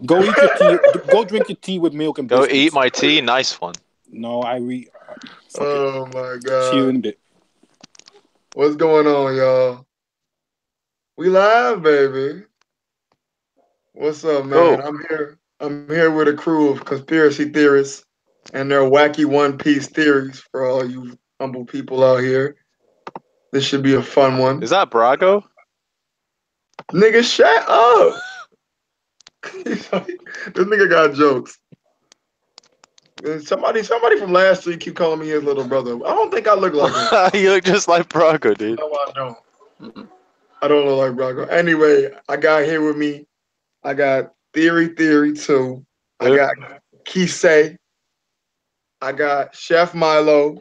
Go eat your tea. Go drink your tea with milk and Go biscuits. eat my tea. Nice one. No, Oh my god. See you in a bit. What's going on, y'all? We live, baby. What's up, man? Cool. I'm here with a crew of conspiracy theorists and their wacky One Piece theories for all you humble people out here. This should be a fun one. Is that Brago? Nigga, shut up. This nigga got jokes. Somebody from last week keep calling me his little brother. I don't think I look like him. You look just like Brago, dude. No, I don't. I don't look like Brago. Anyway, I got here with me. I got Theory 2. I got Kisei. I got Chef Milo.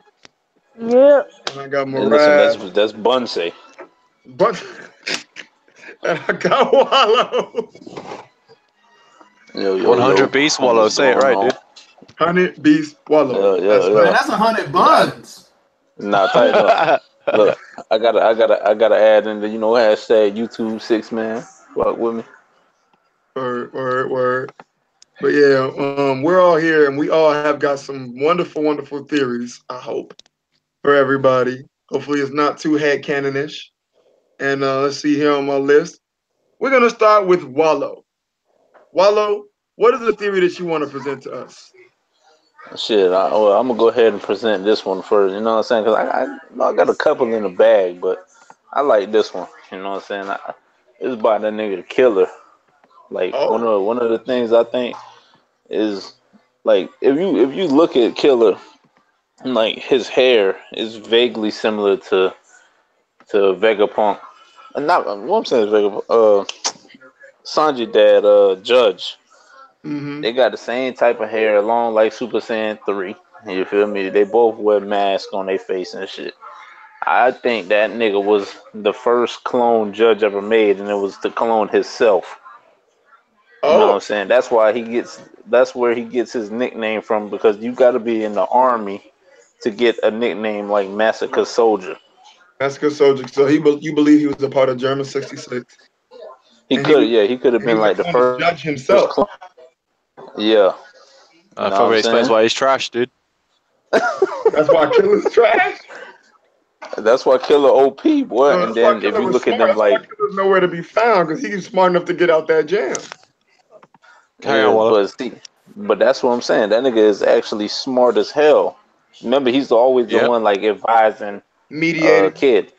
Yeah. And I got Hey, Murad. listen, that's Bunsey. And I got Wallow. Yo, 100 Beast Wallow. Say it right, dude. 100 Beast Wallow. Man, that's 100 buns. Nah, tighten up. Look, I gotta add in the hashtag YouTube 6 man. Fuck with me. Word. But yeah, we're all here and we all have got some wonderful theories, I hope, for everybody. Hopefully it's not too headcanon-ish. And let's see here on my list. We're gonna start with Wallow. Wallow, what is the theory that you want to present to us? Shit, I'm gonna go ahead and present this one first. You know what I'm saying? Because I got a couple in the bag, but I like this one. You know what I'm saying? It's about that nigga the Killer. Like one of the things I think is like if you look at Killer, like his hair is vaguely similar to Vegapunk. Not what I'm saying is Vegapunk. Sanji dad, Judge. Mm-hmm. They got the same type of hair, long like Super Saiyan 3. You feel me? They both wear masks on their face and shit. I think that nigga was the first clone Judge ever made, and it was to clone himself. You know what I'm saying? That's where he gets his nickname from, because you got to be in the army to get a nickname like Massacre Soldier. Massacre Soldier. So you believe he was a part of German 66? He could have been like the first Judge himself. Yeah. Probably explains why he's trash, dude. That's why Killer's trash? That's why Killer OP, boy. And then if you look at them like... Killer's nowhere to be found, because he's smart enough to get out that jam. But that's what I'm saying. That nigga is actually smart as hell. Remember, he's always the one like advising Kid.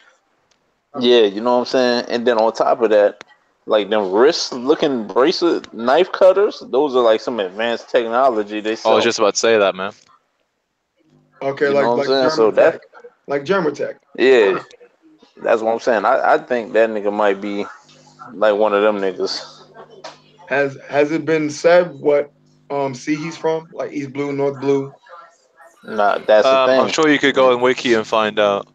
Yeah, you know what I'm saying? And then on top of that, like them wrist-looking bracelet knife cutters, those are like some advanced technology they sell. I was just about to say that, man. Okay, you know what I'm saying? So that, like Germatech. Yeah, that's what I'm saying. I think that nigga might be like one of them niggas. Has it been said what sea he's from? Like East Blue, North Blue? Nah, that's the thing. I'm sure you could go on Wiki and find out.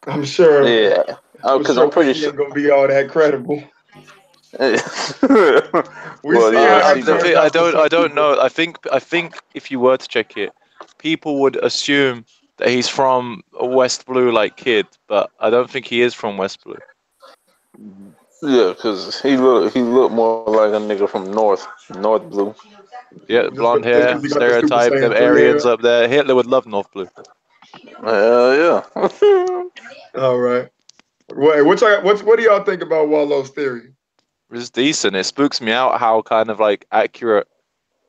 I'm sure. Yeah, because I'm pretty sure it's gonna be all that credible. I don't know. I think if you were to check it, people would assume that he's from a West Blue like Kid, but I don't think he is from West Blue. Yeah, because he look more like a nigga from North Blue. Yeah, blonde hair, stereotype, them Aryans up there. Hitler would love North Blue. Yeah. All right. What do y'all think about Wallow's theory? It's decent. It spooks me out how kind of like accurate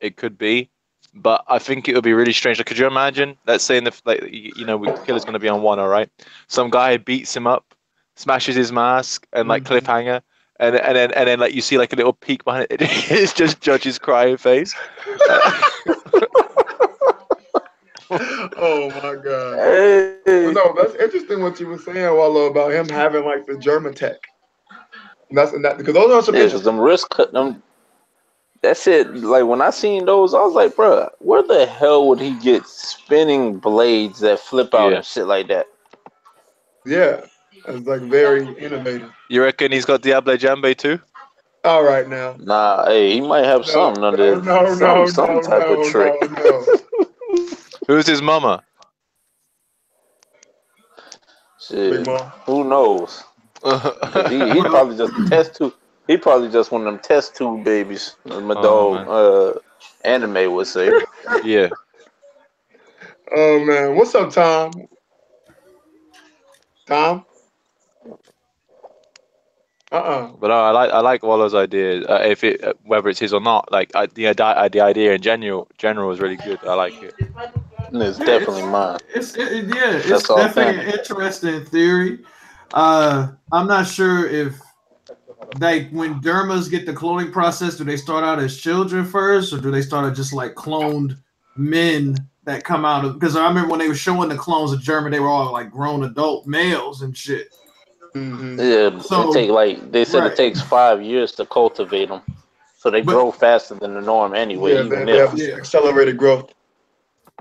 it could be, but I think it would be really strange. Like, could you imagine? Let's say Killer's going to be on one, all right? Some guy beats him up, smashes his mask, and like cliffhanger, and then like you see like a little peek behind it. It's just Judge's crying face. Oh my god! Hey. No, that's interesting what you were saying, Wallow, about him having like the Germatech. That's because those are some. Yeah, because them wrist cut them. That shit, like when I seen those, I was like, bro, where the hell would he get spinning blades that flip out and shit like that? Yeah, that's like very innovative. You reckon he's got Diablo Jambe too? All right now. Nah, hey, he might have something under some type of trick. No. Who's his mama? Shit, who knows? he probably just a test tube. He probably just one of them test tube babies, as my Oh, dog anime would say. Yeah. Oh man, what's up, Tom? Tom? But I like Wallow's idea. If it whether it's his or not, like the idea in general is really good. I like it. It's Yeah, definitely mine. it's That's definitely authentic. an interesting theory. I'm not sure if like when dermas get the cloning process, do they start out as children first, or do they start out just like cloned men that come out of? Because I remember when they were showing the clones of German, they were all like grown adult males and shit. Mm-hmm. Yeah, So it take like they said it right, takes 5 years to cultivate them, so they but grow faster than the norm anyway. Yeah, Even they have if yeah, accelerated growth.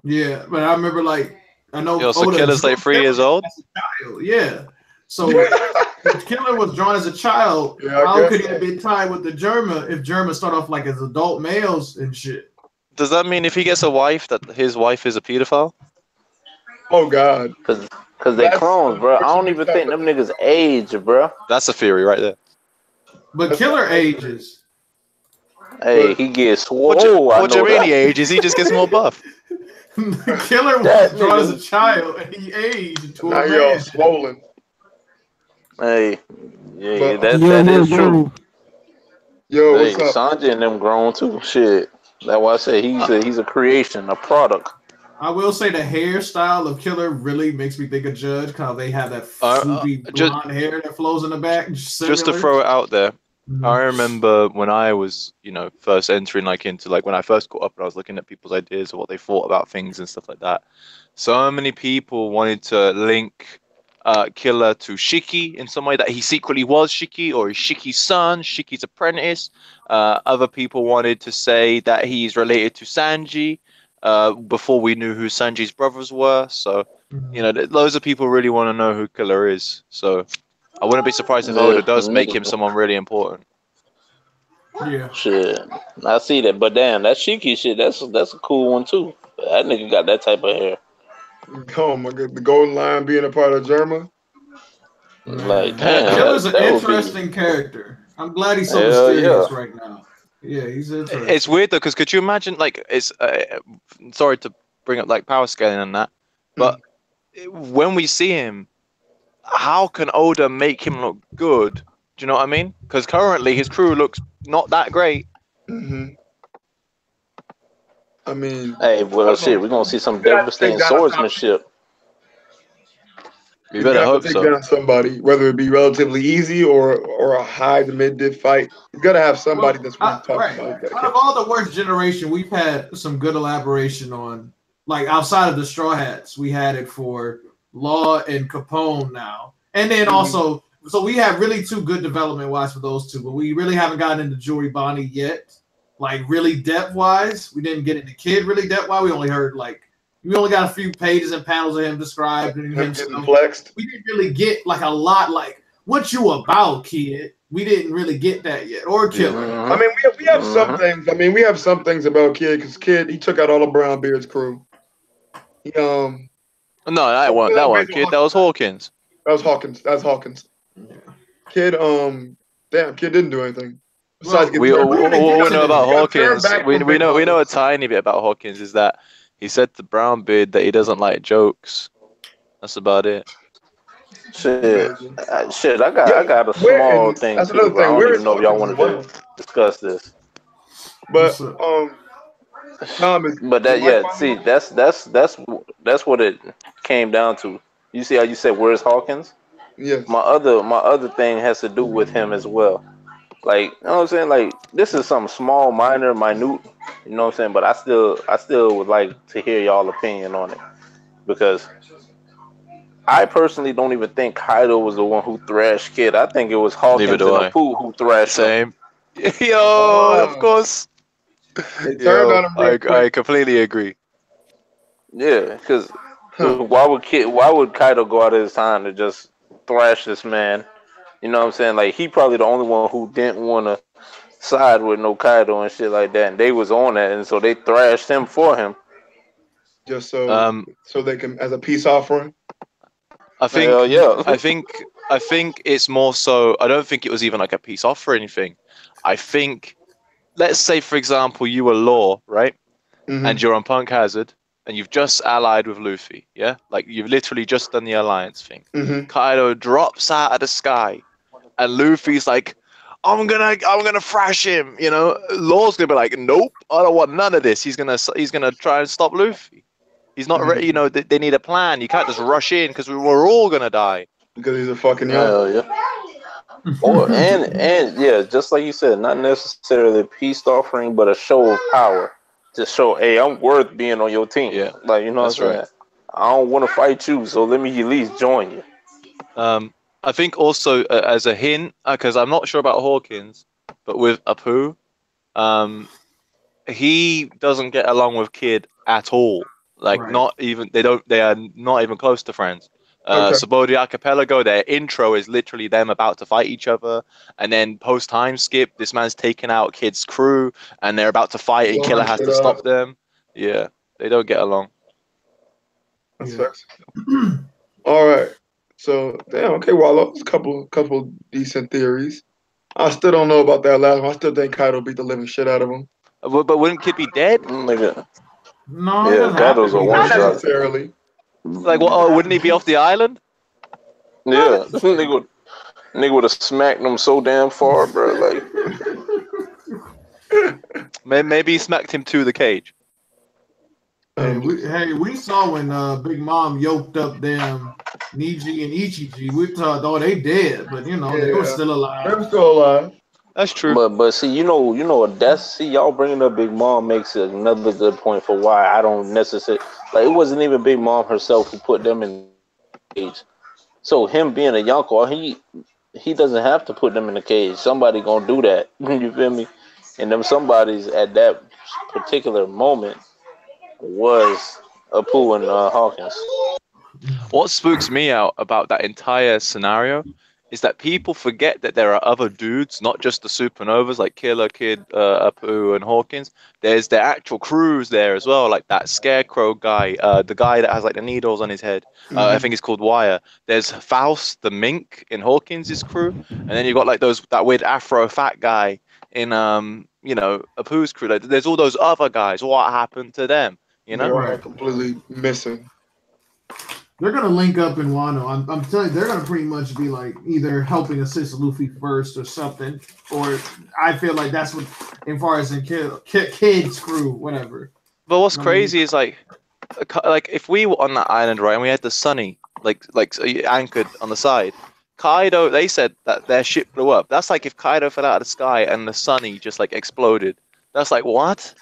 yeah, but I remember like I know Yo, so Oda Killer's drew like 3 Killer years old. as a child. Yeah, so if Killer was drawn as a child, Yeah, I how guess could he so. have been tied with the Germa if Germa start off like as adult males and shit? Does that mean if he gets a wife that his wife is a pedophile? Oh God, cause they that's clones, bro. I don't unfortunately even think them something. niggas age, bro. That's a theory right there. But That's Killer something. ages. Hey, But he gets What you, swole. I what you know mean he that. ages? He just gets more buff. Killer That was drawn as a nigga. child and he aged into now a you're all man. swollen. Hey, yeah, But that is true. yo, Hey, what's up? Sanji and them grown too. Shit. That's why I say he's a creation, a product. I will say the hairstyle of Killer really makes me think of Judge, because they have that swoopy Just blonde hair that flows in the back. just to Similar. throw it out there, I Mhm. remember when I was, first entering into when I first got up and I was looking at people's ideas of what they thought about things and stuff like that. So many people wanted to link Killer to Shiki in some way that he secretly was Shiki or he's Shiki's son, Shiki's apprentice. Other people wanted to say that he's related to Sanji before we knew who Sanji's brothers were. So, loads of people really want to know who Killer is. So I wouldn't be surprised if Yeah, Oda does make him nigga. someone really important. Yeah. Shit. I see that, but damn, that Shiki shit, that's a cool one too. That nigga got that type of hair. Oh my God, the golden line being a part of Germa. Like, Man. damn, Killer's an that would be interesting character. I'm glad he's so hell yeah. mysterious right now. Yeah, he's interesting. It's weird though, because could you imagine it's sorry to bring up like power scaling and that, but when we see him, how can Oda make him look good? Do you know what I mean? Because currently his crew looks not that great. Mm-hmm. I mean, Hey, I well, don't shit, know. we're gonna see some You're gonna have to take devastating down a top. swordsmanship. We You're better gonna have hope to take so. down somebody, whether it be relatively easy or a high to mid diff fight. You gotta have somebody Well, that's worth talking right. about. You gotta Out kill. of all the worst generation, we've had some good elaboration on, like outside of the Straw Hats, we had it for Law and Capone now, and then also, so we have really two good development wise for those two, but we really haven't gotten into Jory Bonnie yet. Like really depth wise, we didn't get into Kid really depth wise. We only heard we only got a few pages and panels of him described and Him getting himself. flexed. We didn't really get like a lot like what you about, kid. We didn't really get that yet, or Killer. I mean, we have some things. I mean, we have some things about Kid because Kid he took out all of Brownbeard's crew. He, No, that wasn't Kid. That was Hawkins. That was Hawkins. That's Hawkins. Kid, damn, Kid didn't do anything. Besides, We we're gonna get know to about this. Hawkins. We know a tiny bit about Hawkins. Is that he said to Brownbeard that he doesn't like jokes. That's about it. Shit, I got a small thing that's too, another but I thing. don't Where even is know if y'all Hawkins wanted as to discuss this. But Tom is. But that see, that's what it came down to. You see how you said where's Hawkins? Yes. My other thing has to do with him as well. Like, you know what I'm saying? Like, this is something small, minor, minute. You know what I'm saying? But I still would like to hear y'all opinion on it because I personally don't even think Kaido was the one who thrashed Kid. I think it was Hawkins and Apu who thrashed him. Yo, of course. Turned on him I completely agree. Yeah, because why would Kaido go out of his time to just thrash this man? You know what I'm saying? Like, he probably the only one who didn't want to side with no Kaido and shit like that, and they was on that, and so they thrashed him for him. Just so they can, as a peace offering. I think Hell yeah. I think I think it's more so. I don't think it was even like a peace offer or anything. I think, let's say for example, you were Law, right? And you're on Punk Hazard, and you've just allied with Luffy, yeah? Like you've literally just done the alliance thing. Kaido drops out of the sky, and Luffy's like, I'm gonna thrash him, you know. Law's gonna be like, nope, I don't want none of this. He's gonna try and stop Luffy. He's not ready, you know. They need a plan. You can't just rush in because we're all gonna die. Because he's a fucking young. Hell yeah. Or and yeah, just like you said, not necessarily a peace offering, but a show of power to show, hey, I'm worth being on your team. Yeah, like you know what I'm saying. right. I don't want to fight you, so let me at least join you. I think also as a hint, because I'm not sure about Hawkins, but with Apu, he doesn't get along with Kid at all. Like not even they are not even close to friends. Sabodi Archipelago, their intro is literally them about to fight each other, and then post time skip, this man's taken out Kid's crew, and they're about to fight, and Killer has to stop them. Yeah, they don't get along. That sucks. All right. So damn, okay, Wallow. It's a couple decent theories. I still don't know about that last one. I still think Kaido beat the living shit out of him. But wouldn't Kid be dead? Nigga. No, Yeah, Kaido's a one Not shot. necessarily. Like, what? Oh, wouldn't he be off the island? Yeah, nigga would have smacked him so damn far, bro. Like, maybe he smacked him to the cage. Hey, we saw when Big Mom yoked up them Niji and Ichiji. We thought, oh, they dead, but you know they were still alive. They were still alive. That's true. But see, you know that's y'all bringing up Big Mom makes another good point for why I don't necessarily like. It wasn't even Big Mom herself who put them in the cage. So him being a Yonko, he doesn't have to put them in the cage. Somebody gonna do that. You feel me? And them somebody's at that particular moment was Apu and Hawkins. What spooks me out about that entire scenario is that people forget that there are other dudes, not just the supernovas like Killer, Kid, Apu, and Hawkins. There's their actual crews there as well, like that Scarecrow guy, the guy that has like the needles on his head. I think he's called Wire. There's Faust, the mink, in Hawkins' crew, and then you've got like that weird Afro fat guy in Apu's crew. Like, there's all those other guys. What happened to them? You know, they're all completely missing. They're gonna link up in Wano. I'm telling you, they're gonna pretty much be like either helping assist Luffy first or something. Or I feel like that's what, as far as in Kid's crew, whatever. But what's crazy is like if we were on that island, right, and we had the Sunny like anchored on the side, Kaido, they said that their ship blew up. That's like if Kaido fell out of the sky and the Sunny just like exploded. That's like what?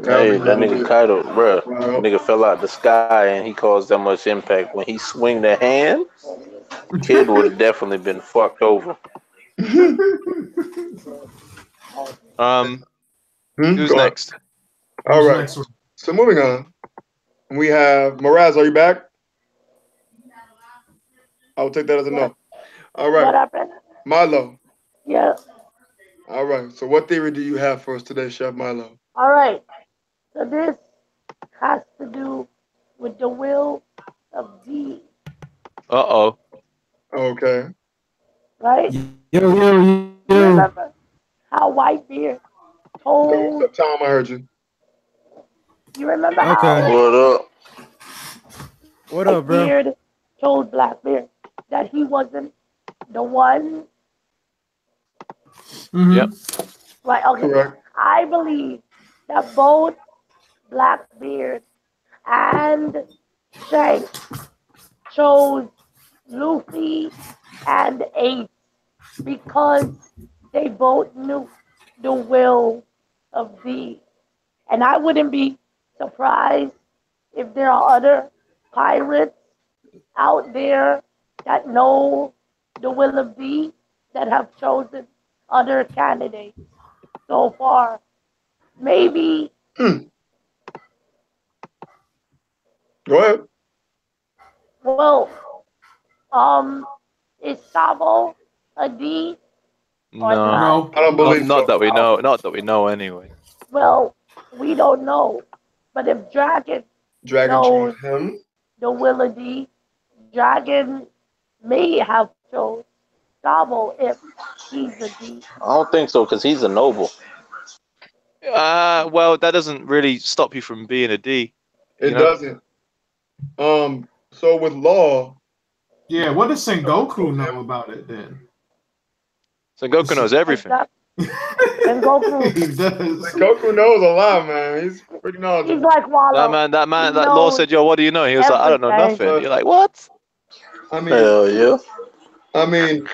Hey, that nigga Kaido, bro. Nigga fell out the sky and he caused that much impact. When he swing the hand, Kid would have definitely been fucked over. Who's next? All right. So moving on, we have Miraz. Are you back? I'll take that as a no. All right. What happened? Milo. Yeah. All right. So what theory do you have for us today, Chef Milo? All right. So this has to do with the will of D. Uh-oh. Okay. Right? Yo. Remember how Whitebeard told... Tom, I heard you. You remember how What up, bro? Whitebeard told Blackbeard that he wasn't the one? Yep. Right, okay. Correct. I believe that both Blackbeard and Shanks chose Luffy and Ace because they both knew the will of D. And I wouldn't be surprised if there are other pirates out there that know the will of D that have chosen other candidates so far. Maybe. Go ahead. Well, is Sabo a D? No. I don't believe Not so. that we know. Not that we know anyway. Well, we don't know. But if Dragon knows chose him. the Willa D, Dragon may have chose Gabo if he's a D. I don't think so because he's a noble. Well, that doesn't really stop you from being a D. It You know? doesn't. So with Law, Yeah, what does Sengoku know about it then? So Goku knows everything. And Goku, He does. Goku knows a lot, man. He's pretty he's knowledgeable. like Wallow. That He that Law knows said, "Yo, what do you know?" He was like, "I don't know everything. nothing." You're like, "What?" I mean, Hell yeah. I mean,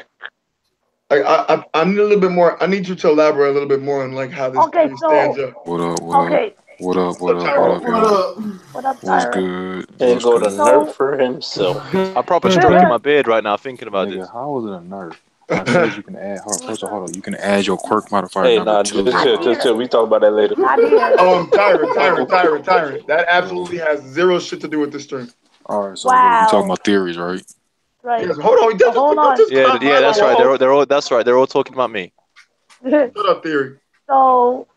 I need a little bit more. I need you to elaborate a little bit more on like how this Okay, theory stands so up. What up? What up? okay, What up? What up? so What up, What y'all? up? what up, What's Tyra? good? Here What's go the good? So nerfer himself. I'm proper stroking my beard right now, thinking about this. Nigga, how was it a nerf? I said you can add. First of all, hold on. You can add your quirk modifier Hey, number nah, 2. just chill. We talk about that later. not here. Tyrant. That absolutely has zero shit to do with this stream. All right, so look, we talking Wow. about theories, right? Right. Yes, hold on. Hold on. Yeah, that's right. They're all that's right. They're all talking about me. Shut up, theory. So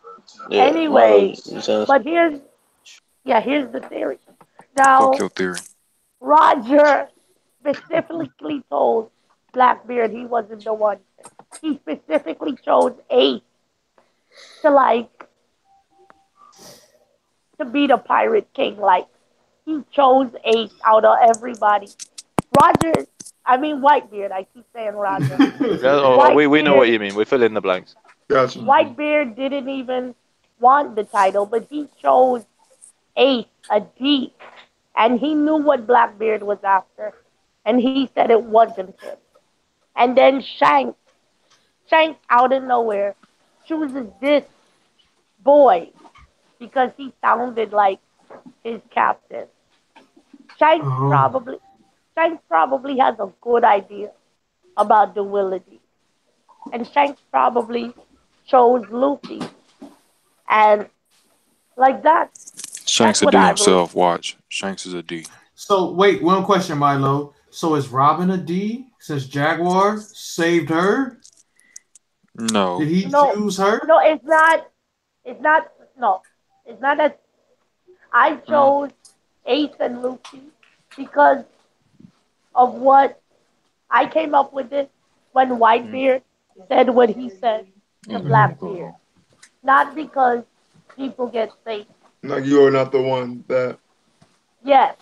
Yeah, anyway, Milo, but here's the theory. Fuck Now your theory. Roger specifically told Blackbeard he wasn't the one. He specifically chose Ace to to be the pirate king. Like he chose Ace out of everybody. Roger, I mean Whitebeard. I keep saying Roger. We know what you mean. We fill in the blanks. Gotcha. Whitebeard didn't even want the title, but he chose Ace, a D, and he knew what Blackbeard was after, and he said it wasn't him. And then Shanks out of nowhere chooses this boy because he sounded like his captain. Shanks Oh. probably has a good idea about the Willity. And Shanks probably chose Luffy. And like that. Shanks That's a what D I believe. himself. Watch. Shanks is a D. So wait, one question, Milo. So is Robin a D since Jaguar saved her? No. Did he No, choose her? no, it's not. It's not. No, it's not that. I chose Ace and Luffy because of what I came up with this when Whitebeard said what he said to Blackbeard. Not because people get saved. Like you are not the one that. Yes.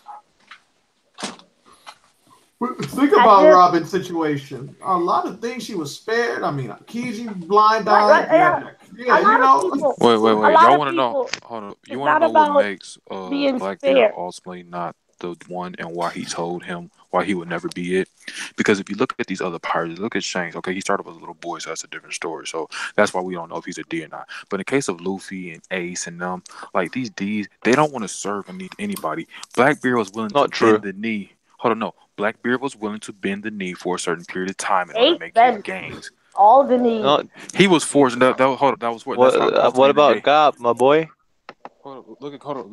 Think about Robin's situation. A lot of things she was spared. I mean, Kiji blind eye. Right, yeah, a lot of people. Wait. A lot Y'all of want to know? people. Hold on. You It's want to not know what about makes being Blackbeard spared. ultimately not the one, and why he told him why he would never be it? Because if you look at these other pirates, look at Shanks. Okay, he started with a little boy, so that's a different story. So that's why we don't know if he's a D or not. But in the case of Luffy and Ace and them, like these Ds, they don't want to serve and need anybody. Blackbeard was willing to bend the knee. Hold on, no. Blackbeard was willing to bend the knee for a certain period of time in order to make his gains. All the knees. No, he was forced. That was what. What about Garp, my boy? Hold on,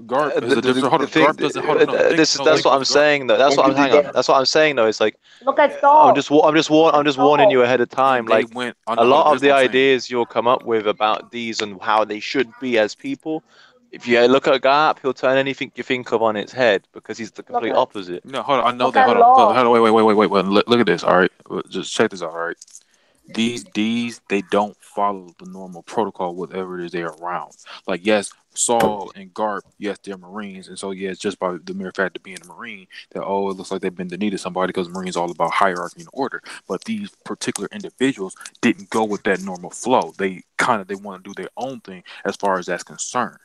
Garp is a different. Hold on, Garp doesn't. Hold on, no. That's what I'm saying though. That's what I'm. Hang on. That's what I'm saying though. It's like. Look at Saul. I'm just warning you ahead of time. Like a lot of the ideas you'll come up with about these and how they should be as people. If you look at Garp, he'll turn anything you think of on its head because he's the complete opposite. No, hold on. I know that. Hold on. Wait. Look at this. All right, just check this out. All right. These D's, they don't follow the normal protocol, whatever it is they're around. Like, yes, Saul and Garp, yes, they're Marines. And so, yeah, it's just by the mere fact of being a Marine that, it looks like they've been the need of somebody because Marines all about hierarchy and order. But these particular individuals didn't go with that normal flow. They want to do their own thing as far as that's concerned.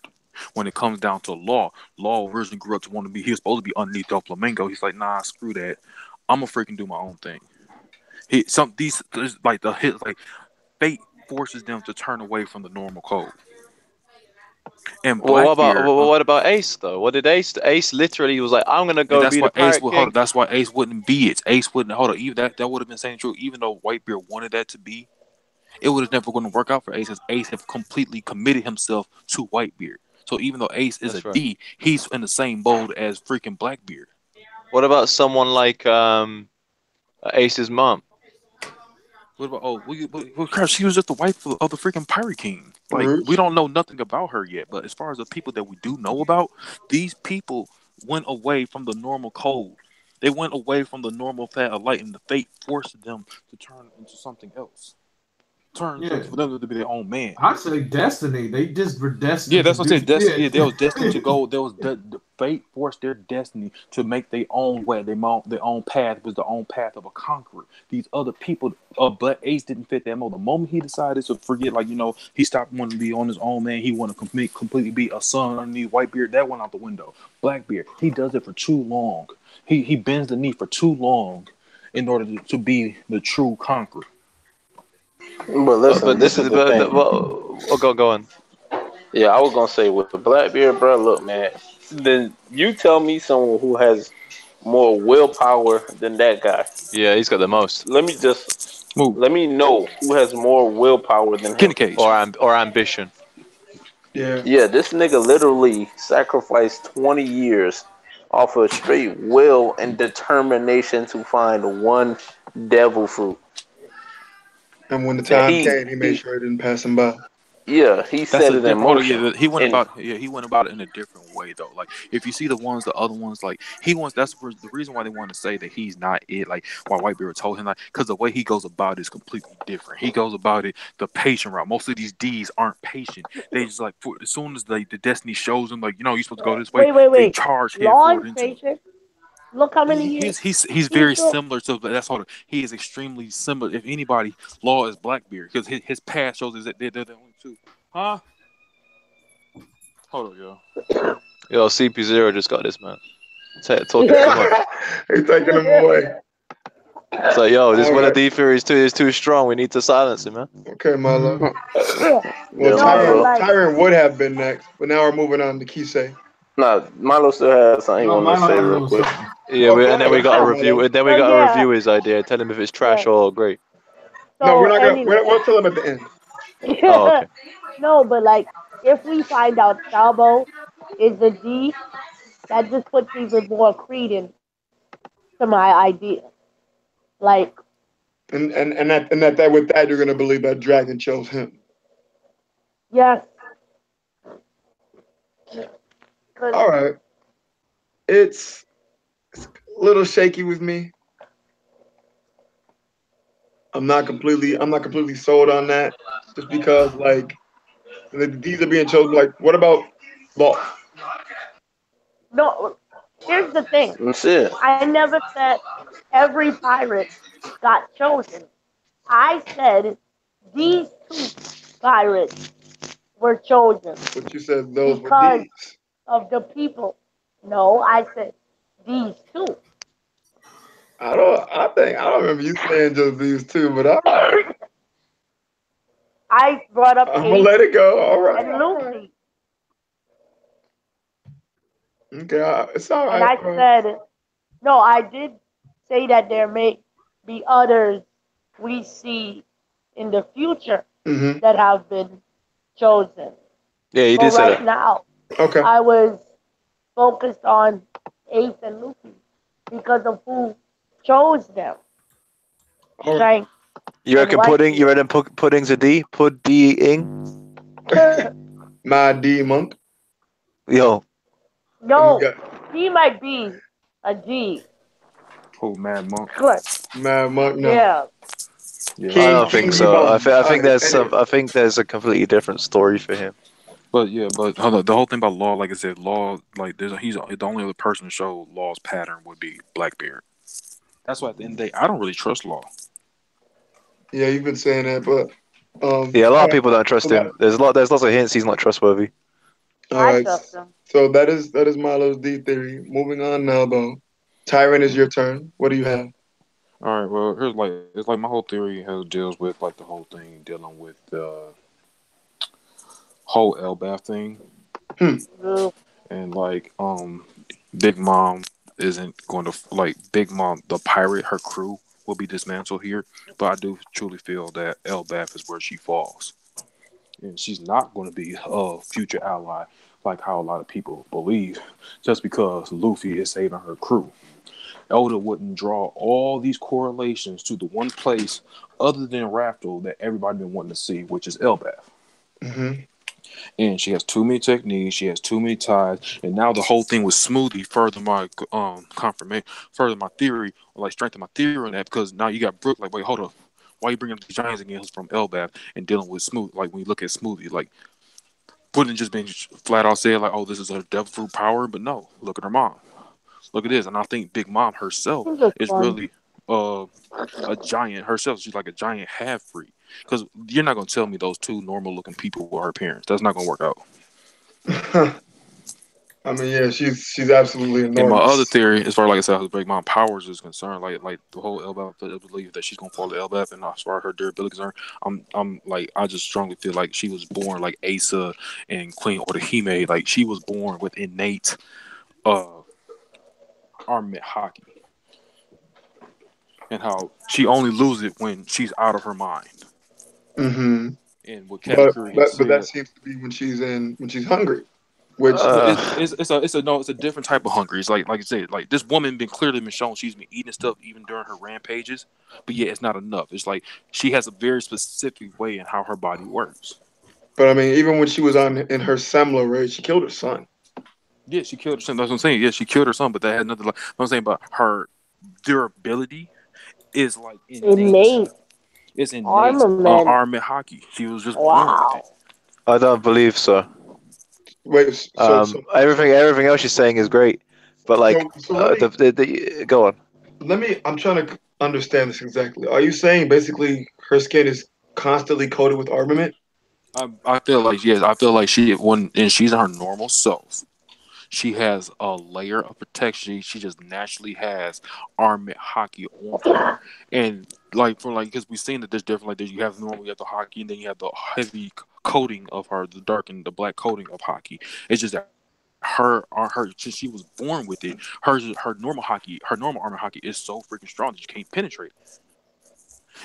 When it comes down to Law originally grew up to want to be, he was supposed to be underneath the Flamingo. He's like, nah, screw that. I'm going to freaking do my own thing. Fate forces them to turn away from the normal code. And what about Ace though? What did Ace? Ace literally was like, "I'm gonna go be the pirate king." That's why Ace wouldn't be it. Ace wouldn't even that would have been saying true. Even though Whitebeard wanted that to be, it would have never going to work out for Ace, because Ace have completely committed himself to Whitebeard. So even though Ace is a D, he's in the same boat as freaking Blackbeard. What about someone like Ace's mom? What about crap? She was just the wife of the freaking Pirate King. Like we don't know nothing about her yet. But as far as the people that we do know about, these people went away from the normal code. They went away from the normal path of light, and the fate forced them to turn into something else. Turn Yeah. for them to be their own man. I say destiny. They just were Yeah, destined to that's what do. I said. Yeah, they was destined to go. There was the fate forced their destiny to make their own way. Their own path was the own path of a conqueror. These other people, but Ace didn't fit that mold. The moment he decided to forget, like he stopped wanting to be on his own man. He wanted to completely be a son underneath Whitebeard. That went out the window. Blackbeard, he does it for too long. He bends the knee for too long in order to be the true conqueror. But But listen, this this is is the thing. go on. Yeah, I was gonna say with the Blackbeard, bro. Look, man. Then you tell me someone who has more willpower than that guy. Yeah, he's got the most. Let me just Move. let me know who has more willpower than Get in him. the cage. Or ambition. Yeah. Yeah, this nigga literally sacrificed 20 years off of straight will and determination to find one devil fruit. And when the And time came, he made sure it didn't pass him by. he That's set a it in different. Hold on, motion. yeah, he went And about. Yeah, he went about it in a different way though. Like if you see the other ones, like he wants. That's the reason why they want to say that he's not it. Like why Whitebeard told him, like because the way he goes about it is completely different. He goes about it the patient route. Most of these D's aren't patient. They just like as soon as the destiny shows them, like you're supposed to go this way. Wait, wait, They wait. charge head Law forward and into it. patient. Look how many years He's he's very doing. similar to that's all. He is extremely similar. If anybody, Law is Blackbeard because his past shows is that they're the only two. Huh? Hold on, yo. Yo, CP0 just got this, man. Talking too much. He's taking him away. It's like, yo, this All one of right. the theory is too strong. We need to silence him, man. Okay, Milo. Well, yeah, No, but Milo. like, Tyron would have been next, but now we're moving on to Kisei. Nah, Milo still has something he No, wanted to Milo say has a real little quick. something. Yeah, Oh, go and then ahead. we got Go to ahead, review. Milo. And then we so got to yeah, review his idea. Tell him if it's trash yeah. or great. No, we're So not gonna. anyway, We'll tell him at the end. Oh, okay. no, but like, if we find out Salvo is a D, that just puts even more credence to my idea. Like, And that with that you're gonna believe that Dragon chose him. yes, because All right. It's a little shaky with me. I'm not completely sold on that. Just because like these are being chosen. Like, what about Law? no, here's the thing. That's it. I never said every pirate got chosen. I said these two pirates were chosen But you said those were because D's. of the people. No, I said these two. I don't remember you saying just these two, but all right. I brought up I'm gonna Ace let it go. All right. and All right. Lucy, Okay. It's all and right. I said no. I did say that there may be others we see in the future Mm-hmm. that have been chosen. Yeah, he But did say right that. now, Okay. I was focused on Ace and Lucy because of who chose them. All right. Shank You and reckon pudding? You Whitebeard. reckon pudding's a D? Pudding? My D monk. Yo, And we No, got he might be a D. Oh, Mad Monk. Good. Mad monk. No. Yeah. Yeah. I King don't think King so. Ebon. I All think right. there's Anyway. I think there's a completely different story for him. But yeah, but hold on. The whole thing about Law, like I said, Law, like he's the only other person to show Law's pattern would be Blackbeard. That's why at the end of the day, I don't really trust Law. Yeah, you've been saying that, but Yeah, a lot all of right. people don't So trust that him. There's lots of hints he's not trustworthy. all I right. trust him. So that is Milo's D theory. Moving on now, though. Tyron, is your turn. What do you have? All right, well, here's like it's like my whole theory has deals with like the whole thing dealing with the whole Elbath thing, Hmm. Ooh. and like Big Mom isn't going to like Big Mom the pirate, her crew will be dismantled here, but I do truly feel that Elbath is where she falls, and she's not going to be a future ally like how a lot of people believe, just because Luffy is saving her crew. Elder wouldn't draw all these correlations to the one place other than Raftel that everybody been wanting to see, which is Elbath. Mm-hmm. And she has too many techniques. She has too many ties, and now the whole thing with Smoothie further my confirmation, further my theory, or like strengthen my theory on that because now you got Brooke. Like, wait, hold up, why you bringing up these giants again? Who's from Elbath and dealing with Smooth? Like when you look at Smoothie, like wouldn't just been flat out said like, oh, this is a devil fruit power, but no, look at her mom. Look at this, and I think Big Mom herself She's a is sponge. really uh a giant herself. She's like a giant half freak. Because you're not gonna tell me those two normal looking people were her parents. That's not gonna work out. I mean, yeah, she's absolutely And my other enormous. theory, as far like I said, how Big Mom powers is concerned, like the whole Elbap belief that she's gonna fall to Elbap, and as far as her durability is concerned, I'm like I just strongly feel like she was born like Asa and Queen Orihime, like she was born with innate uh armament hockey, and how she only loses it when she's out of her mind. Hmm. And what But Katakuri has but that said, seems to be when she's hungry, which but Uh, it's a different type of hungry. It's like I said, like this woman been clearly been shown she's been eating stuff even during her rampages, but yeah, it's not enough. It's like she has a very specific way in how her body works. but I mean, even when she was on in her Semla raid, she killed her son. Yeah, she killed her son. That's what I'm saying. Yeah, she killed her son, but that had nothing. Like what I'm saying, but her durability is like innate. Innate It's innate armament. armament hockey. She was just born with it. Wow. I don't believe so. Wait, Everything else you're saying is great, but like, so let me go on. I'm trying to understand this exactly. Are you saying basically her skin is constantly coated with armament? I feel like yes. I feel like she when and she's in her normal self. She has a layer of protection. She just naturally has armament hockey on her, and like for like because we've seen that there's different. Like there's, you have normal, you have the hockey, and then you have the heavy coating of her, the dark and the black coating of hockey. It's just that her since she was born with it. Her normal hockey, her normal armor hockey is so freaking strong that you can't penetrate.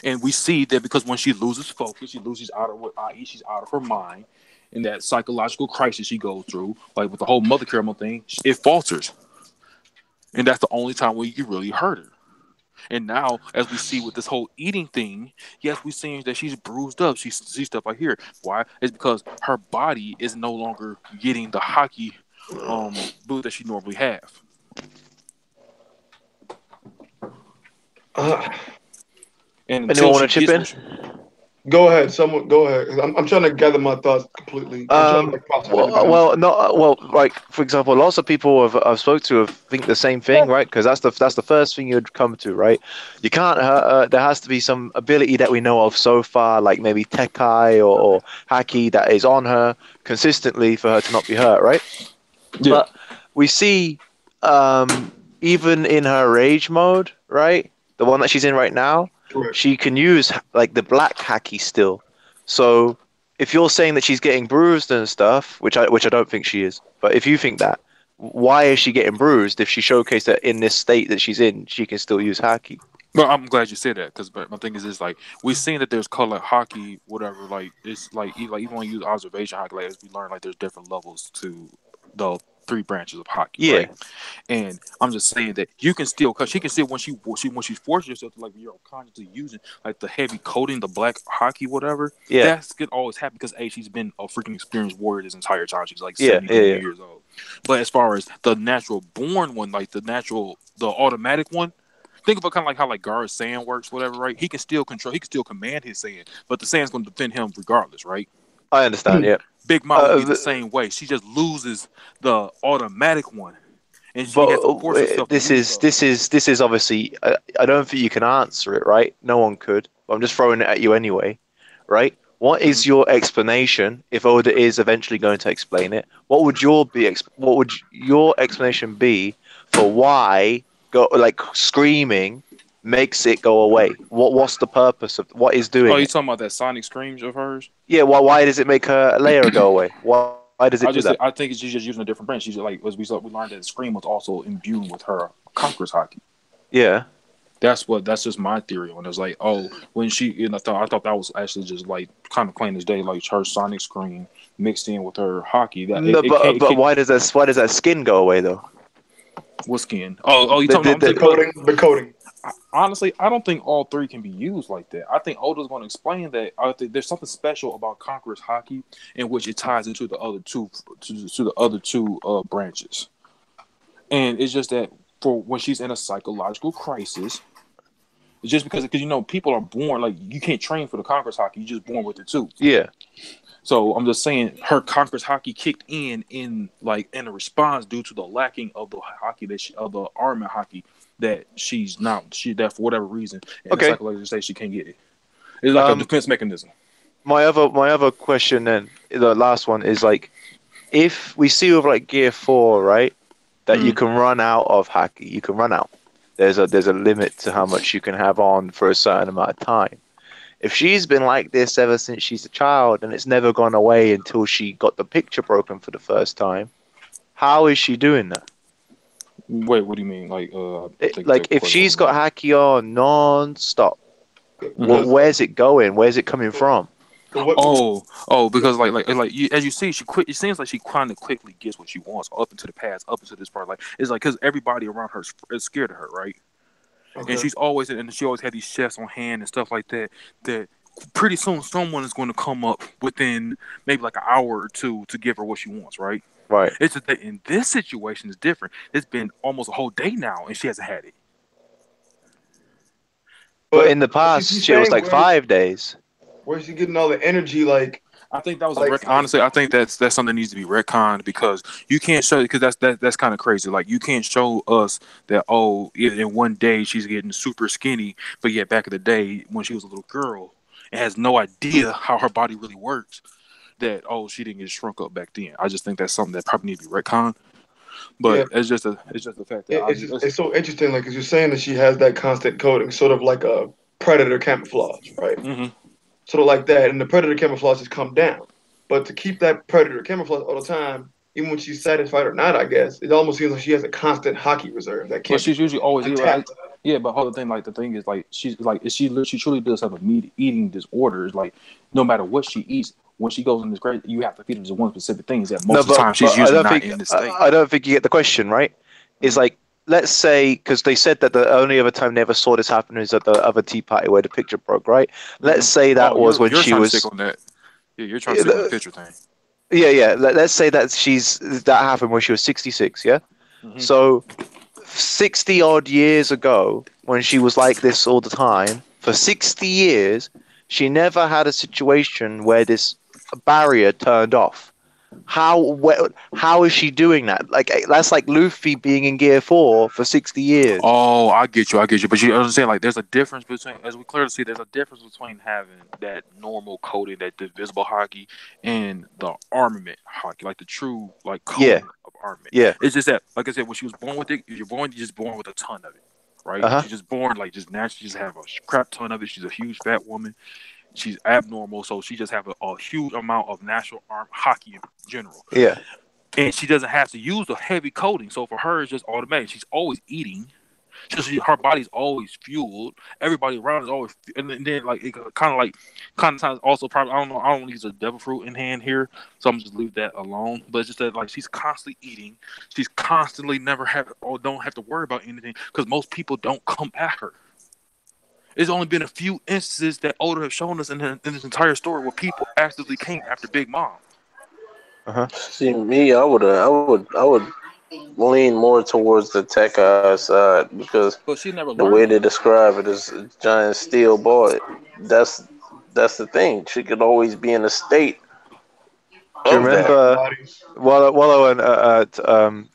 And we see that because when she loses focus, she loses out of what, i.e., she's out of her mind, and that psychological crisis she goes through, like with the whole mother caramel thing, it falters, and that's the only time where you can really hurt her. And now, as we see with this whole eating thing, yes, we see that she's bruised up. She sees stuff like here. Why? It's because her body is no longer getting the hockey boot that she normally have. Uh, And Anyone until want she to chip gets in? what she, Go ahead, someone go ahead. 'Cause I'm trying to gather my thoughts completely. I'm trying to like process everything I'm saying. Like for example, lots of people I've spoke to have think the same thing, right? Because that's the first thing you'd come to, right? You can't. There has to be some ability that we know of so far, like maybe Tekai or Haki, that is on her consistently for her to not be hurt, right? yeah, But we see, even in her rage mode, right? The one that she's in right now, Correct. she can use like the black Haki still. So if you're saying that she's getting bruised and stuff, which I don't think she is, but if you think that, why is she getting bruised if she showcased that in this state that she's in, she can still use Haki? well, I'm glad you said that because my thing is like we've seen that there's color hockey, whatever. Like it's like even when you use observation hockey, like as we learn, like there's different levels to the three branches of hockey, Yeah, right? And I'm just saying that you can still, cause she can still when she's forcing herself to like you're consciously using like the heavy coating, the black hockey, whatever. yeah, That could always happen because she's been a freaking experienced warrior this entire time. She's like yeah, 70 yeah, going yeah. years old. But as far as the natural born one, like the automatic one. Think of it kind of like how like Gar's Sand works, whatever, right? He can still control, he can still command his sand, but the sand's going to defend him regardless, right? I understand. Yeah, Big Mom would be uh, the same way. She just loses the automatic one, and she but has to force herself to use stuff. this is obviously I don't think you can answer it, right? No one could. I'm just throwing it at you anyway, right? What Mm-hmm. is your explanation if Oda is eventually going to explain it? What would your explanation be for why go like screaming makes it go away? What's the purpose of what is Oh, doing you it? talking about that sonic screams of hers? Yeah, why does it make her layer go away? Why does it do that? I think she's just using a different brand. She's just like as we learned that Scream was also imbued with her Conqueror's hockey. Yeah. That's just my theory on it. It's like, oh, when she and I thought that was actually just like kind of plain as day, like her sonic scream mixed in with her hockey. That No, it but can't why does that skin go away though? what skin? Oh, you The, talking the, about? I'm The saying, the, coating, the coating. Honestly, I don't think all three can be used like that. I think Oda's going to explain that. I think there's something special about Conqueror's Haki in which it ties into the other two to the other two branches, and it's just that for when she's in a psychological crisis, it's just because people are born like you can't train for the Conqueror's Haki, you're just born with it too. Yeah. So I'm just saying her Conqueror's Haki kicked in a response due to the lacking of the Haki of the armament Haki that that for whatever reason in the psychological state she can't get it. It's like a defense mechanism. My other question then, the last one is like, if we see with like Gear 4, right, that you can run out of Haki, you can run out. There's a limit to how much you can have on for a certain amount of time. If she's been like this ever since she's a child and it's never gone away until she got the picture broken for the first time, how is she doing that? Wait, what do you mean? Like if she's got Haki on non-stop, where's it going? Where's it coming from? Because as you see, it seems like she kind of quickly gets what she wants up into the past, up into this part. Like it's like because everybody around her is scared of her, right? Okay. And she always had these chefs on hand and stuff like that. That pretty soon someone is going to come up within maybe like an hour or two to give her what she wants, right? Right. It's just that in this situation is different. It's been almost a whole day now, and she hasn't had it. But in the past, she was like 5 days. Where's she getting all the energy? Like, I think that was honestly, I think that's something that needs to be retconned because you can't show because that's kind of crazy. Like you can't show us that in one day she's getting super skinny, but yet back in the day when she was a little girl and has no idea how her body really works, that she didn't get shrunk up back then. I just think that's something that probably needs to be retconned. But it's just a fact that it's so interesting. Like, 'cause you're saying that she has that constant coating, sort of like a predator camouflage, right? Mm-hmm. Sort of like that, and the predator camouflage has come down. But to keep that predator camouflage all the time, even when she's satisfied or not, I guess it almost seems like she has a constant Haki reserve that can't. But she's usually always yeah. But the thing is, like she truly does have a eating disorder. It's like no matter what she eats, when she goes in this crazy, you have to feed her to one specific thing. Is that most of the time she's usually not in this state. I don't think you get the question right. It's like, let's say, because they said that the only other time they ever saw this happen is at the other tea party where the picture broke, right? Let's say that was when she was. To stick on that. Yeah, you're trying to stick on the picture thing. Yeah. Let's say that that happened when she was 66. Yeah. Mm-hmm. So 60 odd years ago, when she was like this all the time, for 60 years, she never had a situation where this barrier turned off. How is she doing that? Like that's like Luffy being in Gear 4 for 60 years. Oh, I get you. But you understand, like, there's a difference between, as we clearly see, there's a difference between having that normal coating, that divisible Haki, and the armament Haki, like the true like coating of armament. Yeah, it's just that, like I said, when she was born with it, you're just born with a ton of it, right? Uh-huh. She's just born like just naturally, just have a crap ton of it. She's a huge fat woman. She's abnormal, so she just have a huge amount of natural arm Haki in general. Yeah. And she doesn't have to use the heavy coating. So for her, it's just automatic. She's always eating. Her body's always fueled. Everybody around is always, and then like it kind of times also probably I don't know. I don't use a devil fruit in hand here, so I'm just leave that alone. But it's just that like she's constantly eating. She's constantly don't have to worry about anything because most people don't come at her. There's only been a few instances that Oda have shown us in this entire story where people actively came after Big Mom. See, me, I would lean more towards the Tekkai side because the way they describe it is a giant steel ball. That's the thing. She could always be in a state. Do you remember?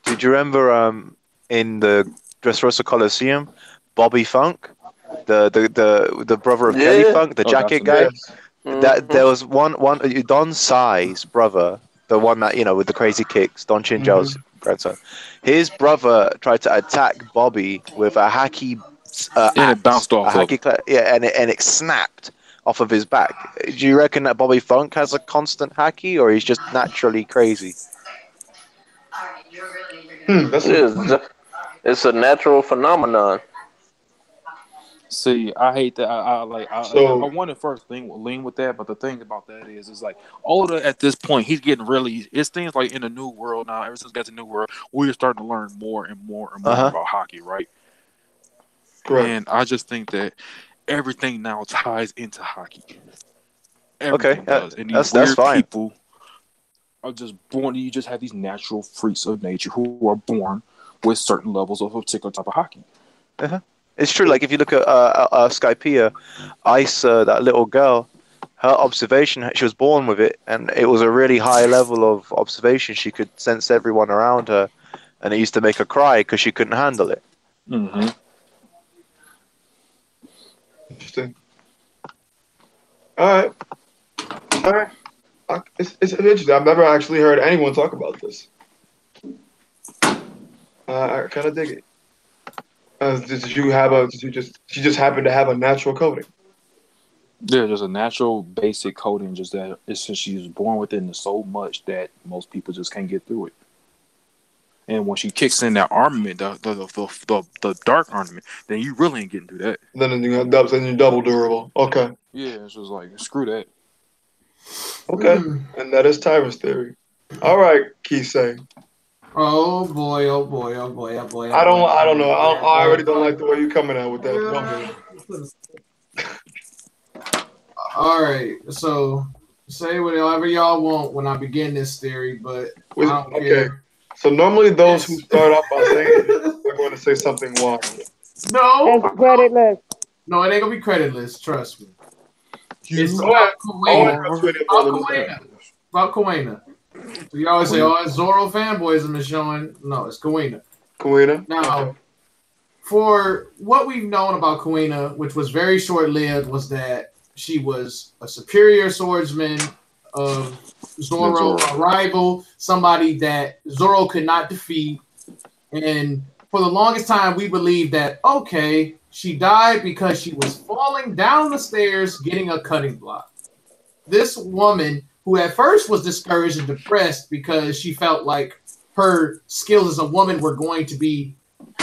Did you remember in the Dressrosa Coliseum, Bobby Funk? The brother of Kelly Funk, the jacket guy. That there was one Don Sai's brother, the one that with the crazy kicks, Don Chinjo's grandson. His brother tried to attack Bobby with a Haki. It bounced off. And it snapped off of his back. Do you reckon that Bobby Funk has a constant Haki, or he's just naturally crazy? It's a natural phenomenon. See, I hate that. I want to first lean with that, but the thing about that is like Oda at this point, he's getting really. It seems like in the new world now. Ever since we got the new world, we're starting to learn more and more and more about Haki, right? Correct. And I just think that everything now ties into hockey. Okay, Everything does. And these that's weird fine. people are just born. You just have these natural freaks of nature who are born with certain levels of a particular type of hockey. Uh-huh. It's true. Like if you look at Skypea, Ice, that little girl, her observation, she was born with it, and it was a really high level of observation. She could sense everyone around her, and it used to make her cry because she couldn't handle it. Mm-hmm. Interesting. All right. All right. It's interesting. I've never actually heard anyone talk about this. I kind of dig it. She just happened to have a natural coding. Yeah, just a natural basic coding, just that it's just she was born within it so much that most people just can't get through it. And when she kicks in that armament, the dark armament, then you really ain't getting through that. Then you you're double durable. Okay. Yeah, it's just like screw that. Okay. And that is Tyra's theory. All right, Kisei. Oh boy! Oh boy! Oh boy! Oh boy! I don't know. I already don't like the way you're coming out with that. Go ahead. All right, so say whatever y'all want when I begin this theory, but I don't care. So normally those who start off by saying it are going to say something wild. No, It's creditless. no, it ain't gonna be creditless. Trust me. It's Go about ahead. Kuwaina. About Kuwaina. So you always say, "Oh, it's Zoro fanboyism is showing." No, it's Kuwaina. Kuwaina. Now, for what we've known about Kuwaina, which was very short-lived, was that she was a superior swordsman of Zoro, a rival, somebody that Zoro could not defeat. And for the longest time, we believed that, okay, she died because she was falling down the stairs getting a cutting block. This woman, who at first was discouraged and depressed because she felt like her skills as a woman were going to be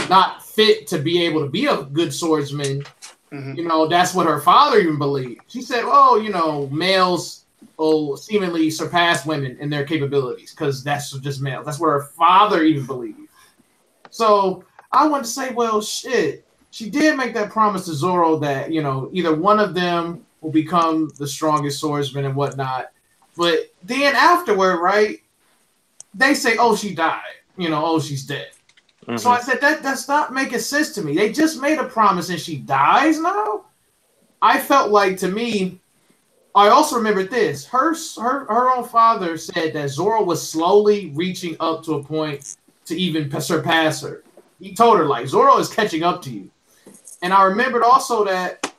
not fit to be able to be a good swordsman. Mm-hmm. You know, that's what her father even believed. She said, "Oh, you know, males will seemingly surpass women in their capabilities because that's just males." That's what her father even believed. So I want to say, well, shit, she did make that promise to Zoro that, you know, either one of them will become the strongest swordsman and whatnot. But then afterward, right, they say, "Oh, she died." You know, "Oh, she's dead." Mm-hmm. So I said, that's not making sense to me. They just made a promise and she dies now? I felt like, to me, I also remembered this. Her own father said that Zoro was slowly reaching up to a point to even surpass her. He told her, like, Zoro is catching up to you. And I remembered also that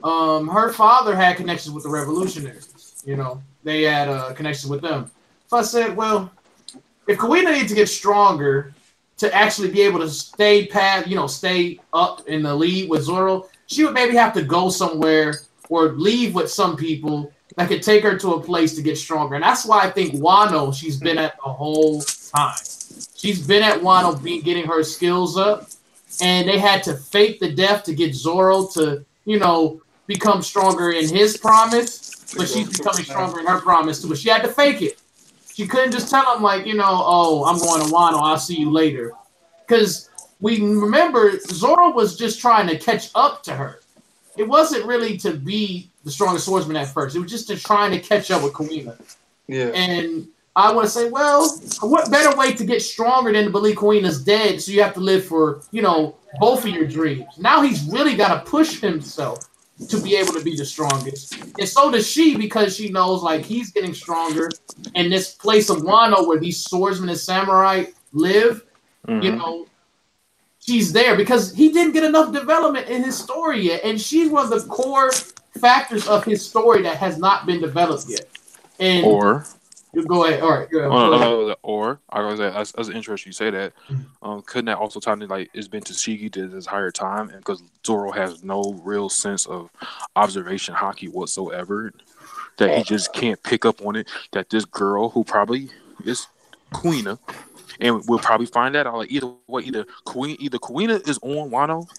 her father had connections with the revolutionaries. You know, they had connections with them. So I said, well, if Kuwaina needs to get stronger to actually be able to stay up in the lead with Zoro, she would maybe have to go somewhere or leave with some people that could take her to a place to get stronger. And that's why I think Wano, she's been at the whole time. She's been at Wano getting her skills up, and they had to fake the death to get Zoro to, you know, become stronger in his promise, but she's becoming stronger in her promise too. But she had to fake it. She couldn't just tell him, like, you know, "Oh, I'm going to Wano, I'll see you later." Because we remember Zoro was just trying to catch up to her. It wasn't really to be the strongest swordsman at first. It was just to trying to catch up with Kuwaina. Yeah. And I want to say, well, what better way to get stronger than to believe Kuwaina's dead, so you have to live for, you know, both of your dreams. Now he's really got to push himself to be able to be the strongest. And so does she, because she knows, like, he's getting stronger. And this place of Wano where these swordsmen and samurai live, you know, she's there because he didn't get enough development in his story yet. And she's one of the core factors of his story that has not been developed yet. And you go ahead. All right. Go ahead. Or I was that's interesting you say that. Couldn't that also time like it's been Tashigi this entire time, and because Zoro has no real sense of observation hockey whatsoever, that he just can't pick up on it. That this girl who probably is Kuina, and we'll probably find that out. Like either Kuina is on Wano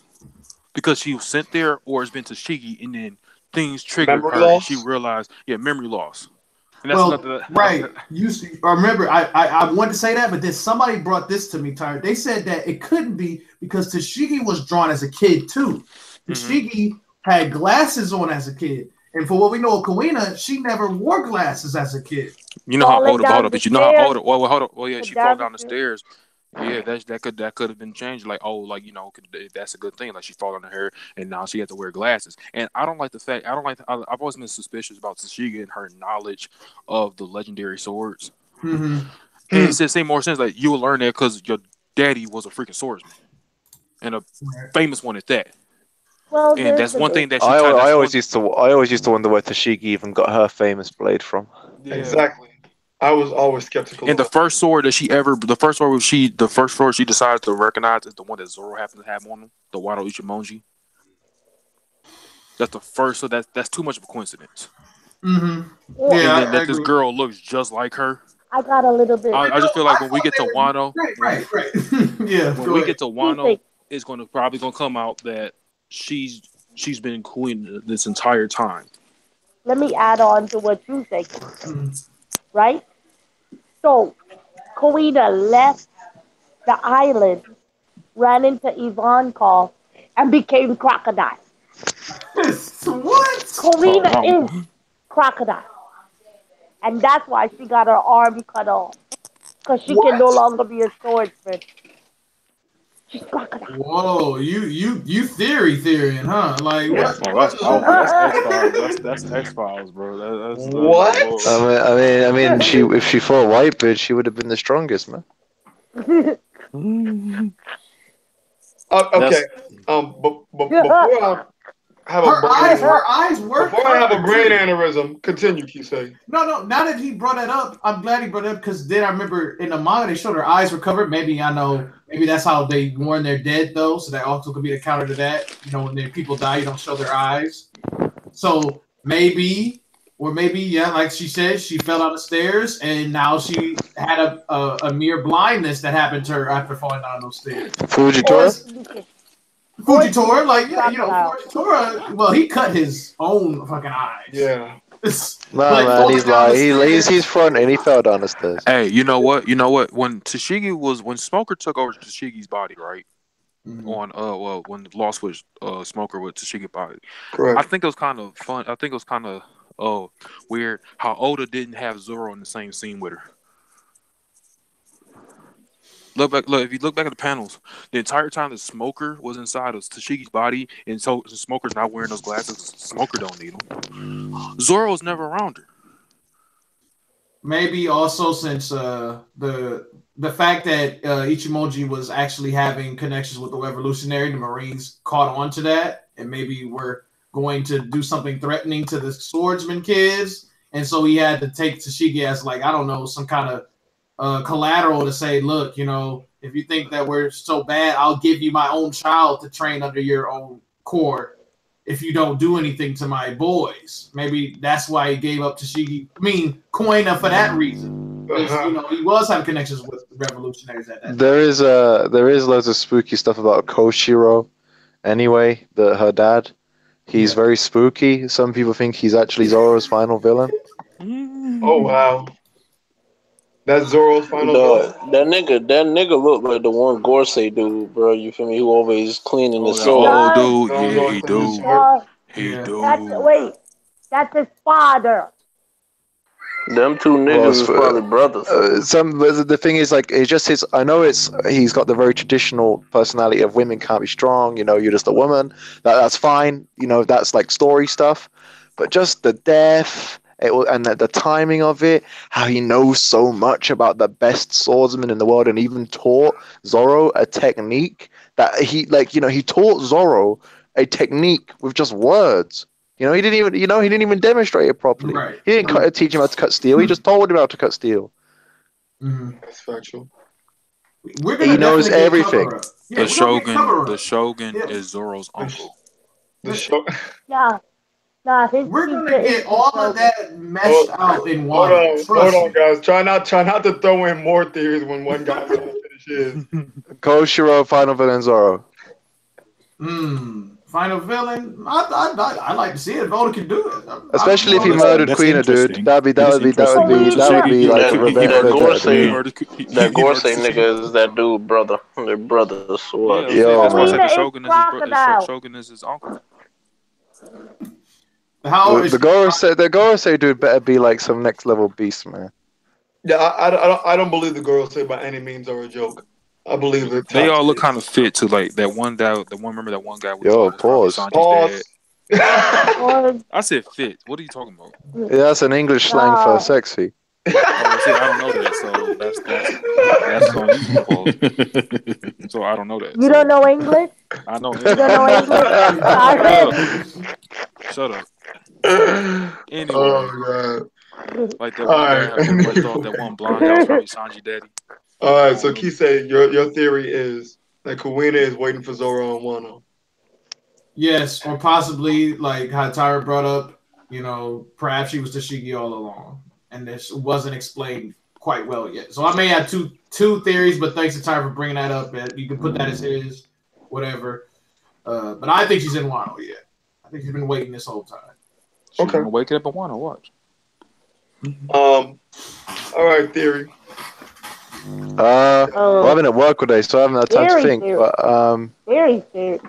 because she was sent there, or it's been Tashigi, and then things triggered her, and she realized, memory loss. And that's Well, another. right. I remember I wanted to say that, but then somebody brought this to me, Tyler. They said that it couldn't be because Tashigi was drawn as a kid too. Tashigi had glasses on as a kid. And for what we know of Kuina, she never wore glasses as a kid. You know how old? Hold up, but you know how old? Well, hold up. Well, yeah, she fall down the stairs. Yeah, that could have been changed. Like, oh, like that's a good thing. Like she fall on her, and now she had to wear glasses. And I don't like the fact. I've always been suspicious about Tashigi and her knowledge of the legendary swords. And it says more sense. Like you will learn that because your daddy was a freaking swordsman, and a famous one at that. Well, and that's one thing that she. I always used to wonder where Tashigi even got her famous blade from. Yeah. Exactly. I was always skeptical. And the first sword she decides to recognize is the one that Zoro happens to have on him, the Wado Ichimonji. That's the first. So that's too much of a coincidence. Yeah, and then this girl looks just like her. I got a little bit. I just feel like when we get to Wano, right. Yeah. When we get to Wano, it's probably gonna come out that she's been queen this entire time. Let me add on to what you say, right? So, Kuina left the island, ran into Ivankov, and became Crocodile. What? Kuina is Crocodile. And that's why she got her arm cut off. Because she can no longer be a swordsman. She's Crocodile. Whoa, you theorying, huh? Like what? That's X-Files, bro. What? I mean, if she fought Whitebeard, she would have been the strongest, man. Okay. Before I have her eyes work. Before I have a brain aneurysm, continue, Kisei. No. Now that he brought it up, I'm glad he brought it up because then I remember in the manga they showed her eyes were covered. Maybe that's how they mourn their dead though. So that also could be the counter to that. You know, when their people die, you don't show their eyes. So maybe, like she said, she fell down the stairs and now she had a mere blindness that happened to her after falling down those stairs. Fujitora, Fujitora, well, he cut his own fucking eyes. Yeah. Man, he's front and he fell down the stairs. Hey, you know what? When Smoker took over Tashigi's body, right? On when Lost was Smoker with Tashigi's body. Correct. I think it was kind of fun. I think it was kind of weird how Oda didn't have Zoro in the same scene with her. Look, if you look back at the panels, the entire time the Smoker was inside of Tashigi's body, and so the Smoker's not wearing those glasses, Smoker don't need them. Zoro's never around her. Maybe also since the fact that Ichimoji was actually having connections with the Revolutionary, the Marines caught on to that, and maybe we're going to do something threatening to the swordsman kids, and so he had to take Tashigi as some kind of collateral to say, look, if you think that we're so bad, I'll give you my own child to train under your own court if you don't do anything to my boys. Maybe that's why he gave up Tashigi. I mean, Kuina for that reason. Because, he was having connections with the revolutionaries at that time. There is loads of spooky stuff about Koshiro. Anyway, her dad, he's very spooky. Some people think he's actually Zoro's final villain. Oh wow. That's Zoro's final villain. That nigga looked like the one Gorsei dude, bro. You feel me? Who always cleaning the sword. Oh, dude, yeah, he do. He do. That's his father. Them two niggas is probably brothers. The thing is, like, it's just his. I know he's got the very traditional personality of women can't be strong. You're just a woman. That's fine. That's like story stuff. But just the death. And the timing of it, how he knows so much about the best swordsman in the world, and even taught Zoro a technique that he taught Zoro a technique with just words. He didn't even demonstrate it properly. Right. He didn't teach him how to cut steel. He just told him how to cut steel. That's factual. He knows everything. The Shogun is Zoro's uncle. Yeah. We're gonna get all of that meshed out in one. Hold on, guys. Try not to throw in more theories when one guy's gonna finish his. Koshiro, final villain Zoro. Final villain. I'd like to see it. If Oda can do it, Especially if he that's- murdered that's Queen, dude. interesting. That would It is be interesting. like a revenge. That He Gorsei murdered nigga is that dude, brother. They're brothers. So what? Yeah, Yo, that's why I man. said the Kuina is Shogun is crocodile. Shogun is his uncle. how The Gorosei dude better be like some next level beast, man. Yeah, I don't believe the girls say by any means are a joke. I believe that They all look kind of fit to like that one guy. Remember that one guy we Yo, thought was probably Sanji's dad. Pause. I said fit. What are you talking about? Yeah, that's an English slang for sexy. Oh, see, I don't know that, so that's on you, Paul. So I don't know that. You don't know English? I know. You don't know English? Shut up. Anyway, Oh god. like that All one guy right. everybody thought that one blonde guy was probably Sanji daddy. All right. So Kisei, your theory is that Kuina is waiting for Zoro and Wano. Yes, or possibly like how Tyra brought up. You know, perhaps she was Tashigi all along, and this wasn't explained quite well yet. So I may have two theories, but thanks to Tyra for bringing that up. You can put that as his, whatever. But I think she's in Wano yet. I think she's been waiting this whole time. She's Okay. gonna wake up and want to watch. All right, theory. Well, I've been at work all day, so I haven't had time to think. But Very serious.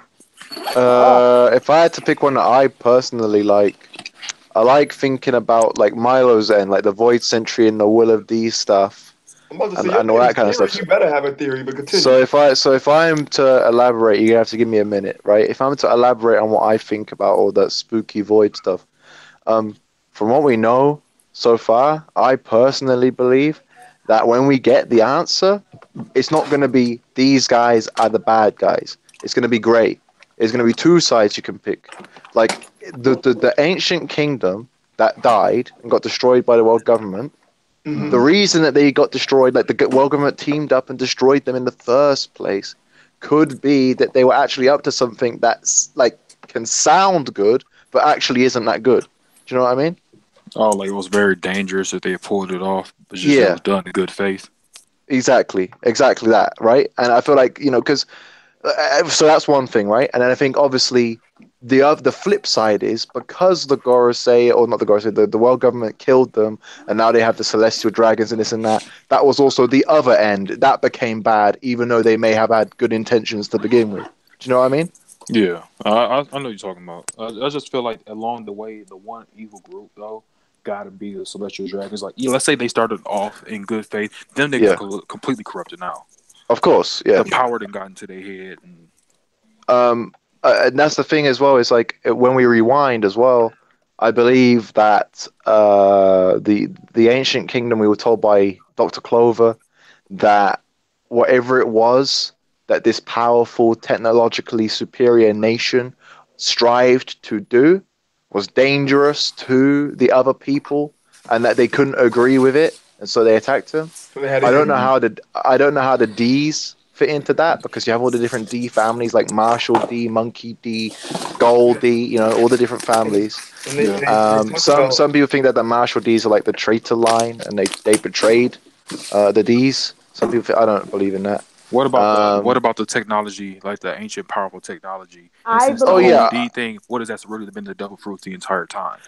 if I had to pick one that I personally like, I like thinking about like Milo's end, like the Void Sentry and the Will of D stuff, I'm about to say, and all that kind of theory, stuff. You better have a theory, but continue. So if I'm to elaborate, you're gonna have to give me a minute, right? If I'm to elaborate on what I think about all that spooky Void stuff, from what we know so far, I personally believe that when we get the answer, it's not going to be these guys are the bad guys. It's going to be grey. There's going to be two sides you can pick. Like the ancient kingdom that died and got destroyed by the world government. Mhm. The reason that they got destroyed, like the world government teamed up and destroyed them in the first place, could be that they were actually up to something that's like can sound good, but actually isn't that good. Do you know what I mean? Oh, like it was very dangerous if they had pulled it off. But just it was done in good faith. Exactly that, right? And I feel like because so that's one thing, right? And then I think obviously the flip side is because the Gorosei, or not the Gorosei, the world government killed them, and now they have the celestial dragons and this and that. That was also the other end that became bad, even though they may have had good intentions to begin with. Do you know what I mean? Yeah, I know what you're talking about. I just feel like along the way, the one evil group though gotta be the celestial dragons. Like, let's say they started off in good faith, then they got completely corrupted now. Of course, yeah. The power then got into their head. And that's the thing as well. Is like when we rewind as well. I believe that the ancient kingdom, we were told by Dr. Clover that whatever it was that this powerful, technologically superior nation strived to do was dangerous to the other people, and that they couldn't agree with it, and so they attacked him. I don't know how the D's fit into that, because you have all the different D families like Marshall D, Monkey D, Gold D, all the different families. Some people think that the Marshall D's are like the traitor line, and they betrayed the D's. Some people I don't believe in that. What about the technology, like the ancient powerful technology? D thing. What has that really been the devil fruits the entire time?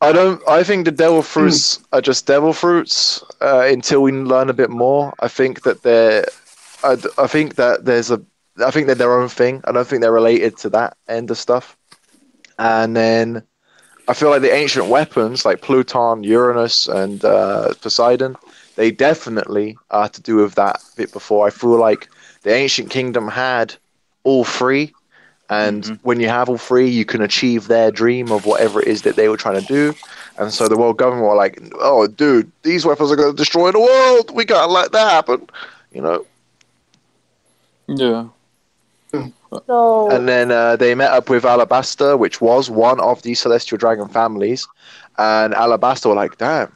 I think the devil fruits are just devil fruits until we learn a bit more. I think that they're their own thing. I don't think they're related to that end of stuff. And then I feel like the ancient weapons like Pluton, Uranus, and Poseidon, they definitely are to do with that bit before. I feel like the ancient kingdom had all three, and when you have all three, you can achieve their dream of whatever it is that they were trying to do. And so the world government were like, "Oh, dude, these weapons are going to destroy the world. We can't let that happen," Yeah. So, and then they met up with Alabasta, which was one of the Celestial Dragon families, and Alabasta were like, "Damn,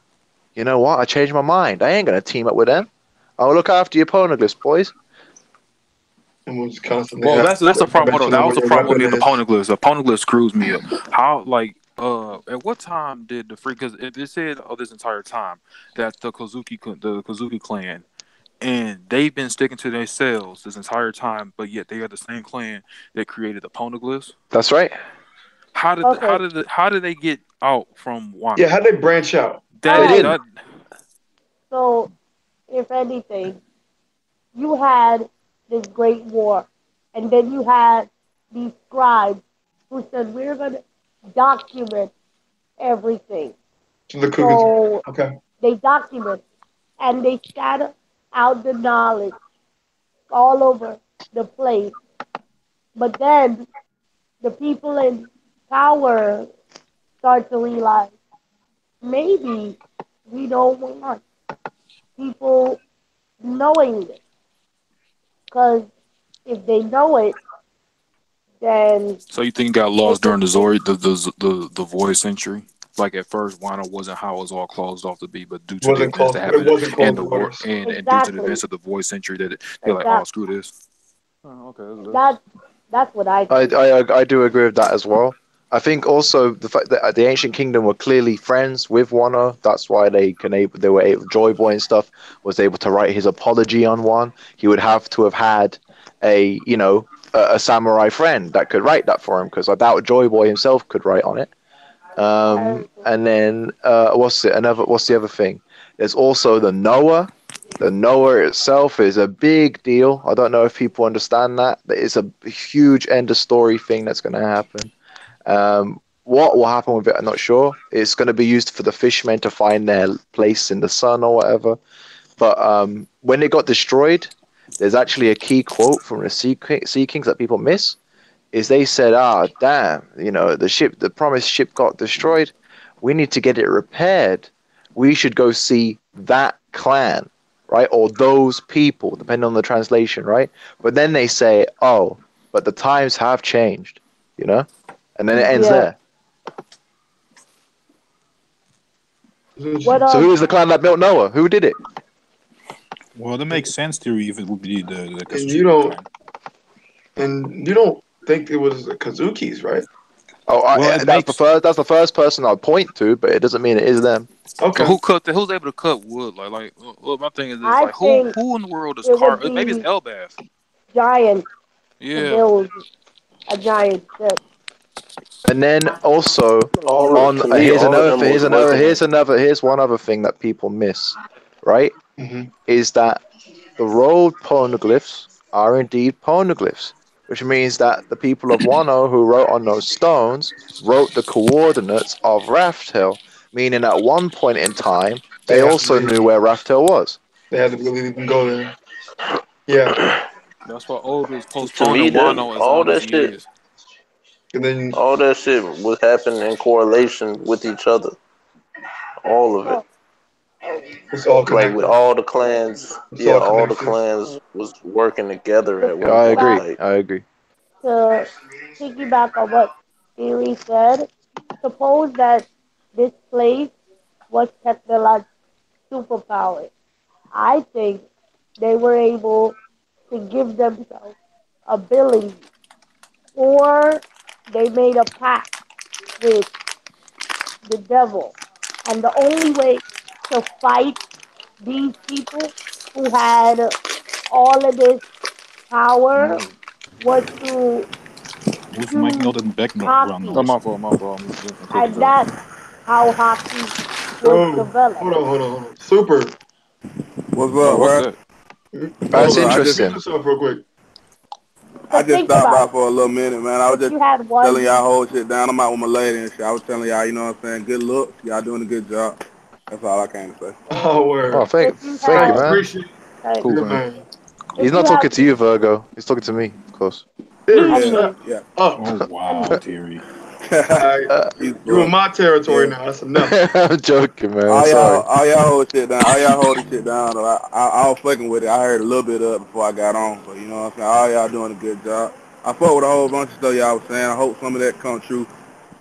you know what? I changed my mind. I ain't gonna team up with them. I'll look after your poneglyphs, boys." Well, that's the problem. Hold on. That was the problem with the poneglyphs. The poneglyphs screws me up. How at what time did the free? Because it said this entire time that the Kozuki clan and they've been sticking to themselves this entire time, but yet they are the same clan that created the poneglyphs. That's right. Okay. How did they get out from Yeah, Wano? how they branch out? All They That right. didn't. that So, if anything, you had this great war, and then you had these scribes who said we're going to document everything. To the Cougars. So Okay. they document and they scatter out the knowledge all over the place. But then the people in power start to realize maybe we don't want people knowing this. Because if they know it, then so you think it got they lost could during the take. Zori the Void Century? Like at first, Wano wasn't how it was all closed off to be, but due It to the wasn't events close. that It happened wasn't and closed the war waters. and due to the Exactly. events of the Void Century, that they're like, oh, Exactly. screw this. Oh, okay, That that's what I think. I do agree with that as well. I think also the fact that the ancient kingdom were clearly friends with Wano. That's why they were able, Joy Boy and stuff was able to write his apology on one. He would have to have had a samurai friend that could write that for him, because I doubt Joy Boy himself could write on it. I, And then what's the other thing? There's also the Noah. The Noah itself is a big deal. I don't know if people understand that. It's a huge end of story thing that's going to happen. What will happen with it, I'm not sure. It's going to be used for the fishmen to find their place in the sun or whatever. But when it got destroyed, there's actually a key quote from the Sea Kings that people miss. Is they said, "Ah, damn, the promised ship got destroyed. We need to get it repaired. We should go see that clan, right? Or those people, depending on the translation, right?" But then they say, "Oh, but the times have changed," you know? And then it ends yeah. there. What So who is the clan that built Noah? Who did it? Well, that makes sense theory if it would be the And Katsushika clan. you don't think it was the Kazukis, right? Oh, Well, it that's the makes. first. That's the first person I'd point to, but it doesn't mean it is them. But Okay. who's able to cut wood? Well, my thing is this: I like, think who in the world is it would Maybe it's be Elbath. giants to Yeah. build a giant ship. And then also To me, here's all of another them thing. was working. Here's one other thing that people miss, right? Hmm. Is that the road poneglyphs are indeed poneglyphs, which means that the people of Wano who wrote on those stones wrote the coordinates of Raftel, meaning at one point in time They they had to also leave. knew where Raftel was. They had to really even go there. Yeah. That's why Oda is To me, postponing that Wano as all long as that he shit, is. And then all that shit was happening in correlation with each other. All of it, Oh, it's all like with connected. all the clans. It's Yeah, all all the connected. clans was working together to at Yeah, one I point. agree. piggyback Like I agree. to piggyback on what Theory said, suppose that this place was technological superpowered. I think they were able to give themselves ability, or they made a pact with the devil. And the only way to fight these people who had all of this power Mm. was to What's making all use the background hockey. noise? My fault. My fault. I'm just getting some cookies And out. that's how hockey was Oh, developed. hold on. Super. What's Oh, up, what's bro? that? That's Hold Look, on. Mute interesting. yourself real quick. I So just think stopped about by it. for a little minute, man. I was If just you had telling one, y'all hold shit down. I'm out with my lady and shit. I was telling y'all, you know what I'm saying, good looks. Y'all doing a good job. That's all I came to say. Oh, Oh, word. if you thank you, Thank had, you. man. Appreciate it. like, Cool, Good man. man. He's if you not talking have to you, Virgo. He's talking to me, of course. Theory, and Yeah, shut me, yeah. up. Oh and wow, me, Terry. I, He's you in full. my territory Yeah. now. That's enough. I'm joking, man. I'm sorry. All y'all hold shit down. All y'all hold this shit down. Though. I was fucking with it. I heard a little bit of it before I got on. But you know what I'm saying? All y'all doing a good job. I fuck with a whole bunch of stuff y'all was saying. I hope some of that come true.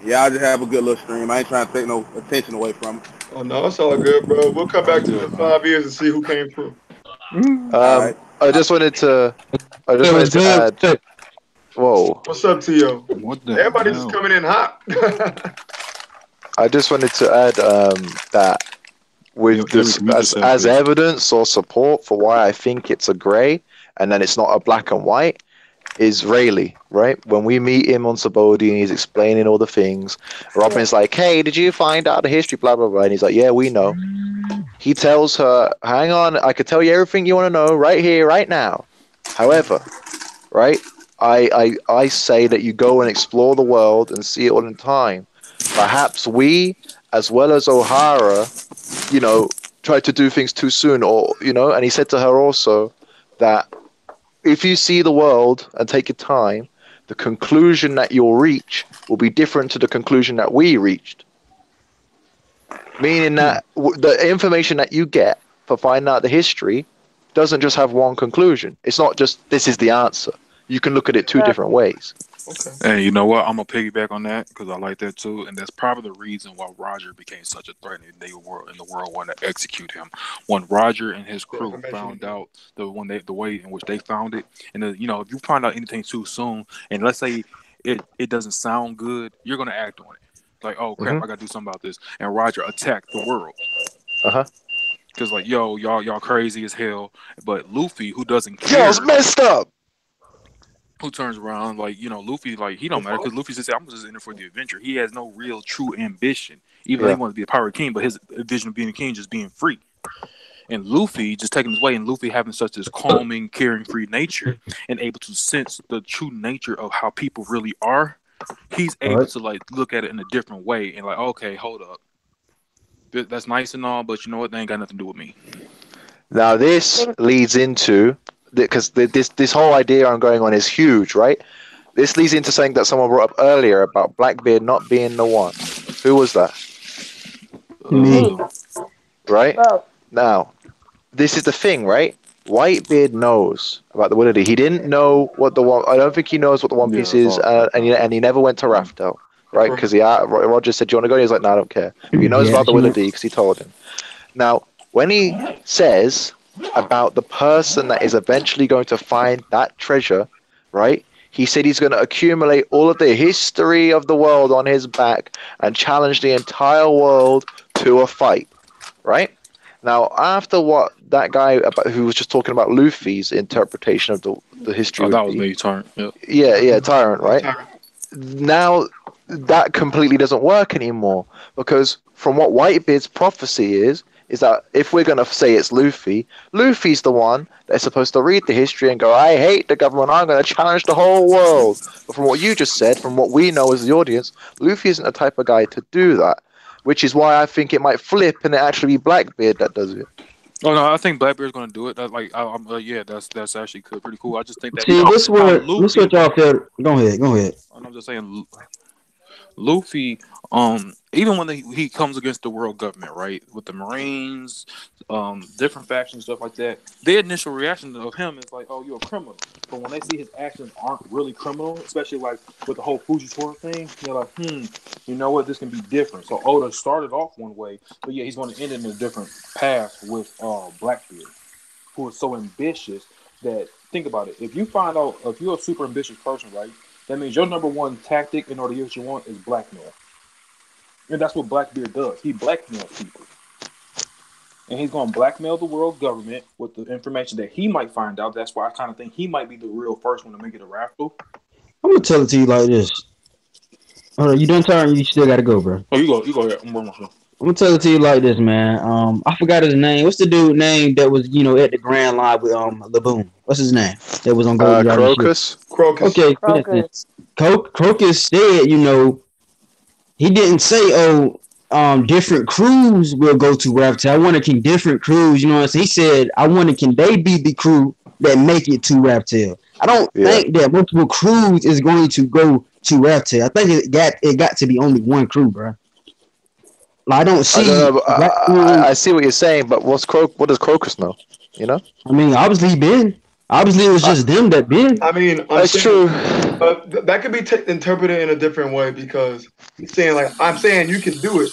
Y'all just have a good little stream. I ain't trying to take no attention away from it. Oh, no, it's all good, bro. We'll come That's back to you in good, man. 5 years and see who came through. All right. I just wanted to. I just It was wanted to good. add. Whoa. What's up, Tio? What the Everybody just hell? coming in hot. I just wanted to add that with this everything you just said, as bitch. evidence or support for why I think it's a grey, and then it's not a black and white, is Rayleigh, right? When we meet him on Sabodi and he's explaining all the things, Robin's like, "Hey, did you find out the history?" Blah blah blah, and he's like, "Yeah, we know." He tells her, "Hang on, I could tell you everything you want to know right here, right now. However, right, I say that you go and explore the world and see it all in time. Perhaps we, as well as O'Hara, you know, try to do things too soon, or you know." And he said to her also that if you see the world and take your time, the conclusion that you'll reach will be different to the conclusion that we reached. Meaning that the information that you get for finding out the history doesn't just have one conclusion. It's not just this is the answer. You can look at it two different ways. Okay. And you know what? I'm gonna piggyback on that because I like that too, and that's probably the reason why Roger became such a threat, and the world wanted to execute him. When Roger and his crew found out the way in which they found it, and you know, if you find out anything too soon, and let's say it doesn't sound good, you're gonna act on it. Like, oh crap, I gotta do something about this. And Roger attacked the world. Cause like, yo, y'all crazy as hell. But Luffy, who doesn't care, it's messed up. Who turns around like, you know, Luffy, like, he don't matter because Luffy just said, I'm just in it for the adventure. He has no real true ambition, even though he wants to be a pirate king, but his vision of being a king just being free. And Luffy just taking his way, and Luffy having such this calming, caring, free nature, and able to sense the true nature of how people really are. He's able to like look at it in a different way and like, okay, hold up, that's nice and all, but you know what? They ain't got nothing to do with me. Now this leads into, because this whole idea I'm going on is huge, right? This leads into something that someone brought up earlier about Blackbeard not being the one. Who was that? Me. Right? Bro. Now, this is the thing, right? Whitebeard knows about the Willity. He didn't know what the one. I don't think he knows what the One Piece is, and he never went to Raftel, right? Because Roger said, "Do you want to go?" And he's like, "No, I don't care." But he knows about the Willity because he told him. Now, when he says about the person that is eventually going to find that treasure, right? He said he's going to accumulate all of the history of the world on his back and challenge the entire world to a fight, right? Now, after what that guy who was just talking about Luffy's interpretation of the history that was me, Tyrant. Yep. Yeah, Tyrant, right? Now, that completely doesn't work anymore because from what Whitebeard's prophecy is that if we're going to say it's Luffy, Luffy's the one that's supposed to read the history and go, I hate the government, I'm going to challenge the whole world. But from what you just said, from what we know as the audience, Luffy isn't the type of guy to do that, which is why I think it might flip and it actually be Blackbeard that does it. Oh no, I think Blackbeard's going to do it. Yeah, that's actually pretty cool. I just think that. See, this what y'all feel. Go ahead. And I'm just saying, Luffy, even when he comes against the world government, right, with the Marines, different factions, stuff like that, their initial reaction of him is like, "Oh, you're a criminal." But when they see his actions aren't really criminal, especially like with the whole Fujitora thing, they're like, you know what, this can be different. So Oda started off one way, but yeah, he's going to end in a different path with Blackbeard, who is so ambitious that, think about it, if you're a super ambitious person, right, that means your number one tactic in order to get what you want is blackmail. And that's what Blackbeard does. He blackmails people. And he's going to blackmail the world government with the information that he might find out. That's why I kind of think he might be the real first one to make it a raffle. I'm going to tell it to you like this. All right, you done turn? You still got to go, bro. Oh, you go ahead. I'm going to tell it to you like this, man. I forgot his name. What's the dude name that was, at the Grand Line with Laboon? What's his name? That was on Golden Crocus. Okay, Crocus said, he didn't say, different crews will go to Raftel. I wonder can different crews, what I'm saying? He said, I wonder can they be the crew that make it to Raftel? I don't think that multiple crews is going to go to Raftel. I think it got to be only one crew, bro. I don't see. I see what you're saying, but what does Crocus know? I mean, obviously it was just them that been. I mean, that's true. But that could be interpreted in a different way because he's saying I'm saying you can do it,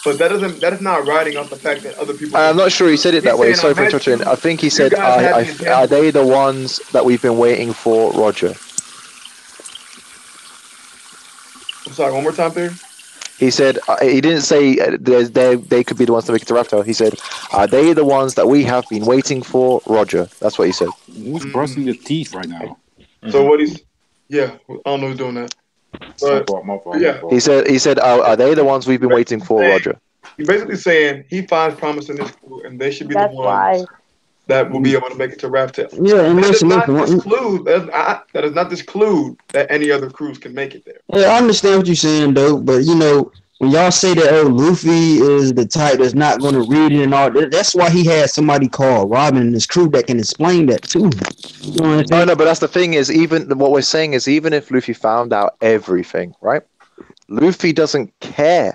but that is not riding off the fact that other people. I'm not sure he said it that way. Sorry for interrupting. I think he said, "Are they the ones that we've been waiting for, Roger?" I'm sorry. One more time, there. He said he didn't say they could be the ones to make it to Raftel. He said, "Are they the ones that we have been waiting for?" Roger. That's what he said. Who's brushing his teeth right now? So what he's, yeah, I don't know who's doing that, My but fault. My fault. yeah. My fault. He said, are they the ones we've been waiting for? Roger. He's basically saying he finds promise in this crew, and they should be That's the why. ones that will be able to make it to Raftel. Yeah, and That does listen, not listen. disclude that does not disclude that any other crews can make it there. Yeah, I understand what you're saying, though. But you know, when y'all say that, oh, Luffy is the type that's not going to read it and all that, that's why he had somebody called Robin and his crew that can explain that to him. You know what I'm No, saying? no, but that's the thing is, even what we're saying is, even if Luffy found out everything, right? Luffy doesn't care.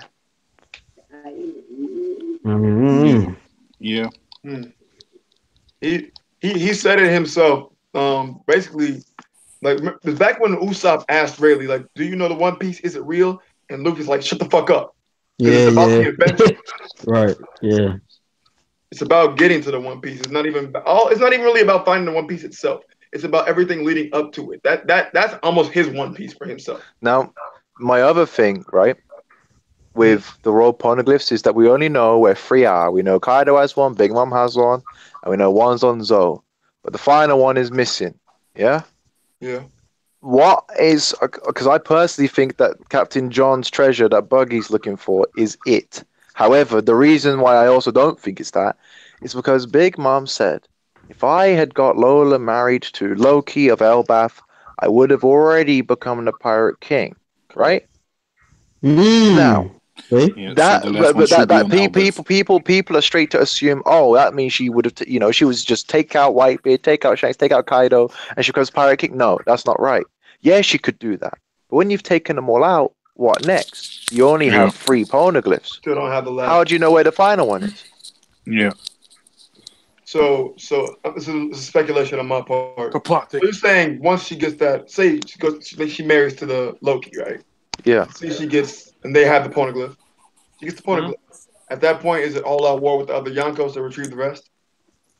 Mm-hmm. Yeah. He said it himself. Basically, like back when Usopp asked Rayleigh, like, "Do you know the One Piece? Is it real?" And Luffy's like, "Shut the fuck up." Yeah, It's about yeah. the adventure. Right. Yeah. It's about getting to the One Piece. It's not even It's not even really about finding the One Piece itself. It's about everything leading up to it. That's almost his One Piece for himself. Now, my other thing, right, with the royal poneglyphs is that we only know where three are. We know Kaido has one, Big Mom has one, and we know one's on Zoe. But the final one is missing. Yeah? Yeah. What is... Because I personally think that Captain John's treasure that Buggy's looking for is it. However, the reason why I also don't think it's that is because Big Mom said, if I had got Lola married to Loki of Elbaf, I would have already become the Pirate King. Right? Now... Yeah, that so the last one but should that be on people are straight to assume, oh, that means she would have she was just take out Whitebeard, take out Shanks, take out Kaido, and she becomes Pirate King. No, that's not right. Yeah, she could do that, but when you've taken them all out, what next? You only have 3 poneglyphs. Still don't have the last. How do you know where the final one is? Yeah. So this is speculation on my part. The plot So you're saying once she gets that, say she marries to the Loki, right? Yeah. See, she gets, and they have the poneglyph. She gets the poneglyph. At that point, is it all out war with the other Yonkos to retrieve the rest?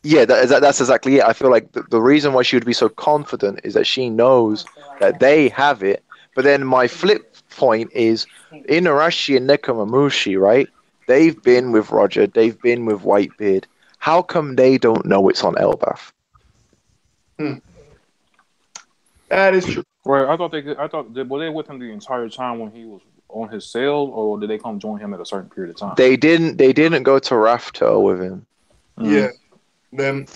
Yeah, that's exactly it. I feel like the reason why she would be so confident is that she knows that they have it. But then my flip point is Inuarashi and Nekomamushi, right? They've been with Roger. They've been with Whitebeard. How come they don't know it's on Elbaf? That is true. Right. I thought were they with him the entire time when he was on his sail, or did they come join him at a certain period of time? They didn't go to Raftel with him. Yeah. Then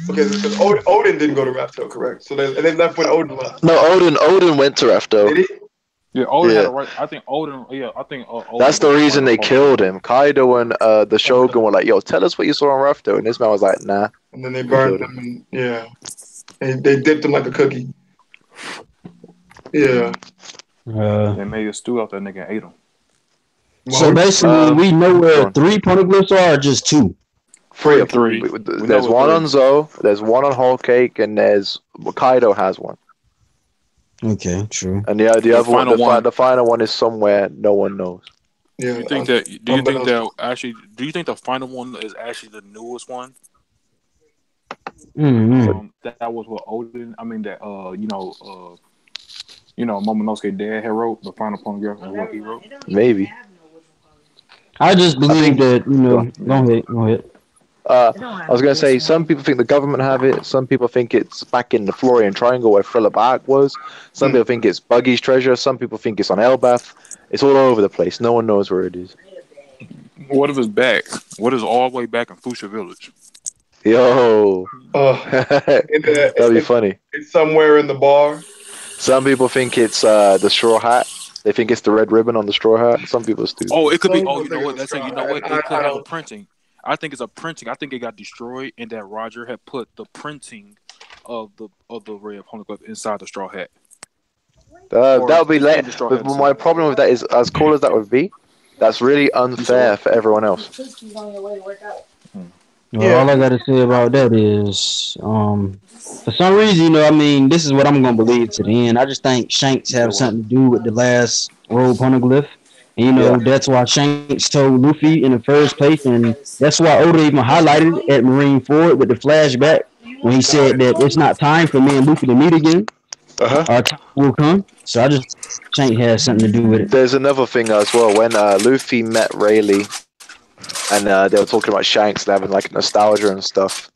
because Odin didn't go to Raftel, correct? So they left when Odin left. No, Odin went to Raftel. Did he? Yeah, Odin had a right. I think Odin. Yeah, I think Odin That's the was reason right they upon killed him. him. Kaido and the Shogun were like, "Yo, tell us what you saw on Raftel," and this man was like, "Nah." And then they burned him. And, yeah. And they dipped him like a cookie. Yeah. They made a stew out that nigga and ate him. So basically, we know where 3 poneglyphs are, or just 2. 3 of them. Three. There's one on Zoe, there's one on Whole Cake, and there's Kaido has one. Okay, true. And the other one, final the final one is somewhere no one knows. Yeah. Do you think the final one is actually the newest one? Mm-hmm. That was what Odin. I mean that Momonosuke dad had wrote the final poneglyph and what he wrote. Maybe. I just believe that Go ahead. I was gonna say some people think the government have it. Some people think it's back in the Florian Triangle where Thriller Bark was. Some people think it's Buggy's treasure. Some people think it's on Elbaf. It's all over the place. No one knows where it is. What if it's back? What is all the way back in Fuchsia Village? Yo, that'd be funny. It's somewhere in the bar. Some people think it's the straw hat. They think it's the red ribbon on the straw hat. Some people do. Oh, it could be. Some Oh, people you know what? think it's That's it. You know straw what? hat. It could I have a don't- printing. I think it's a printing. I think it got destroyed, and that Roger had put the printing of the red poneglyph inside the straw hat. That would be late. Straw But hat my itself. problem with that is, as cool as that would be, that's really unfair for everyone else. Well, all I gotta say about that is, for some reason, this is what I'm gonna believe to the end. I just think Shanks have something to do with the last rogue poneglyph. And, that's why Shanks told Luffy in the first place, and that's why Oda even highlighted it at Marineford with the flashback when he said that it's not time for me and Luffy to meet again. Our time will come. So I just think it has something to do with it. There's another thing as well. When Luffy met Rayleigh, and they were talking about Shanks and having like nostalgia and stuff.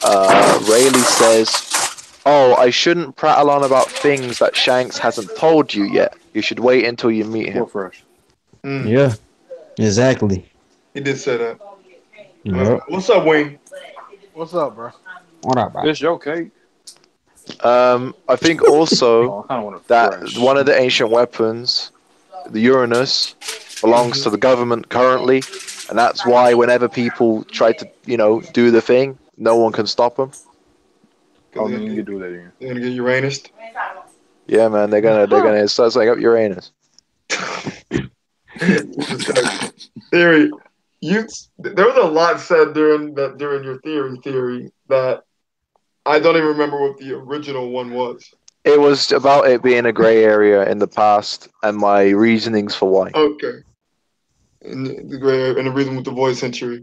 Rayleigh says, "Oh, I shouldn't prattle on about things that Shanks hasn't told you yet. You should wait until you meet him." Fresh. Yeah, exactly. He did say that. Yep. What's up, Wayne? What's up, bro? What up, bro? It's your cake. I think also Oh, I kind of want to that fresh. one of the ancient weapons, the Uranus, belongs to the government currently, and that's why whenever people try to, do the thing, no one can stop them. Oh, then you can do that again. They're gonna get Uranus. Yeah, man, they're gonna start setting up Uranus. Theory. There was a lot said during your theory that I don't even remember what the original one was. It was about it being a grey area in the past and my reasonings for why. Okay. And the reason with the void century.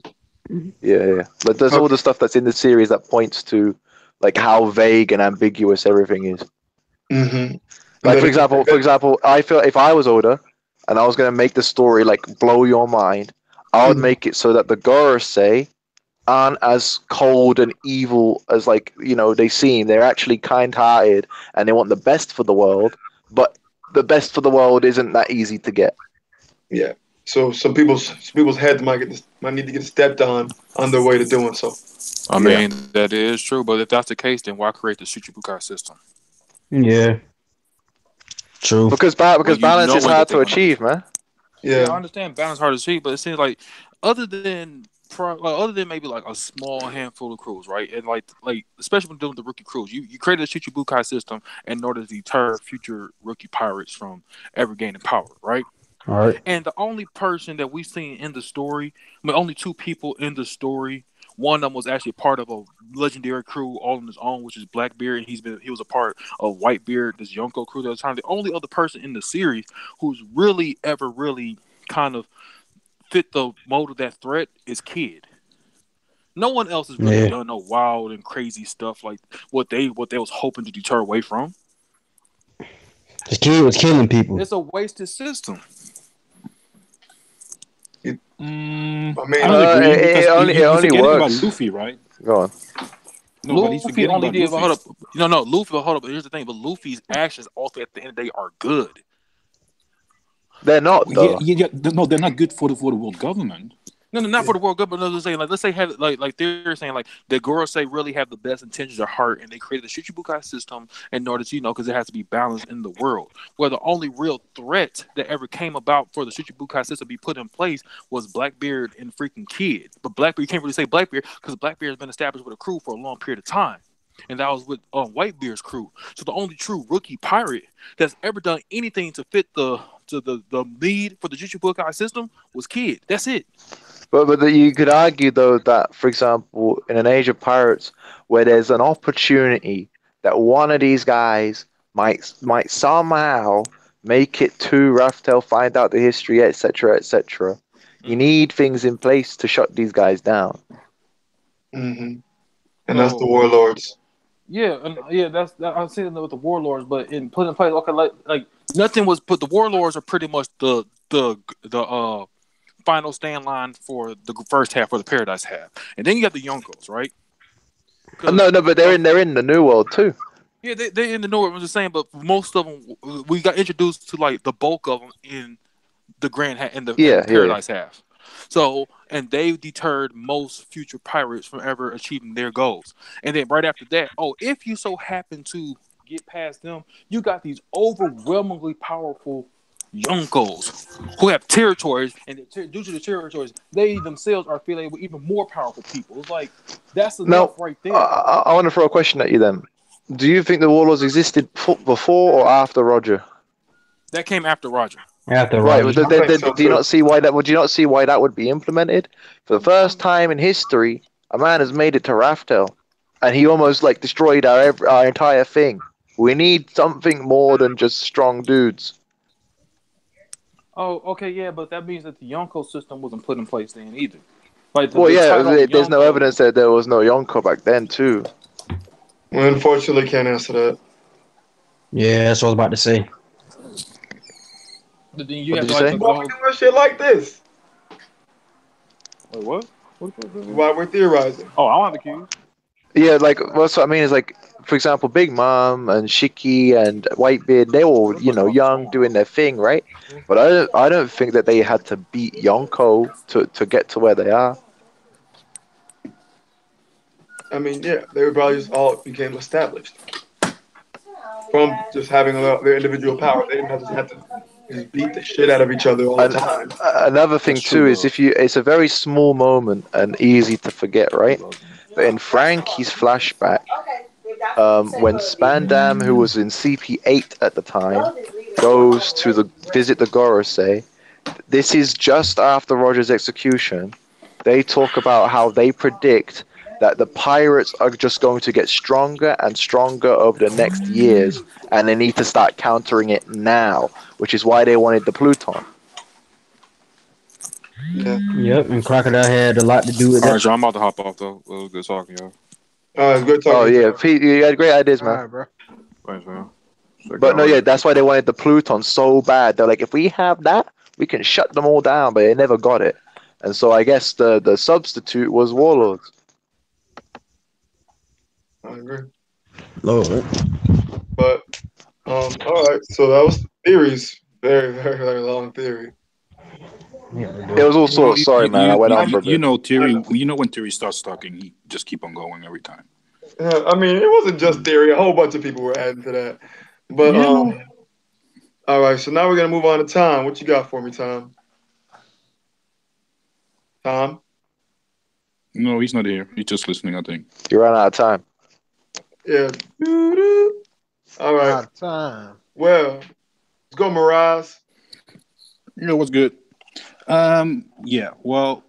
Yeah. But there's all the stuff that's in the series that points to like how vague and ambiguous everything is. Mm-hmm. Like for example, I feel if I was Oda and I was gonna make the story like blow your mind, I would make it so that the Gorosei aren't as cold and evil as they seem. They're actually kind-hearted and they want the best for the world, but the best for the world isn't that easy to get. Yeah. So some people's heads might need to get stepped on their way to doing so. I mean, that is true, but if that's the case, then why create the Shichibukai system? Yeah. True. Because balance is hard to achieve, man. Yeah, I understand balance hard to achieve, but it seems like other than maybe like a small handful of crews, right? And like especially when doing the rookie crews, you created a Shichibukai system in order to deter future rookie pirates from ever gaining power, right? All right. And the only person that we've seen in the story, only two people in the story. One of them was actually part of a legendary crew all on his own, which is Blackbeard, and he was a part of Whitebeard, this Yonko crew at the time. The only other person in the series who's really kind of fit the mold of that threat is Kid. No one else has really done no wild and crazy stuff like what they was hoping to deter away from. The Kid was killing people. It's a wasted system. I mean, I don't agree because it only works. About Luffy, right? Go on. No, but he's forgetting only about did. Luffy. Hold up. No, Luffy. But hold up. But here's the thing. But Luffy's actions also at the end of the day are good. They're not though. Yeah. No, they're not good for the world government. No, not for the world government. No, saying let's say had like they're saying like the Gorosei really have the best intentions at heart, and they created the Shichibukai system in order to because it has to be balanced in the world. Where the only real threat that ever came about for the Shichibukai system to be put in place was Blackbeard and freaking Kid. But Blackbeard, you can't really say Blackbeard because Blackbeard has been established with a crew for a long period of time, and that was with Whitebeard's crew. So the only true rookie pirate that's ever done anything to fit the need for the Shichibukai system was Kid. That's it. But you could argue though that, for example, in an age of pirates, where there's an opportunity that one of these guys might somehow make it to Raftel, find out the history, etc., etc. You need things in place to shut these guys down. Mm-hmm. And that's the warlords. Yeah, I'm saying that with the warlords, but in put in place, okay, like nothing was put. The warlords are pretty much the final stand line for the first half or the Paradise half, and then you got the Yonkos, right? No, but they're in the New World too. Yeah, they're in the New World. I'm just saying, but most of them we got introduced to like the bulk of them in the in the Paradise half. So, and they deterred most future pirates from ever achieving their goals. And then right after that, if you so happen to get past them, you got these overwhelmingly powerful Yonkos who have territories, and due to the territories, they themselves are affiliated with even more powerful people. It's like that's enough right there. I want to throw a question at you then. Do you think the warlords existed before or after Roger? That came after Roger. After Roger. Do you not see why that? Would you not see why that would be implemented? For the first time in history, a man has made it to Raftel, and he almost destroyed our entire thing. We need something more than just strong dudes. Oh, okay, yeah, but that means that the Yonko system wasn't put in place then either. There's no evidence that there was no Yonko back then too. Well, unfortunately, can't answer that. Yeah, that's what I was about to say. Then you What have did to you like say? Why we doing shit like this? Wait, what? Why we're theorizing? Oh, I don't have the keys. Yeah, like what's what I mean is like, for example, Big Mom and Shiki and Whitebeard, they all young doing their thing, right? But I don't think that they had to beat Yonko to get to where they are. I mean, yeah, they were probably just all became established from just having their individual power. They didn't have to just beat the shit out of each other all the And time. another thing That's true, too is though. it's a very small moment and easy to forget, right? But in Frankie's flashback, when Spandam, who was in CP8 at the time, goes to visit the Gorosei, this is just after Roger's execution. They talk about how they predict that the pirates are just going to get stronger and stronger over the next years, and they need to start countering it now, which is why they wanted the Pluton. Yeah. Yep, and Crocodile had a lot to do with All that. right, y'all. I'm about to hop off though. It was good talking, y'all. It's good talking Oh to yeah, you. Pete, you had great ideas, man. Alright, bro. Thanks, man. Check But y'all no, yeah, later. that's why they wanted the Pluton so bad. They're like, if we have that, we can shut them all down. But they never got it, and so I guess the substitute was Warlords. I agree. Lord. But all right. So that was theories. Very, very, very long theory. It was all Well, sorts. Sorry, man, I went on for a bit. Theory. You know when Theory starts talking, he just keep on going every time. I mean, it wasn't just theory. A whole bunch of people were adding to that. But Yeah. all right. So now we're gonna move on to Tom. What you got for me, Tom? Tom. No, he's not here. He's just listening, I think. You ran out of time. Yeah. Doo-doo. All right. Out of time. Well, let's go, Mirage. Yeah, what's good? Yeah, well,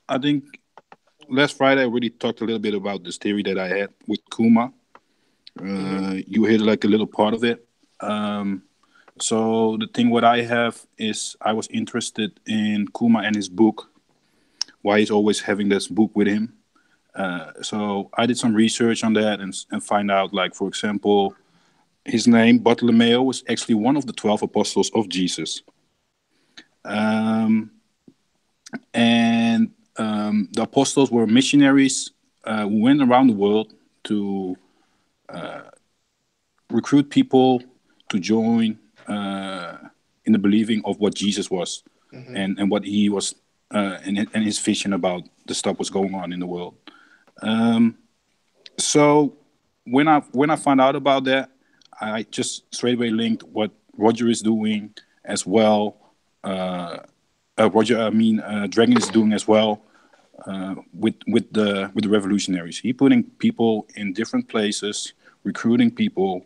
I think last Friday I already talked a little bit about this theory that I had with Kuma. You hit like a little part of it. So the thing what I have is I was interested in Kuma and his book, why he's always having this book with him. So I did some research on that and find out, like, for example, his name, Bartolomeo, was actually one of the 12 apostles of Jesus. The apostles were missionaries who went around the world to recruit people to join in the believing of what Jesus was and what he was and his vision about the stuff was going on in the world. So when I found out about that, I just straight away linked what Roger is doing as well. Dragon is doing as well with the revolutionaries. He putting people in different places, recruiting people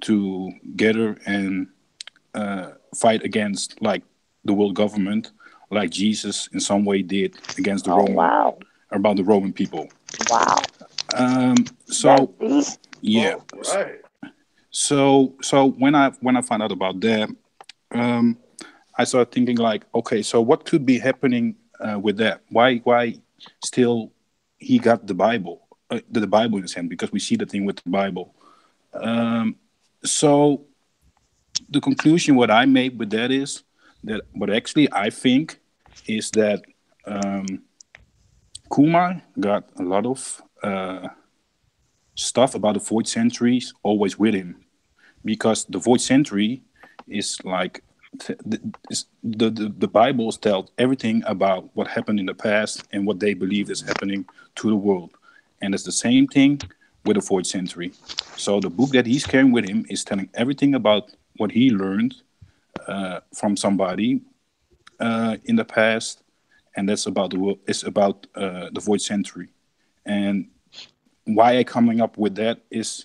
to gather and fight against like the world government, like Jesus in some way did against the about the Roman people. Wow. So That's deep. yeah. All right. So when I found out about that, I started thinking like, okay, so what could be happening with that? Why still he got the Bible in his hand? Because we see the thing with the Bible. So the conclusion what I made with that is that what actually I think is that Kuma got a lot of stuff about the void centuries always with him, because the void century is like the Bibles tell everything about what happened in the past and what they believe is happening to the world, and it's the same thing with the void century. So the book that he's carrying with him is telling everything about what he learned from somebody in the past, and that's about the world. It's about the void century, and why I coming up with that is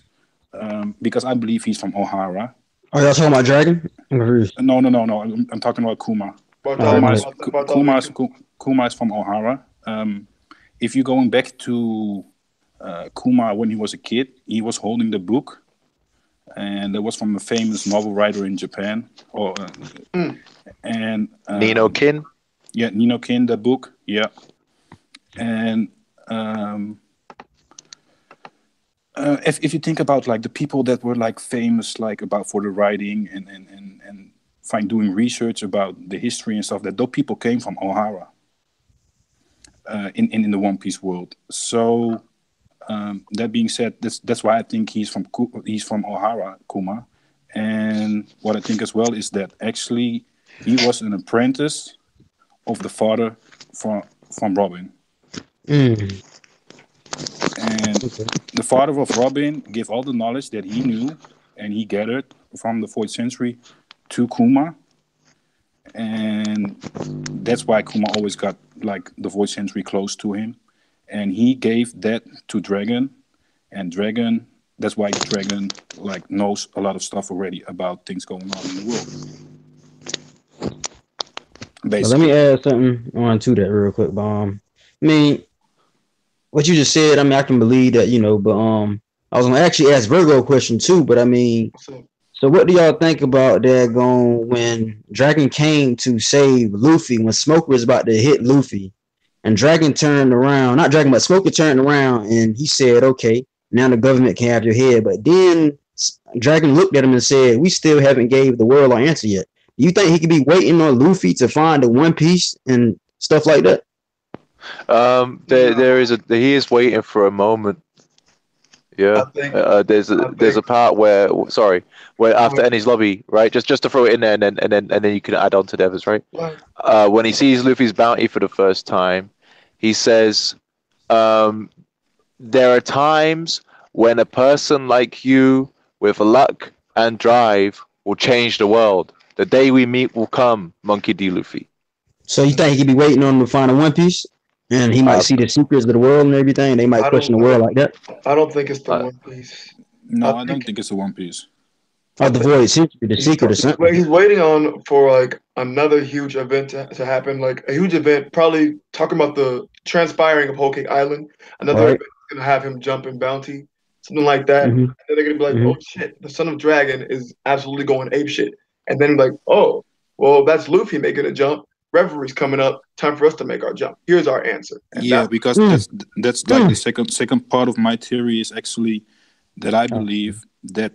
because I believe he's from O'Hara. Oh, y'all talking about Dragon? I'm confused. No. I'm talking about Kuma. Kuma is from O'Hara. If you're going back to Kuma when he was a kid, he was holding the book, and that was from a famous novel writer in Japan. Nino Kin. Yeah, Nino Kin, the book. Yeah, and if you think about like the people that were like famous like about for the writing and find doing research about the history and stuff that those people came from O'Hara in the One Piece world. So that being said, that's why I think he's from O'Hara, Kuma. And what I think as well is that actually he was an apprentice of the father from Robin. Mm. And Okay. the father of Robin gave all the knowledge that he knew and he gathered from the 4th century to Kuma. And that's why Kuma always got like the 4th century close to him. And he gave that to Dragon. And Dragon, that's why Dragon like knows a lot of stuff already about things going on in the world. But let me Basically. add something on to that real quick, Bomb. I mean, what you just said, I mean, I can believe that, but I was gonna actually ask Virgo a question too, but I mean, So, so what do y'all think about that going when Dragon came to save Luffy when Smoker was about to hit Luffy? And Dragon turned around, not Dragon, but Smoker turned around and he said, okay, now the government can have your head. But then Dragon looked at him and said, we still haven't gave the world our answer yet. Do you think he could be waiting on Luffy to find the One Piece and stuff like that? He is waiting for a moment. Yeah. I think There's a part where after Enies lobby, right? Just to throw it in there and then you can add on to Devers, right? When he sees Luffy's bounty for the first time, he says, there are times when a person like you with luck and drive will change the world. The day we meet will come, Monkey D. Luffy. So you think he could be waiting on him to find a One Piece? And he might see the secrets of the world and everything. They might question the world like that. I don't think it's the One Piece. No, I don't think it's a One Piece. Or the Void Century, the secret or something. He's waiting on for like another huge event to happen, like a huge event, probably talking about the transpiring of Whole Cake Island. Another event is gonna have him jump in bounty, something like that. Mm-hmm. And then they're gonna be like, oh shit, the Son of Dragon is absolutely going ape shit. And then like, oh, well, that's Luffy making a jump. Revelry's coming up. Time for us to make our jump. Here's our answer. And yeah, because that's like the second part of my theory is actually that I believe that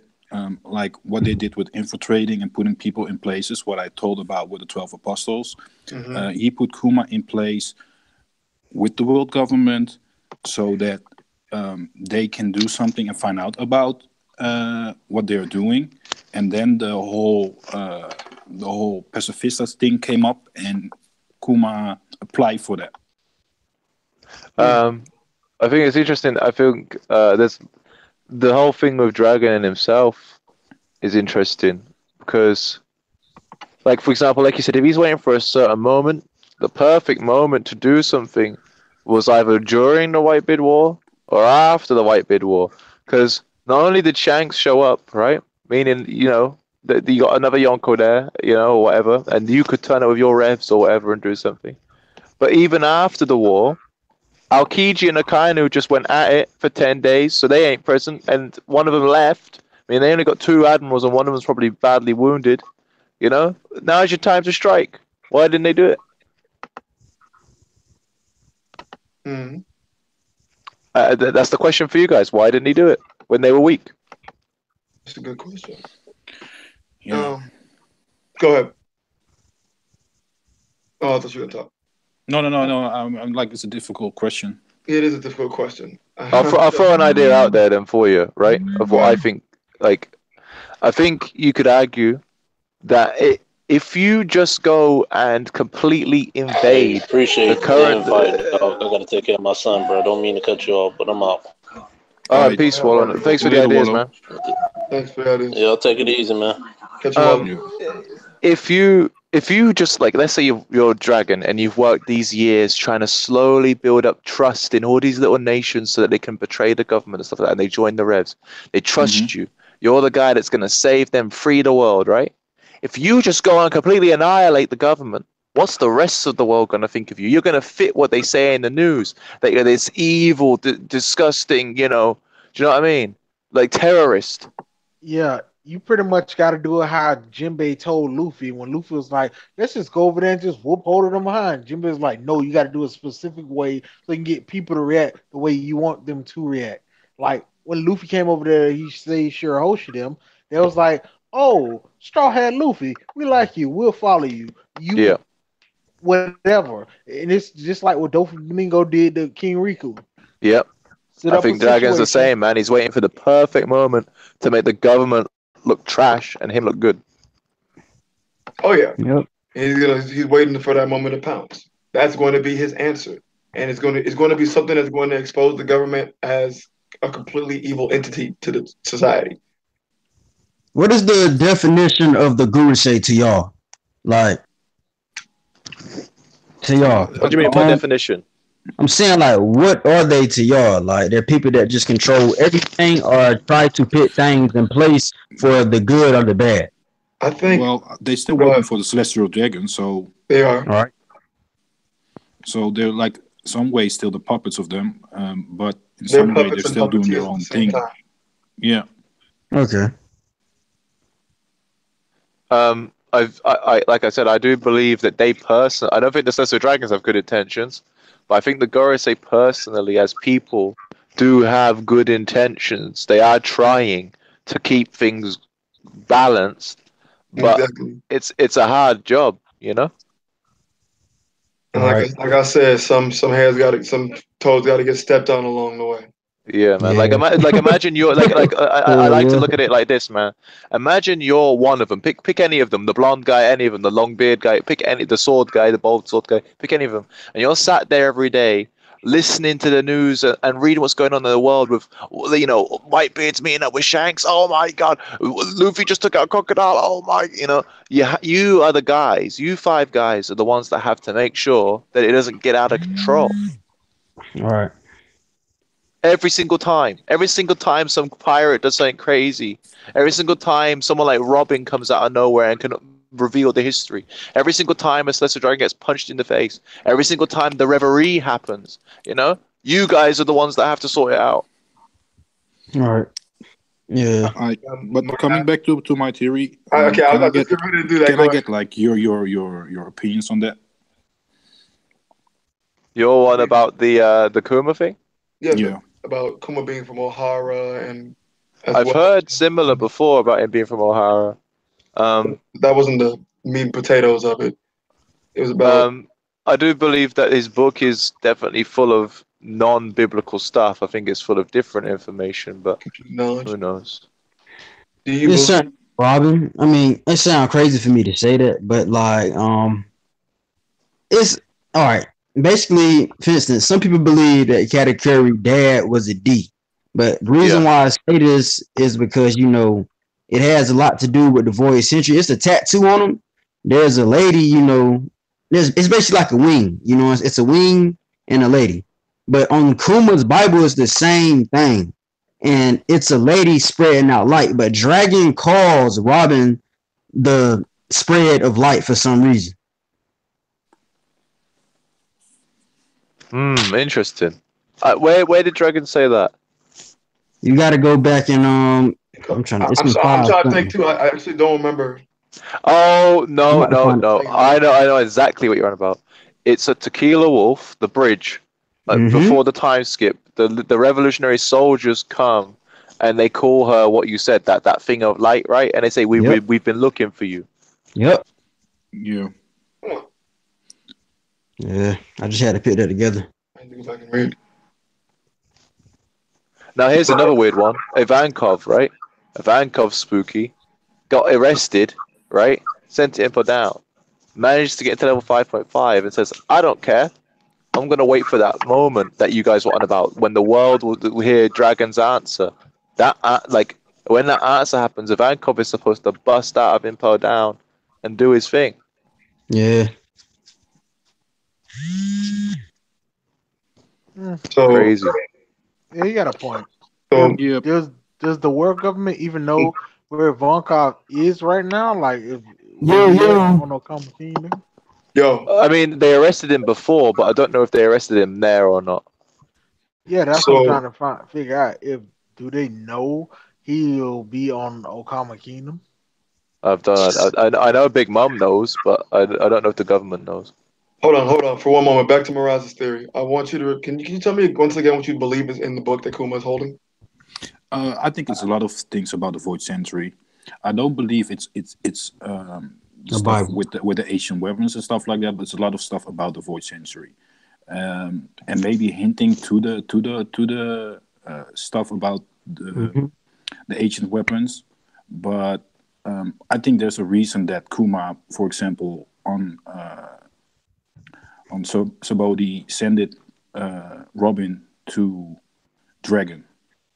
like what they did with infiltrating and putting people in places, what I told about with the 12 apostles, he put Kuma in place with the world government so that they can do something and find out about what they're doing. And then the whole pacifistas thing came up and Kuma applied for that. I think it's interesting. I think there's the whole thing with Dragon and himself is interesting because, like, for example, like you said, if he's waiting for a certain moment, the perfect moment to do something was either during the White Bid War or after the White Bid War. Because not only did Shanks show up, right? Meaning, that you got another Yonko there, or whatever, and you could turn it with your revs or whatever and do something. But even after the war, Aokiji and Akainu just went at it for 10 days, so they ain't present, and one of them left. I mean, they only got 2 admirals, and one of them's probably badly wounded. Now's your time to strike. Why didn't they do it? That's the question for you guys. Why didn't he do it when they were weak? That's a good question. Yeah. Go ahead. Oh, I thought you were gonna talk. No. I'm like, it's a difficult question. It is a difficult question. I'll throw an idea out there then for you, right? Of what I think. Like, I think you could argue that if you just go and completely invade appreciate the current invite, dog. I gotta take care of my son, bro. Don't mean to cut you off, but I'm out. All right, peace, Wallow. Thanks for the ideas, man. Thanks for the ideas. Yeah, I'll take it easy, man. Catch you later. If you just, like, let's say you're a dragon and you've worked these years trying to slowly build up trust in all these little nations so that they can betray the government and stuff like that, and they join the revs. They trust you. You're the guy that's going to save them, free the world, right? If you just go and completely annihilate the government, what's the rest of the world going to think of you? You're going to fit what they say in the news. That you're this evil, disgusting, do you know what I mean? Like terrorist. Yeah, you pretty much got to do it how Jinbei told Luffy when Luffy was like, let's just go over there and just whoop hold of them behind. Jinbei's like, no, you got to do it a specific way so you can get people to react the way you want them to react. Like when Luffy came over there, he said Shirahoshi them. They was like, oh, Straw Hat Luffy, we like you, we'll follow you. Yeah. You whatever. And it's just like what Doflamingo did to King Riku. Yep. Set I up a think Dragon's the situation. same, man. He's waiting for the perfect moment to make the government look trash and him look good. Oh yeah, Yep. he's waiting for that moment to pounce. That's going to be his answer, and it's going to be something that's going to expose the government as a completely evil entity to the society. What is the definition of the guru say to y'all? Like to y'all. What do you mean by Um, definition? I'm saying like, what are they to y'all? Like, they're people that just control everything or try to put things in place for the good or the bad. I think. Well, they're still Go working ahead. for the Celestial Dragon, so They are. All right. they're like some way still the puppets of them, but in They're some way they're puppets and still doing their puppeteers at own the same thing. time. Yeah. Okay. I like I said, I do believe that they personally. I don't think the Celestial Dragons have good intentions, but I think the Gorosei personally, as people, do have good intentions. They are trying to keep things balanced, but Exactly. it's a hard job, you know. And All right. like I said, some toes got to get stepped on along the way. Yeah, man. Yeah. Like imagine you're I like to Yeah. look at it like this, man. Imagine you're one of them. Pick any of them. The blonde guy, any of them. The long beard guy. Pick any. The sword guy, the bald sword guy. Pick any of them. And you're sat there every day, listening to the news and reading what's going on in the world with, Whitebeard's meeting up with Shanks. Oh my God, Luffy just took out Crocodile. Oh my, you are the guys. You five guys are the ones that have to make sure that it doesn't get out of control. All right. Every single time some pirate does something crazy, every single time someone like Robin comes out of nowhere and can reveal the history, every single time a Celestial Dragon gets punched in the face, every single time the reverie happens, you guys are the ones that have to sort it out. All right. Yeah. But coming back to my theory, Okay, I can I was just get getting ready to do that. can Go I ahead. get like your opinions on that? Your one about the Kuma thing? Yeah, Yeah. about Kuma being from O'Hara and as I've well. heard similar before about him being from O'Hara. That wasn't the meat and potatoes of it. It was about I do believe that his book is definitely full of non-biblical stuff. I think it's full of different information, but knowledge. who knows? Do you It's believe? Robin. I mean, it sounds crazy for me to say that, but like, it's all right. Basically, for instance, some people believe that Katakuri dad was a D, but the reason why I say this is because it has a lot to do with the Void Century. It's a tattoo on him. There's a lady, it's basically like a wing. It's a wing and a lady. But on Kuma's Bible, it's the same thing, and it's a lady spreading out light. But Dragon calls Robin the spread of light for some reason. Interesting. Where did Dragon say that? You got to go back and I'm trying to. It's been I'm five. trying to think too. I actually don't remember. Oh no. It. I know exactly what you're on about. It's a Tequila Wolf, the bridge, before the time skip. The revolutionary soldiers come, and they call her what you said, that thing of light, right? And they say we've been looking for you. Yep. Yeah. Yeah. I just had to put that together. I think if I can read. Now here's another weird one. Ivankov, right? Ivankov spooky. Got arrested, right? Sent to Info Down. Managed to get to level 5.5 and says, I don't care. I'm going to wait for that moment that you guys were on about when the world will hear Dragon's answer. When that answer happens, Ivankov is supposed to bust out of Info Down and do his thing. Yeah. So Crazy. Yeah, you got a point. So Yeah. Does the world government even know where Ivankov is right now? Like, if Yeah. on Okama Kingdom? yo, I mean, they arrested him before, but I don't know if they arrested him there or not. Yeah, that's So- what I'm trying to figure out. Do they know he'll be on Okama Kingdom? I know Big Mom knows, but I don't know if the government knows. hold on for one moment. Back to Miraz's theory. I want you to can you tell me once again what you believe is in the book that Kuma is holding? I think it's a lot of things about the Void Century. I don't believe it's the The stuff Bible. with the Asian weapons and stuff like that, but it's a lot of stuff about the void century, and maybe hinting to the stuff about Hmm. the ancient weapons. But I think there's a reason that Kuma, for example, on Sabodi sent it Robin to Dragon.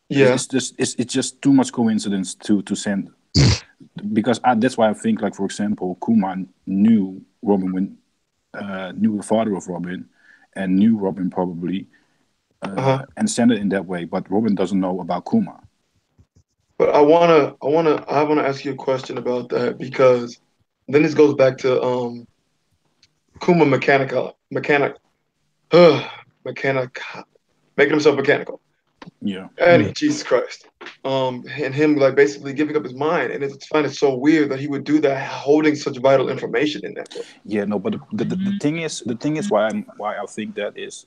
Yeah. It's just too much coincidence to send, because that's why I think, like, for example, Kuma knew Robin when knew the father of Robin, and knew Robin probably, Uh-huh. and sent it in that way. But Robin doesn't know about Kuma. But I wanna ask you a question about that because then this goes back to Kuma uh, mechanic, making himself mechanical. Yeah, And Jesus Christ. And him like basically giving up his mind. And it's find it so weird that he would do that holding such vital information in that book. yeah, no. But the thing is why I think that is,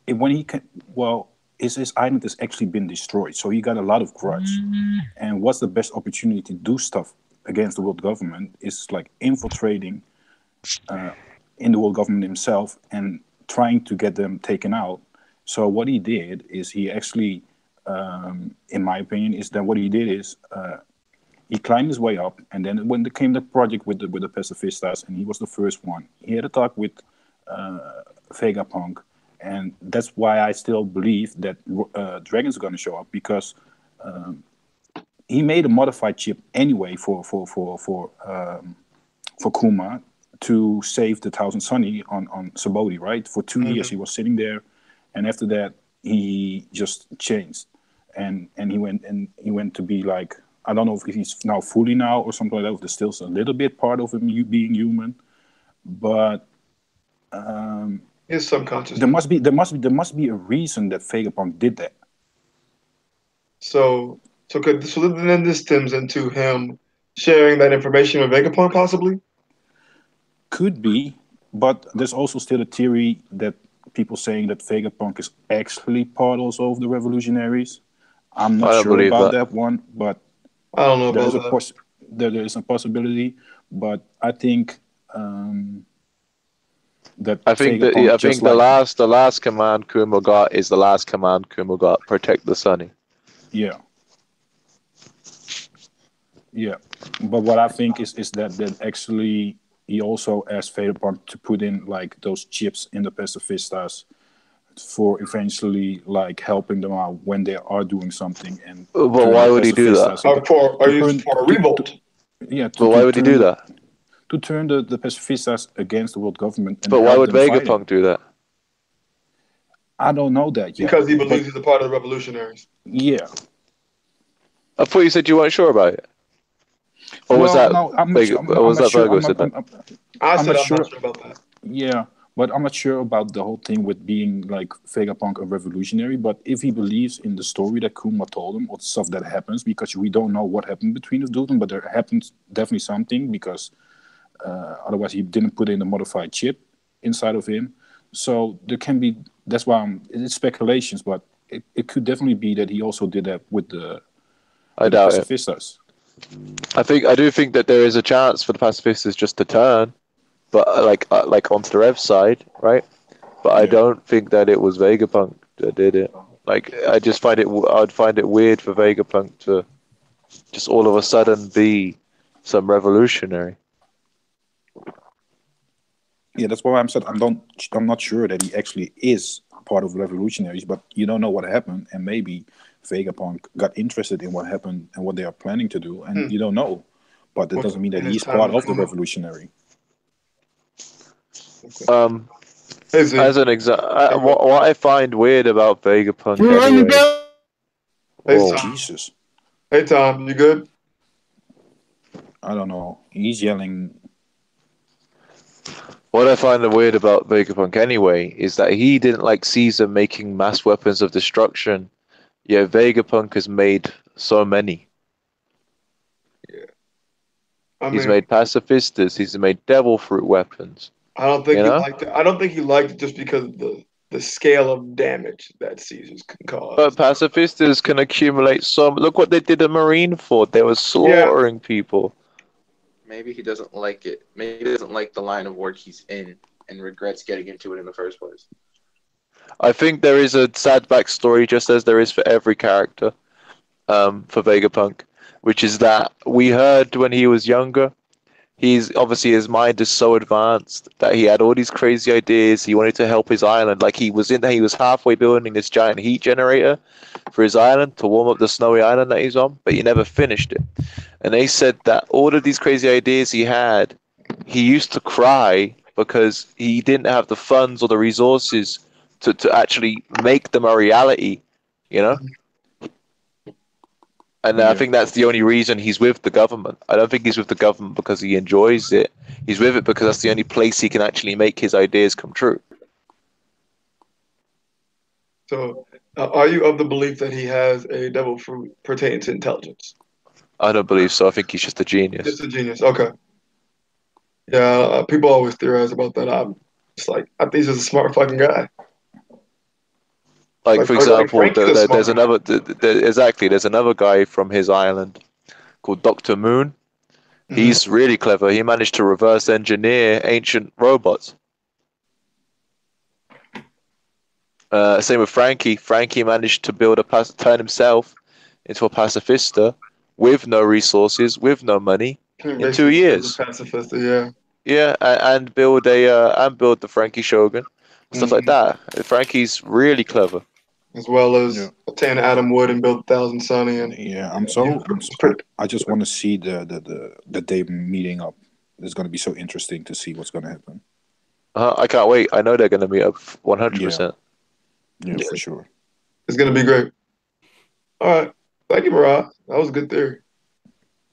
when he can, well, his island has actually been destroyed, so he got a lot of grudge. And what's the best opportunity to do stuff against the world government is like infiltrating in the world government himself and trying to get them taken out. So what he did is he actually, in my opinion, is that what he did is he climbed his way up, and then when there came the project with the pacifistas, and he was the first one. He had a talk with Vegapunk, and that's why I still believe that Dragon's going to show up, because he made a modified chip anyway for Kuma to save the Thousand Sunny on Sabodi, right? For 2 years he was sitting there, and after that he just changed, and he went to be like, I don't know if he's now fully now or something like that. If there's still a little bit part of him being human, but His subconscious. there must be a reason that Vegapunk did that. So then this stems into him sharing that information with Vegapunk possibly? Could be, but there's also still a theory that people saying that Vegapunk is actually part also of the revolutionaries. I'm I not don't sure believe about that. that one, but I don't know there about is a that. there is a possibility. But I think that Vegapunk I just think the like, last command Kuma got is the last command Kuma got: protect the Sunny. yeah, yeah. But what I think is that actually he also asked Vegapunk to put in like those chips in the pacifistas for eventually like helping them out when they are doing something, and But turn why the would he do that? pacifistas Are to you turn for a revolt? yeah But why would he do that? to turn the pacifistas against the world government and But why help would them fighting. Vegapunk do that? I don't know that yet, Because he but believes he's a part of the revolutionaries. yeah. I thought you said you weren't sure about it. Or was Well, that no, I'm not sure. or I'm was not that sure. Virgo said that? I I'm said not I'm not sure. sure about that. Yeah, but I'm not sure about the whole thing with being like Vegapunk a revolutionary. But if he believes in the story that Kuma told him, or stuff that happens, because we don't know what happened between the two of them, but there happens definitely something, because otherwise he didn't put in a modified chip inside of him. So there can be. That's why it's speculations, but it could definitely be that he also did that I with the doubt it. pacifistas. I do think that there is a chance for the pacifistas just to turn, but like onto the Rev side, right? But I Yeah. don't think that it was Vegapunk that did it. Like I just find it, I'd find it weird for Vegapunk to just all of a sudden be some revolutionary. Yeah, that's why I'm said I'm not sure that he actually is part of the revolutionaries, but you don't know what happened, and maybe Vegapunk got interested in what happened and what they are planning to do, and you don't know. But that doesn't mean that In his he's time part with of the Kuma. revolutionary. Hey Z. As an example, what I find weird about Vegapunk anyway. Hey Whoa. Tom. Jesus, Hey Tom, you good? I don't know. He's yelling. What I find weird about Vegapunk anyway is that he didn't like Caesar making mass weapons of destruction. Yeah, Vegapunk has made so many. I He's mean, made pacifistas. He's made devil fruit weapons. I don't think You he know? liked it. I don't think he liked it just because of the the scale of damage that Caesars can But cause. pacifistas can accumulate some. Look what they did at Marineford. They were Yeah, slaughtering people. Maybe he doesn't like it. Maybe he doesn't like the line of work he's in and regrets getting into it in the first place. I think there is a sad backstory, just as there is for every character, for Vegapunk, which is that we heard when he was younger. He's obviously his mind is so advanced that he had all these crazy ideas. He wanted to help his island. Like he was in there, he was halfway building this giant heat generator for his island to warm up the snowy island that he's on, but he never finished it. And they said that all of these crazy ideas he had, he used to cry because he didn't have the funds or the resources to actually make them a reality, you know? And I Yeah. think that's the only reason he's with the government. I don't think he's with the government because he enjoys it. He's with it because that's the only place he can actually make his ideas come true. So, are you of the belief that he has a devil fruit pertaining to intelligence? I don't believe so. I think he's just a genius. Just a genius. Okay. Yeah, people always theorize about that. I'm just like, I think he's just a smart fucking guy. Like for Like example, Frank's a there's smart another exactly. There's another guy from his island called Dr. Moon. guy. He's really clever. He managed to reverse engineer ancient robots. Same with Frankie. Frankie managed to turn himself into a pacifista with no resources, with no money, in 2 Basically, years. he's a pacifist. Yeah. Yeah, and build the Frankie Shogun, stuff like that. Frankie's really clever. As well as Yeah. obtain Adam Wood and build 1,000 Sunny. And Yeah, I just want to see the day meeting up. It's going to be so interesting to see what's going to happen. I can't wait. I know they're going to meet up 100%. Yeah, for sure. It's going to be great. All right. Thank you, Marah. That was a good theory.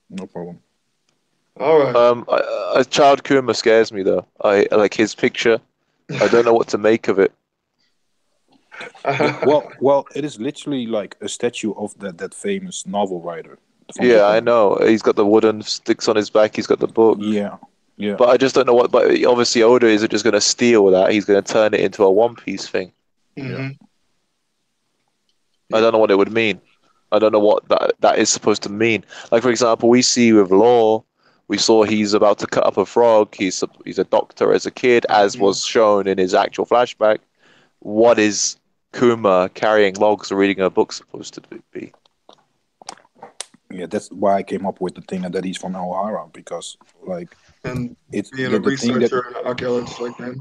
No problem. All right. A child Kuma scares me though. I like his picture. I don't know what to make of it. Well, it is literally like a statue of that famous novel writer. From Yeah, I Japan. know. He's got the wooden sticks on his back. He's got the book. Yeah, yeah. But I just don't know what. But obviously, Oda isn't just going to steal that. He's going to turn it into a One Piece thing. Mhm. I don't know what it would mean. I don't know what that is supposed to mean. Like for example, we see with Law, we saw he's about to cut up a frog. He's a doctor as a kid, as was shown in his actual flashback. What is Kuma carrying logs or reading a book supposed to be? Yeah, that's why I came up with the thing that he's from Ohara, because like And it's being a the thing that researcher and an archaeologist like that.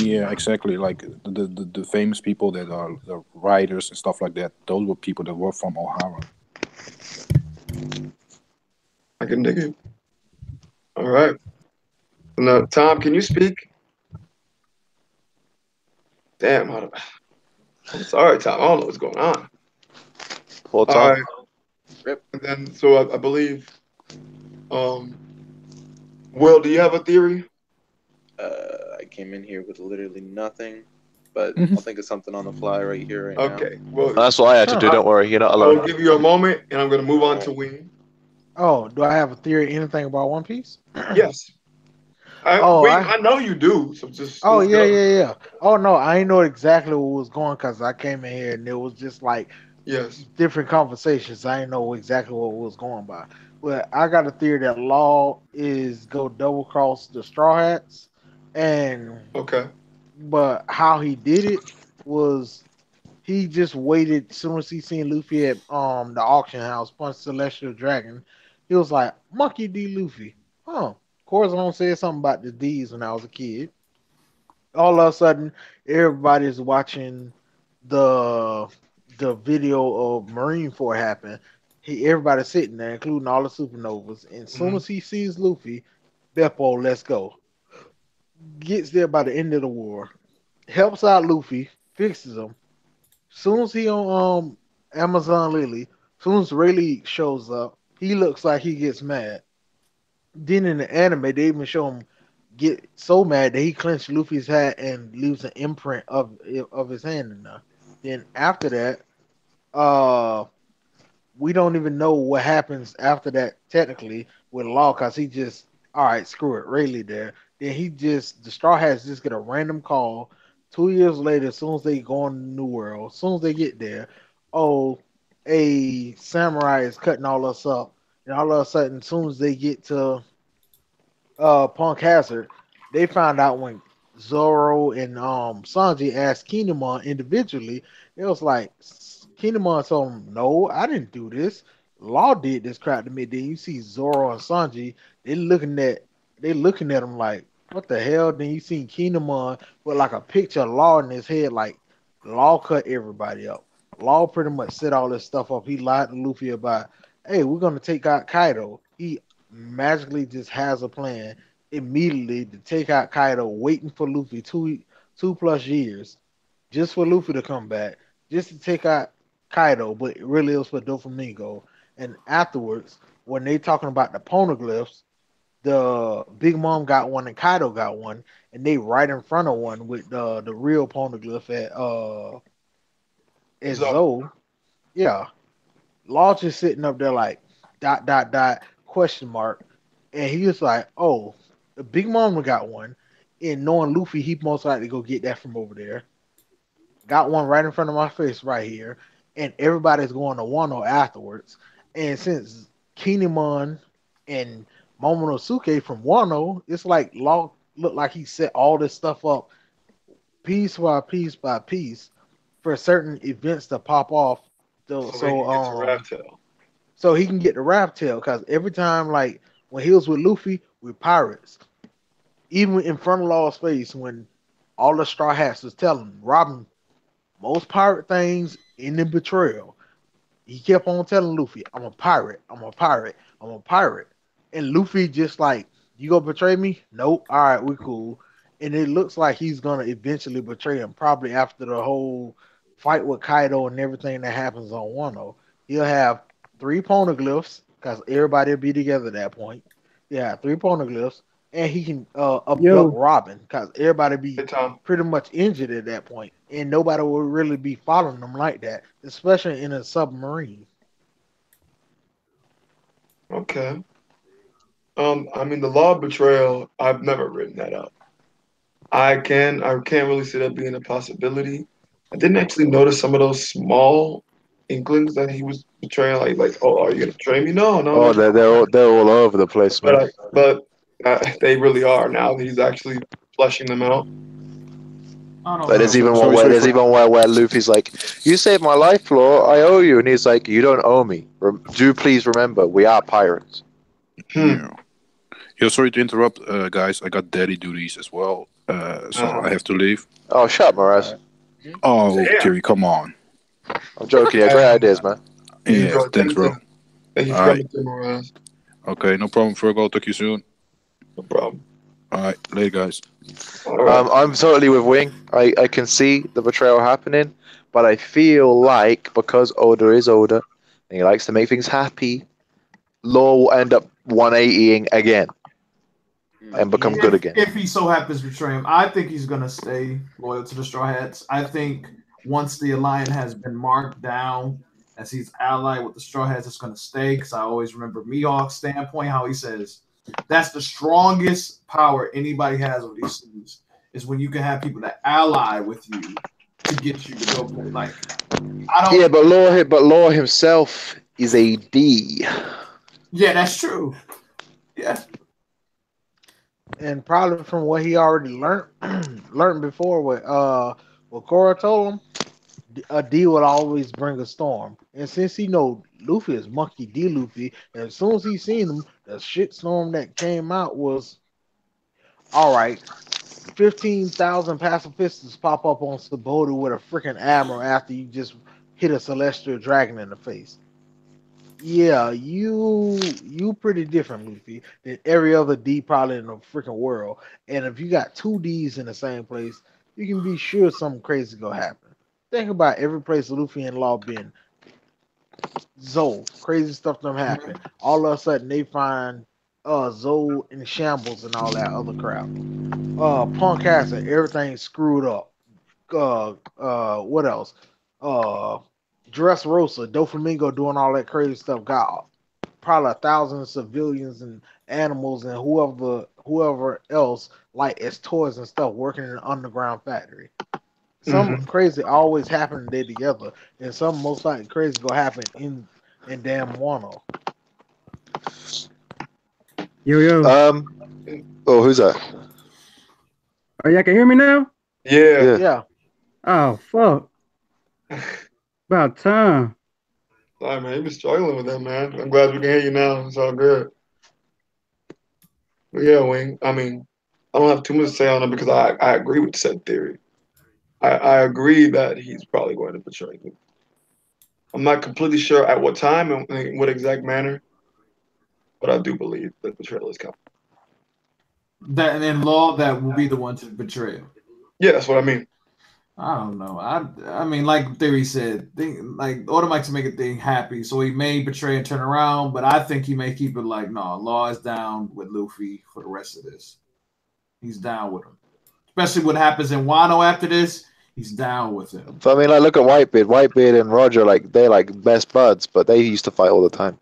yeah, exactly, like the famous people that are the writers and stuff like that. Those were people that were from Ohara. I can dig it. All right. Now, Tom, can you speak? Damn. I'm sorry, Tom. I don't know what's going on. Poor All Tom. right. And then, so I believe, Will, do you have a theory? I came in here with literally nothing, but I'll think of something on the fly right here, right now. Okay. Well, That's what I had to do. Don't worry, you're not I will alone. give you a moment, and I'm going to move on to Wing. Oh, do I have a theory? Anything about One Piece? Yes. Oh, Wing, I know you do. So just. Oh let's yeah, go. yeah. Oh no, I didn't know exactly what was going because I came in here and it was just like Yes. different conversations. I didn't know exactly what was going by. But I got a theory that Law is go double cross the Straw Hats, and Okay. but how he did it was he just waited. As soon as he seen Luffy at the auction house punch Celestial Dragon, he was like Monkey D. Luffy. Huh. Corazon said something about the D's when I was a kid. All of a sudden, everybody's watching the the video of Marineford happen. Everybody's sitting there, including all the supernovas. And as soon as he sees Luffy, Beppo, let's go. Gets there by the end of the war, helps out Luffy, fixes him. Soon as he on Amazon Lily, soon as Rayleigh shows up, he looks like he gets mad. Then in the anime, they even show him get so mad that he clenched Luffy's hat and leaves an imprint of his hand in there. Then after that, we don't even know what happens after that technically with Law because he just all right, screw it, Rayleigh there. Then the Straw Hats just get a random call 2 years later, as soon as they go on the New World, as soon as they get there, oh, a samurai is cutting all us up, and all of a sudden, as soon as they get to Punk Hazard, they found out when Zoro and Sanji asked Kinemon individually, it was like Kinemon told him, "No, I didn't do this. Law did this crap to me." Then you see Zoro and Sanji, they looking at they looking at him like, "What the hell?" Then you see Kinemon with like a picture of Law in his head, like Law cut everybody up. Law pretty much set all this stuff up. He lied to Luffy about, "Hey, we're gonna take out Kaido." He magically just has a plan immediately to take out Kaido, waiting for Luffy two plus years, just for Luffy to come back, just to take out Kaido, but it really was for Doflamingo. And afterwards, when they talking about the poneglyphs, the Big Mom got one and Kaido got one, and they right in front of one with the real poneglyph at So, Zoe. Yeah, Law just sitting up there like dot dot dot question mark, and he was like, "Oh, the Big Mama got one," and knowing Luffy, he most likely go get that from over there. Got one right in front of my face right here, and everybody's going to Wano afterwards. And since Kinemon and Momonosuke from Wano, it's like Law looked like he set all this stuff up piece by piece by piece for certain events to pop off. So, so they so can get to um Raptail. so he can get the rap tail because every time like when he was with Luffy with pirates, even in front of Law's face when all the straw hats was telling him, Robin, most pirate things in the betrayal. He kept on telling Luffy, I'm a pirate, I'm a pirate, I'm a pirate. And Luffy just like, you gonna betray me? Nope. All right, we cool. And it looks like he's gonna eventually betray him, probably after the whole fight with Kaido and everything that happens on Wano. He'll have three poneglyphs, because everybody will be together at that point. Yeah, three poneglyphs. And he can abduct Yo, Robin, because everybody Hey, be Tom. pretty much injured at that point, and nobody will really be following them like that, especially in a submarine. Okay. I mean, the law of betrayal, I've never written that up. I can't really see that being a possibility. I didn't actually notice some of those small inklings that he was betraying, like, oh, are you gonna betray me? No, no, Oh, no. they're all over the place, man. But they really are now. He's actually fleshing them out. I don't Like know. there's even one Sorry, where sorry there's for. even where Luffy's like, "You saved my life, Law. I owe you," and he's like, "You don't owe me. Do please remember, we are pirates." Hmm. Yeah. Yeah, sorry to interrupt, guys. I got daddy duties as well, so Uh-huh. I have to leave. Oh, shut up, Moraz. Alright. Oh, Damn. Terry, come on. I'm joking. Yeah, great Um, ideas, man. you, Yeah, bro. thanks, bro. Thank you All for right. coming through, Moraz. Okay, no problem, Virgo. Talk to you soon. No problem. All right, later, guys. All right. I'm totally with Wing. I can see the betrayal happening, but I feel like because Oda is Oda and he likes to make things happy, Law will end up 180ing again and become Again. good If again. if he so happens to betray him, I think he's gonna stay loyal to the Straw Hats. I think once the alliance has been marked down as he's allied with the Straw Hats, it's gonna stay. Because I always remember Mihawk's standpoint, how he says that's the strongest power anybody has over these cities is when you can have people that ally with you to get you to go play. Like I Yeah, don't. but Law himself is a D. Yeah, that's true. Yeah, And probably from what he already learned learned before what Cora told him, a D would always bring a storm. And since he know Luffy is Monkey D. Luffy, and as soon as he seen him, the shit storm that came out was all right. 15,000 pacifists pop up on Saboda with a freaking admiral after you just hit a celestial dragon in the face. Yeah, you pretty different, Luffy, than every other D probably in the freaking world. And if you got two D's in the same place, you can be sure something crazy gonna happen. Think about every place Luffy and Law been. Zoe, crazy stuff them happen. All of a sudden they find Zoe in shambles and all that other crap. Punk Hazard, everything screwed up. What else? Uh, Dressrosa, Doflamingo doing all that crazy stuff. Got probably 1,000 civilians and animals and whoever else like as toys and stuff working in an underground factory. Some crazy always happen they together, and some most likely crazy gonna happen in damn Wano. Yo. Oh, who's that? Oh, y'all can hear me now? Yeah. Yeah. Oh, fuck. About time. Sorry, man. You been struggling with that, man. I'm glad we can hear you now. It's all good. But yeah, Wing. I mean, I don't have too much to say on it because I agree with said theory. I agree that he's probably going to betray him. I'm not completely sure at what time and in what exact manner, but I do believe that betrayal is coming. That and then Law that will be the one to betray him. Yeah, that's what I mean. I don't know. I mean, like Theory said, like Autumn likes to make a thing happy, so he may betray and turn around, but I think he may keep it like, no, Law is down with Luffy for the rest of this. He's down with him. Especially what happens in Wano after this, he's down with him. So, I mean, like, look at Whitebeard. Whitebeard and Roger, like, they're like best buds, but they used to fight all the time.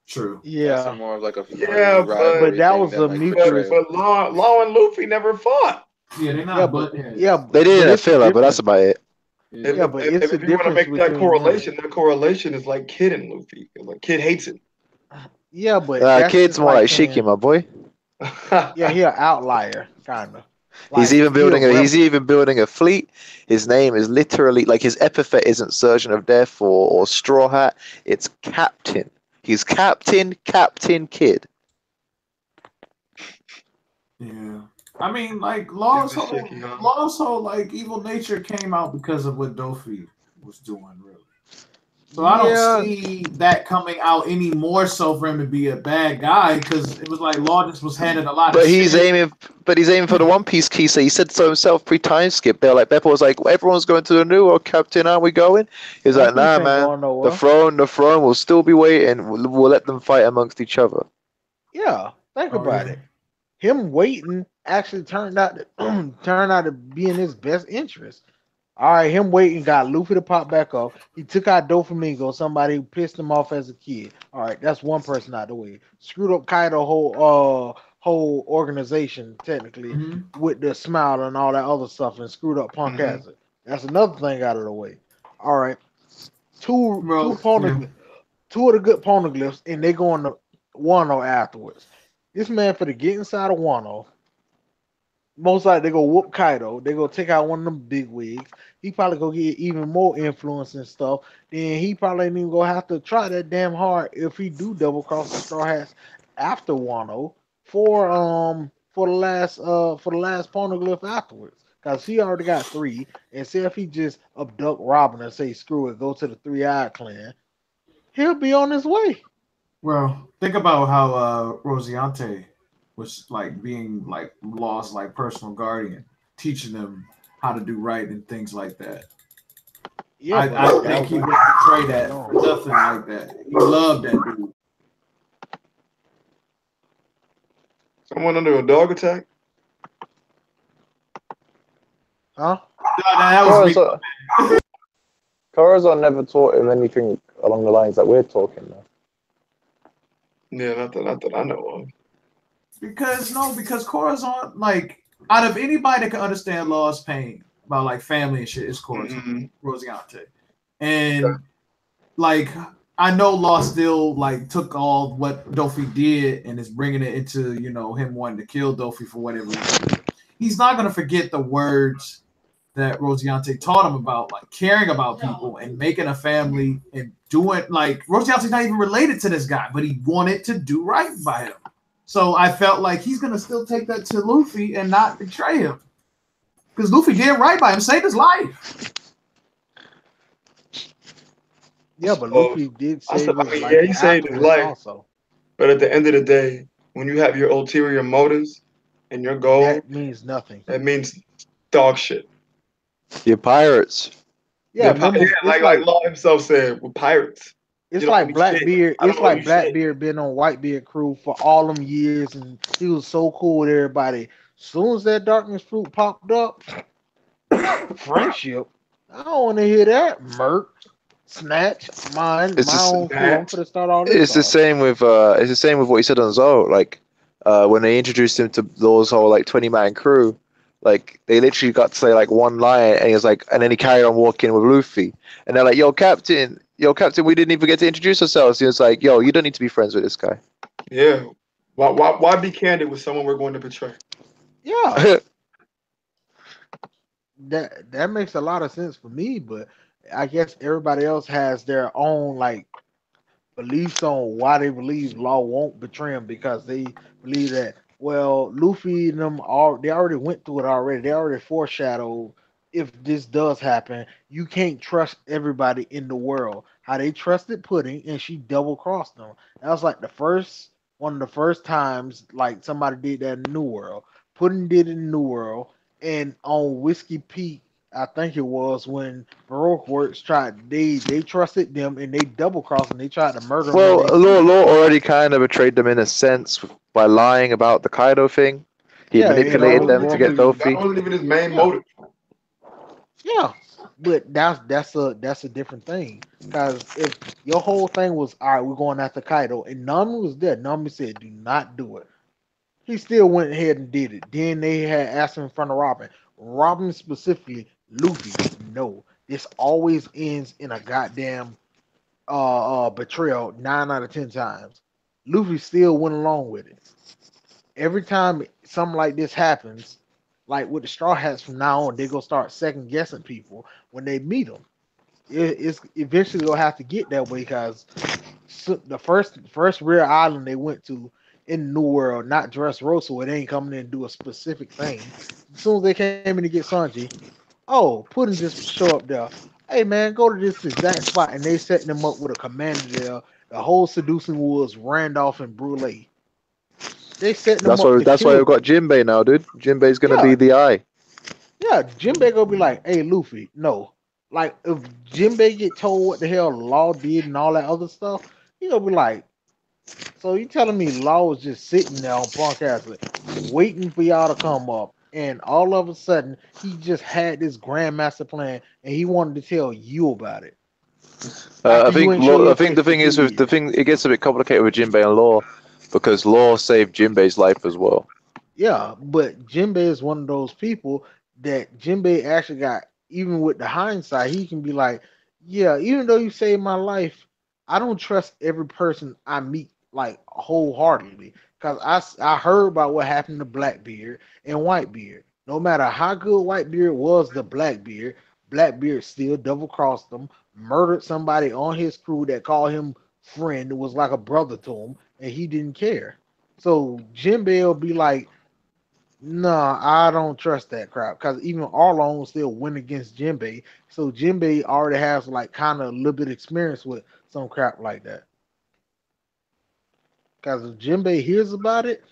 True. That's Yeah. more of like a but that was a mutual. But Law and Luffy never fought. Yeah, they're not Yeah, butt but heads. yeah, They did in a it's a filler, but that's difference. about it. Yeah, but it's if a you want to difference make that between that correlation is like Kid and Luffy. Like Kid hates him. Yeah, but that's Kid's just more like saying, Shiki, my boy. yeah, he an outlier, kind of. He's even building a fleet. His name is literally like his epithet isn't Surgeon of Death or Straw Hat. It's Captain. He's Captain Kid. Yeah. I mean, like Law's whole like evil nature came out because of what Dofi was doing, really. So I don't see that coming out any more so for him to be a bad guy because it was like Law just was handed a lot of shit. He's aiming for the One Piece key. So he said so himself pre-time skip. They're like Beppo was like, everyone's going to the New World, Captain. Aren't we going? He's like, nah, man. The throne will still be waiting. We'll let them fight amongst each other. Yeah, think about it. Him waiting actually turned out to be in his best interest. All right, him waiting got Luffy to pop back up. He took out Doflamingo, somebody who pissed him off as a kid. All right, that's one person out the way. Screwed up Kaido whole organization technically with the smile and all that other stuff, and screwed up Punk Hazard. That's another thing out of the way. All right, two of the good poneglyphs, and they going to Wano afterwards. This man for to get inside of Wano. Most likely they go whoop Kaido. They go take out one of them big wigs. He probably go get even more influence and stuff. Then he probably ain't even gonna have to try that damn hard if he do double cross the Straw Hats after Wano for the last poneglyph afterwards. Cause he already got 3. And say if he just abduct Robin and say screw it, go to the 3-Eyed Clan, he'll be on his way. Well, think about how Rosiante was like being like Law's like personal guardian, teaching them how to do right and things like that. Yeah, I think he would betray that for nothing like that. He loved that dude. Someone under a dog attack? Huh? Corazon never taught him anything along the lines that we're talking now. Yeah, not that I know of. Because Corazon, like, out of anybody that can understand Law's pain about like family and shit, is Corazon, Rosiante. And like, I know Law still like took all what Dofi did and is bringing it into, you know, him wanting to kill Dofi for whatever reason. He's not gonna forget the words that Rosiante taught him about like caring about people and making a family and doing like Rosiante's not even related to this guy, but he wanted to do right by him. So I felt like he's gonna still take that to Luffy and not betray him. Because Luffy did right by him, saved his life. Yeah, but Luffy did save his life. Yeah, he saved his life. Also. But at the end of the day, when you have your ulterior motives and your goal, that means nothing. That means dog shit. You're pirates. Yeah, like Law himself said, we're pirates. It's like Blackbeard. It's like Blackbeard been on Whitebeard crew for all them years, and he was so cool with everybody. As soon as that darkness fruit popped up, friendship. I don't want to hear that. Murk, snatch, my own crew. I'm gonna start all this. It's the same with what he said on Zoro. Like when they introduced him to those whole like 20-man crew, Like they literally got to say like one line, and he was like, and then he carried on walking with Luffy, and they're like, yo, Captain, we didn't even get to introduce ourselves. He was like, yo, you don't need to be friends with this guy. Yeah. Why be candid with someone we're going to betray? Yeah, that makes a lot of sense for me, but I guess everybody else has their own like beliefs on why they believe Law won't betray him because they believe that well Luffy and them all they already went through it already. They already foreshadowed if this does happen, you can't trust everybody in the world. How they trusted Pudding and she double crossed them. That was like the first one of the first times like somebody did that in New World. Pudding did it in New World and on Whiskey Peak I think it was when Baroque Works tried they trusted them and they double crossed and they tried to murder them in Well, their Law sleep. Law already kind of betrayed them in a sense by lying about the Kaido thing. He Yeah, Yeah, that manipulated wasn't them to even get Baroque his, that Dofi. wasn't even his main yeah. motive. Yeah, but that's a different thing. Because if your whole thing was all right, we're going after Kaido, and Nami was there, Nami said, "Do not do it." He still went ahead and did it. Then they had asked him in front of Robin. Robin specifically, Luffy, no. This always ends in a goddamn betrayal 9 out of 10 times. Luffy still went along with it. Every time something like this happens, like with the Straw Hats from now on, they gonna start second guessing people when they meet them. It's eventually gonna have to get that way because the first real island they went to in the New World, not Dressrosa, it ain't coming in and do a specific thing. As soon as they came in to get Sanji, oh, Puddin just show up there. Hey man, go to this exact spot, and they setting them up with a commander there. The whole seducing was Randolph and Brule. They setting them up to That's why kill we've got them. Jinbei now, dude. Jinbei's gonna Yeah, be the eye. yeah, Jinbei gonna be like, "Hey, Luffy, no." Like if Jinbei get told what the hell Law did and all that other stuff, he gonna be like, "So you telling me Law was just sitting there on Punk Hazard, waiting for y'all to come up, and all of a sudden he just had this grand master plan, and he wanted to tell you about it after you ain't show I your think face the for thing two is with the years." thing, it gets a bit complicated with Jinbei and Law because Law saved Jinbei's life as well. Yeah, but Jinbei is one of those people that Jinbei actually got, even with the hindsight, he can be like, yeah, even though you saved my life, I don't trust every person I meet like wholeheartedly. Because I heard about what happened to Blackbeard and Whitebeard. No matter how good Whitebeard was the Blackbeard, Blackbeard still double crossed them, murdered somebody on his crew that called him friend, that was like a brother to him, and he didn't care. So Jinbei will be like, no, I don't trust that crap because even Arlong still win against Jinbei. So Jinbei already has like kind of a little bit of experience with some crap like that. Because if Jinbei hears about it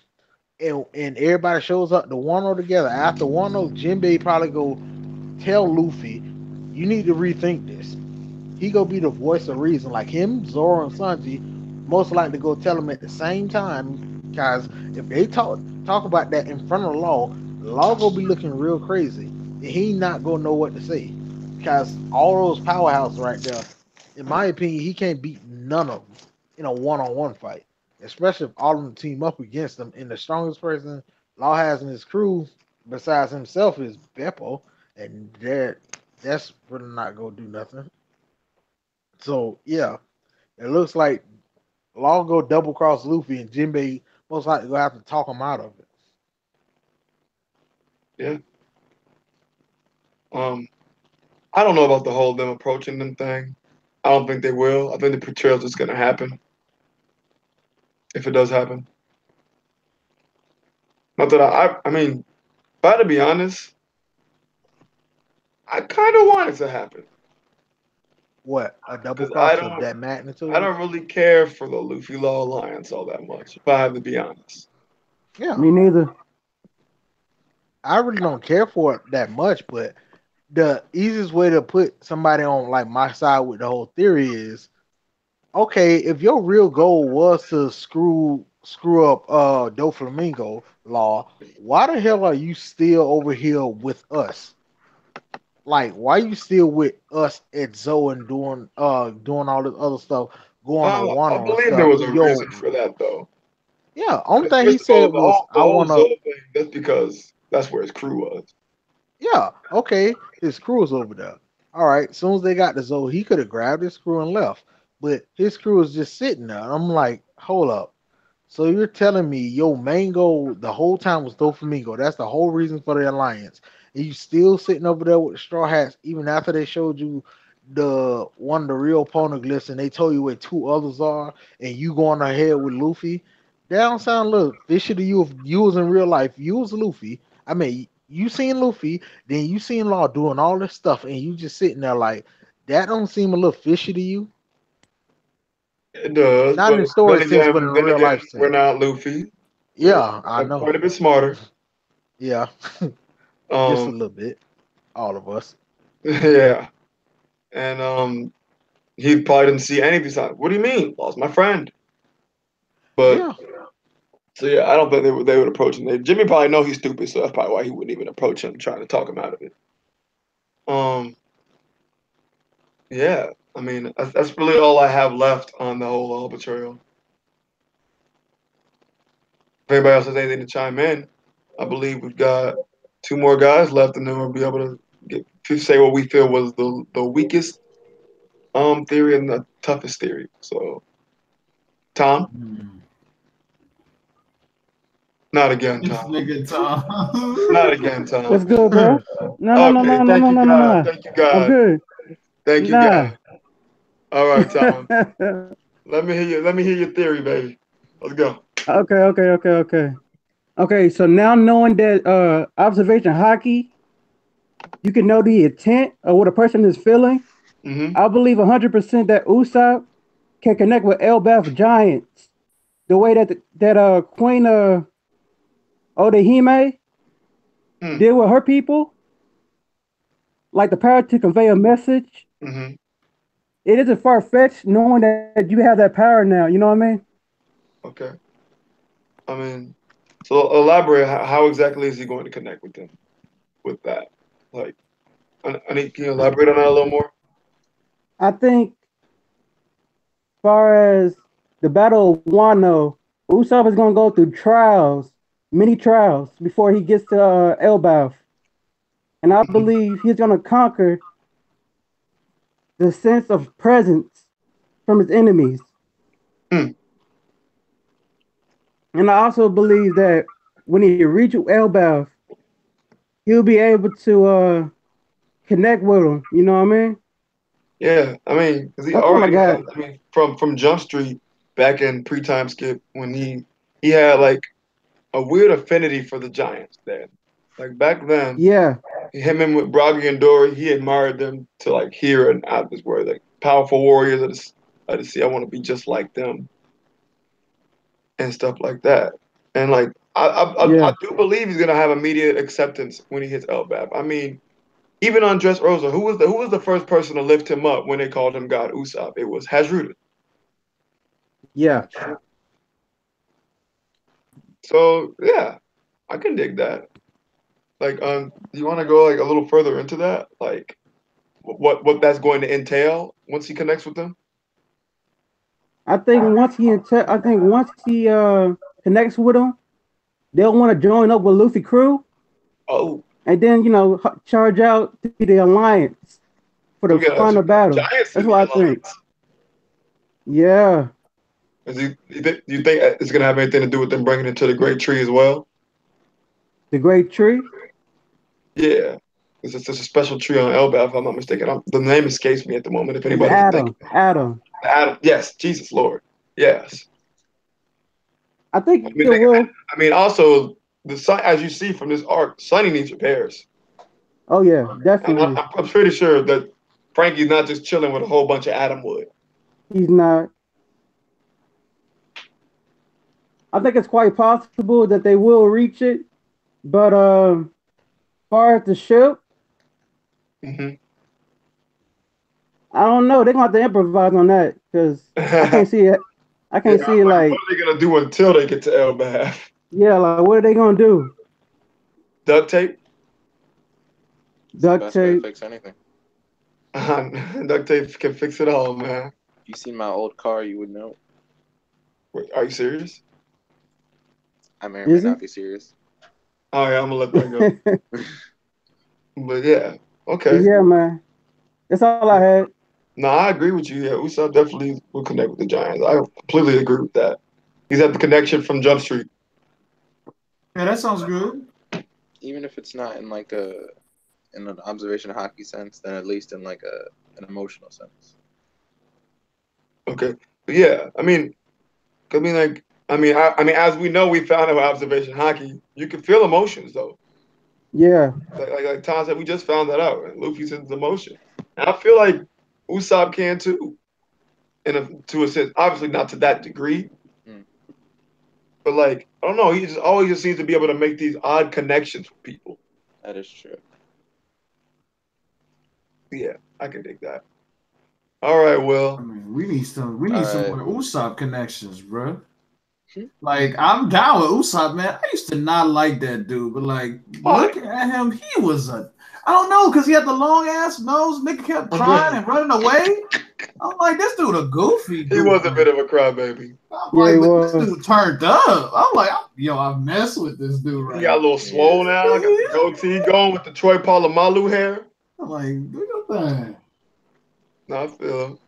and everybody shows up to Wano together after Wano, Jinbei probably go tell Luffy, you need to rethink this. He gonna be the voice of reason, like him, Zoro, and Sanji. Most likely go tell him at the same time, because if they talk about that in front of Law, Law gonna be looking real crazy, and he not gonna know what to say, because all those powerhouses right there, in my opinion, he can't beat none of them in a one-on-one fight, especially if all of them team up against him. And the strongest person Law has in his crew, besides himself, is Beppo, and that's really not gonna do nothing. So yeah, it looks like Law go double cross Luffy and Jinbei most likely gonna have to talk him out of it. Yeah. Um, I don't know about the whole them approaching them thing. I don't think they will. I think the betrayal's just gonna happen if it does happen. Not that I mean, if I had to be honest, I kind of want it to happen What, a double because I cross of don't, that I magnitude? don't really care for the Luffy Law alliance all that much. If I have to be honest. Yeah, Me neither. I really don't care for it that much, but the easiest way to put somebody on like my side with the whole theory is okay, if your real goal was to screw up Doflamingo Law, why the hell are you still over here with us? Like, why you still with us at Zoe and doing all this other stuff, going on I Wano and believe there stuff? was And a yo, reason for that though. yeah, only Because thing he first of all, said was, the I whole wanna, Zoe thing. That's because that's where his crew was. Yeah, okay. His crew is over there. All right. As soon as they got to Zoe, he could have grabbed his crew and left. But his crew was just sitting there. And I'm like, hold up. So you're telling me your main goal the whole time was Doflamingo. That's the whole reason for the alliance. And you still sitting over there with the straw hats, even after they showed you the one of the real poneglyphs and they told you where two others are, and you going ahead with Luffy. That don't sound a little fishy to you if you was in real life. You was Luffy. I mean, you seen Luffy, then you seen Law doing all this stuff, and you just sitting there like that don't seem a little fishy to you? It does, Not but in story sense, but in then real again, life we're sense. not Luffy. We're Yeah, I know. quite a bit smarter. Yeah, just a Um, little bit. All of us. yeah, and he probably didn't see any of these signs. What do you mean? Lost my friend. But Yeah. so yeah, I don't think they would approach him. Jimmy probably know he's stupid, so that's probably why he wouldn't even approach him, trying to talk him out of it. Um, yeah, I mean that's really all I have left on the whole Law betrayal. If anybody else has anything to chime in, I believe we've got two more guys left, and then we'll be able to say what we feel was the weakest theory and the toughest theory. So, Tom, not again, This Tom, nigga Tom. not again, What's Tom. good, bro? No, no, no, Okay, no, no, thank no, you, no, no, God. no. Thank you, I'm God. good. Thank you, Nah. God. All right, Tom. Let me hear you. Let me hear your theory, baby. Let's go. Okay, so now knowing that observation hockey, you can know the intent of what a person is feeling. Mm-hmm. I believe 100% that Usopp can connect with Elbaf giants the way that Queen Odahime Hmm. did with her people, like the power to convey a message. Mm-hmm. It isn't far fetched knowing that you have that power now. You know what I mean? Okay. I mean, so elaborate. How exactly is he going to connect with them with that? Like, can you elaborate on that a little more? I think, far as the Battle of Wano, Usopp is going to go through trials, many trials, before he gets to Elbaf. And I believe he's going to conquer the sense of presence from his enemies. Hmm. And I also believe that when he reaches Elbaf, he'll be able to connect with him. You know what I mean? Yeah, I mean, because he That's all I already got. has. I mean, from Jump Street back in pre-time skip when he had like a weird affinity for the Giants. Then, like back then, Yeah, him and with Broggy and Dory, he admired them to like here and out of this world, like powerful warriors of the sea. I want to be just like them and stuff like that. And like I yeah. do believe he's gonna have immediate acceptance when he hits Elbap. I mean, even on Dressrosa, who was the first person to lift him up when they called him God Usopp? It was Hazruda. Yeah, So yeah, I can dig that. Like, do you want to go like a little further into that? Like, what that's going to entail once he connects with them? I think once he connects with him, they'll want to join up with Luffy crew, Oh, and then charge out to the alliance for so the final we got battle. giants That's in the what I think. alliance. Yeah, You think it's gonna have anything to do with them bringing it to the Great Tree as well? the Great Tree. Yeah, it's just a special tree on Elbaf, if I'm not mistaken. The name escapes me at the moment. If It's anybody can think, Adam. Adam. Yes, Jesus Lord. Yes. I I think mean, it will. also the sun, as you see from this arc, Sunny needs repairs, Oh yeah, and definitely. I'm pretty sure that Frankie's not just chilling with a whole bunch of Adam wood. He's not. I think it's quite possible that they will reach it, but far as the ship, Mm-hmm. I don't know. They're gonna have to improvise on that because I can't see it. I Yeah, can't see it I'm like, what like, are they gonna do until they get to Elbaf? yeah, like what are they gonna do? Duct tape. It's the Duct best way to tape. fix anything. Duct tape can fix it all, man. If you seen my old car, you would know. Wait, are you serious? I may or may Is not he? be serious. All right, I'm gonna let that go. But yeah, But okay. yeah, man. That's all I had. No, I agree with you. Yeah, Usopp definitely will connect with the Giants. I completely agree with that. He's at the connection from Jump Street. Yeah, that sounds good. Even if it's not in like in an observation hockey sense, then at least in like an emotional sense. Okay. But yeah, I mean, as we know, we found out with observation hockey, you can feel emotions though. Yeah. Like Tom said, we just found that out. And Luffy sends emotion, and I feel like Usopp can too, to a sense. Obviously, not to that degree, Mm. but like I don't know, he just always just seems to be able to make these odd connections with people. That is true. Yeah, I can dig that. All right, I Will. mean, we need some All more right. Usopp connections, bro. Hmm. Like I'm down with Usopp, man. I used to not like that dude, but like Why? looking at him, he was I don't know, because he had the long ass nose. Nigga kept crying and running away. I'm like, this dude a goofy. He was a bit of a crybaby. I'm Yeah, like, he but this was. dude turned up. I'm like, I mess with this dude He right got a now. little swole Yeah. now. Got the goatee going with the Troy Polamalu hair. I'm like, do your thing. No, I feel him.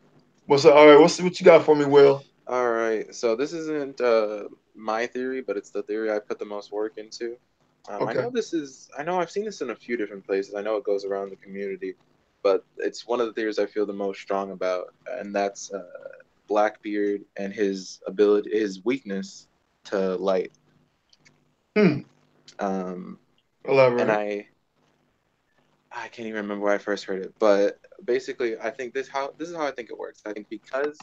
What's up? All right, what you got for me, Will? All right. So this isn't my theory, but it's the theory I put the most work into. I Okay. know I know I've seen this in a few different places. I know it goes around the community, but it's one of the theories I feel the most strong about, and that's Blackbeard and his weakness to light. Hmm. Um, and Elaborate. I can't even remember where I first heard it, but basically, I think this is how I think it works. I think because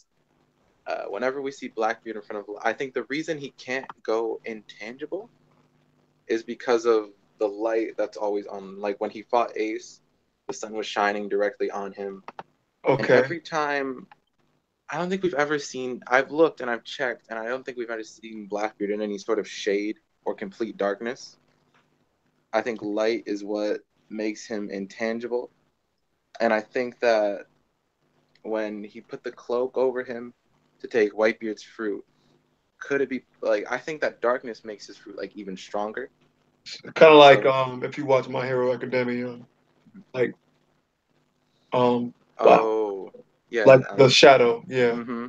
whenever we see Blackbeard in front of, I think the reason he can't go intangible is because of the light that's always on. Like when he fought Ace, the sun was shining directly on him, and Okay. every time, I don't think we've ever seen. I've looked and I've checked, and I don't think we've ever seen Blackbeard in any sort of shade or complete darkness. I think light is what makes him intangible, and I think that when he put the cloak over him to take Whitebeard's fruit, could it be like, I think that darkness makes his fruit like even stronger. Kind of like So if you watch My Hero Academia, like wow, oh yeah, like the shadow, yeah. mm-hmm.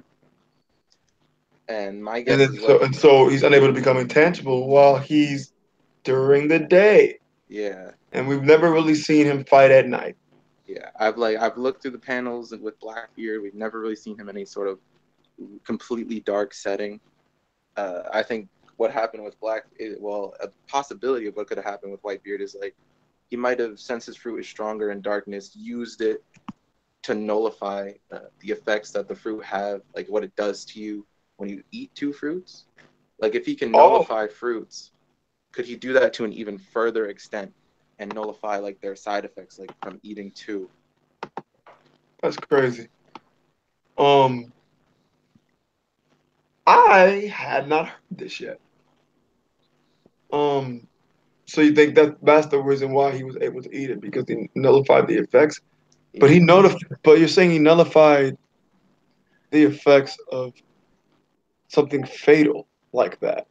And my And guess then is so what and so he's unable to become intangible while he's during the day, yeah. and we've never really seen him fight at night. Yeah, I've looked through the panels with Blackbeard. We've never really seen him in any sort of completely dark setting. I think what happened with well, a possibility of what could have happened with Whitebeard is like he might have sensed his fruit is stronger in darkness, used it to nullify the effects that the fruit have, like what it does to you when you eat two fruits. Like if he can Oh, nullify fruits, could he do that to an even further extent and nullify like their side effects, like from eating two? that's crazy. Um, I had not heard this yet. Um, so you think that's the reason why he was able to eat it because he nullified the effects? But Yeah. But you're saying he nullified the effects of something fatal like that.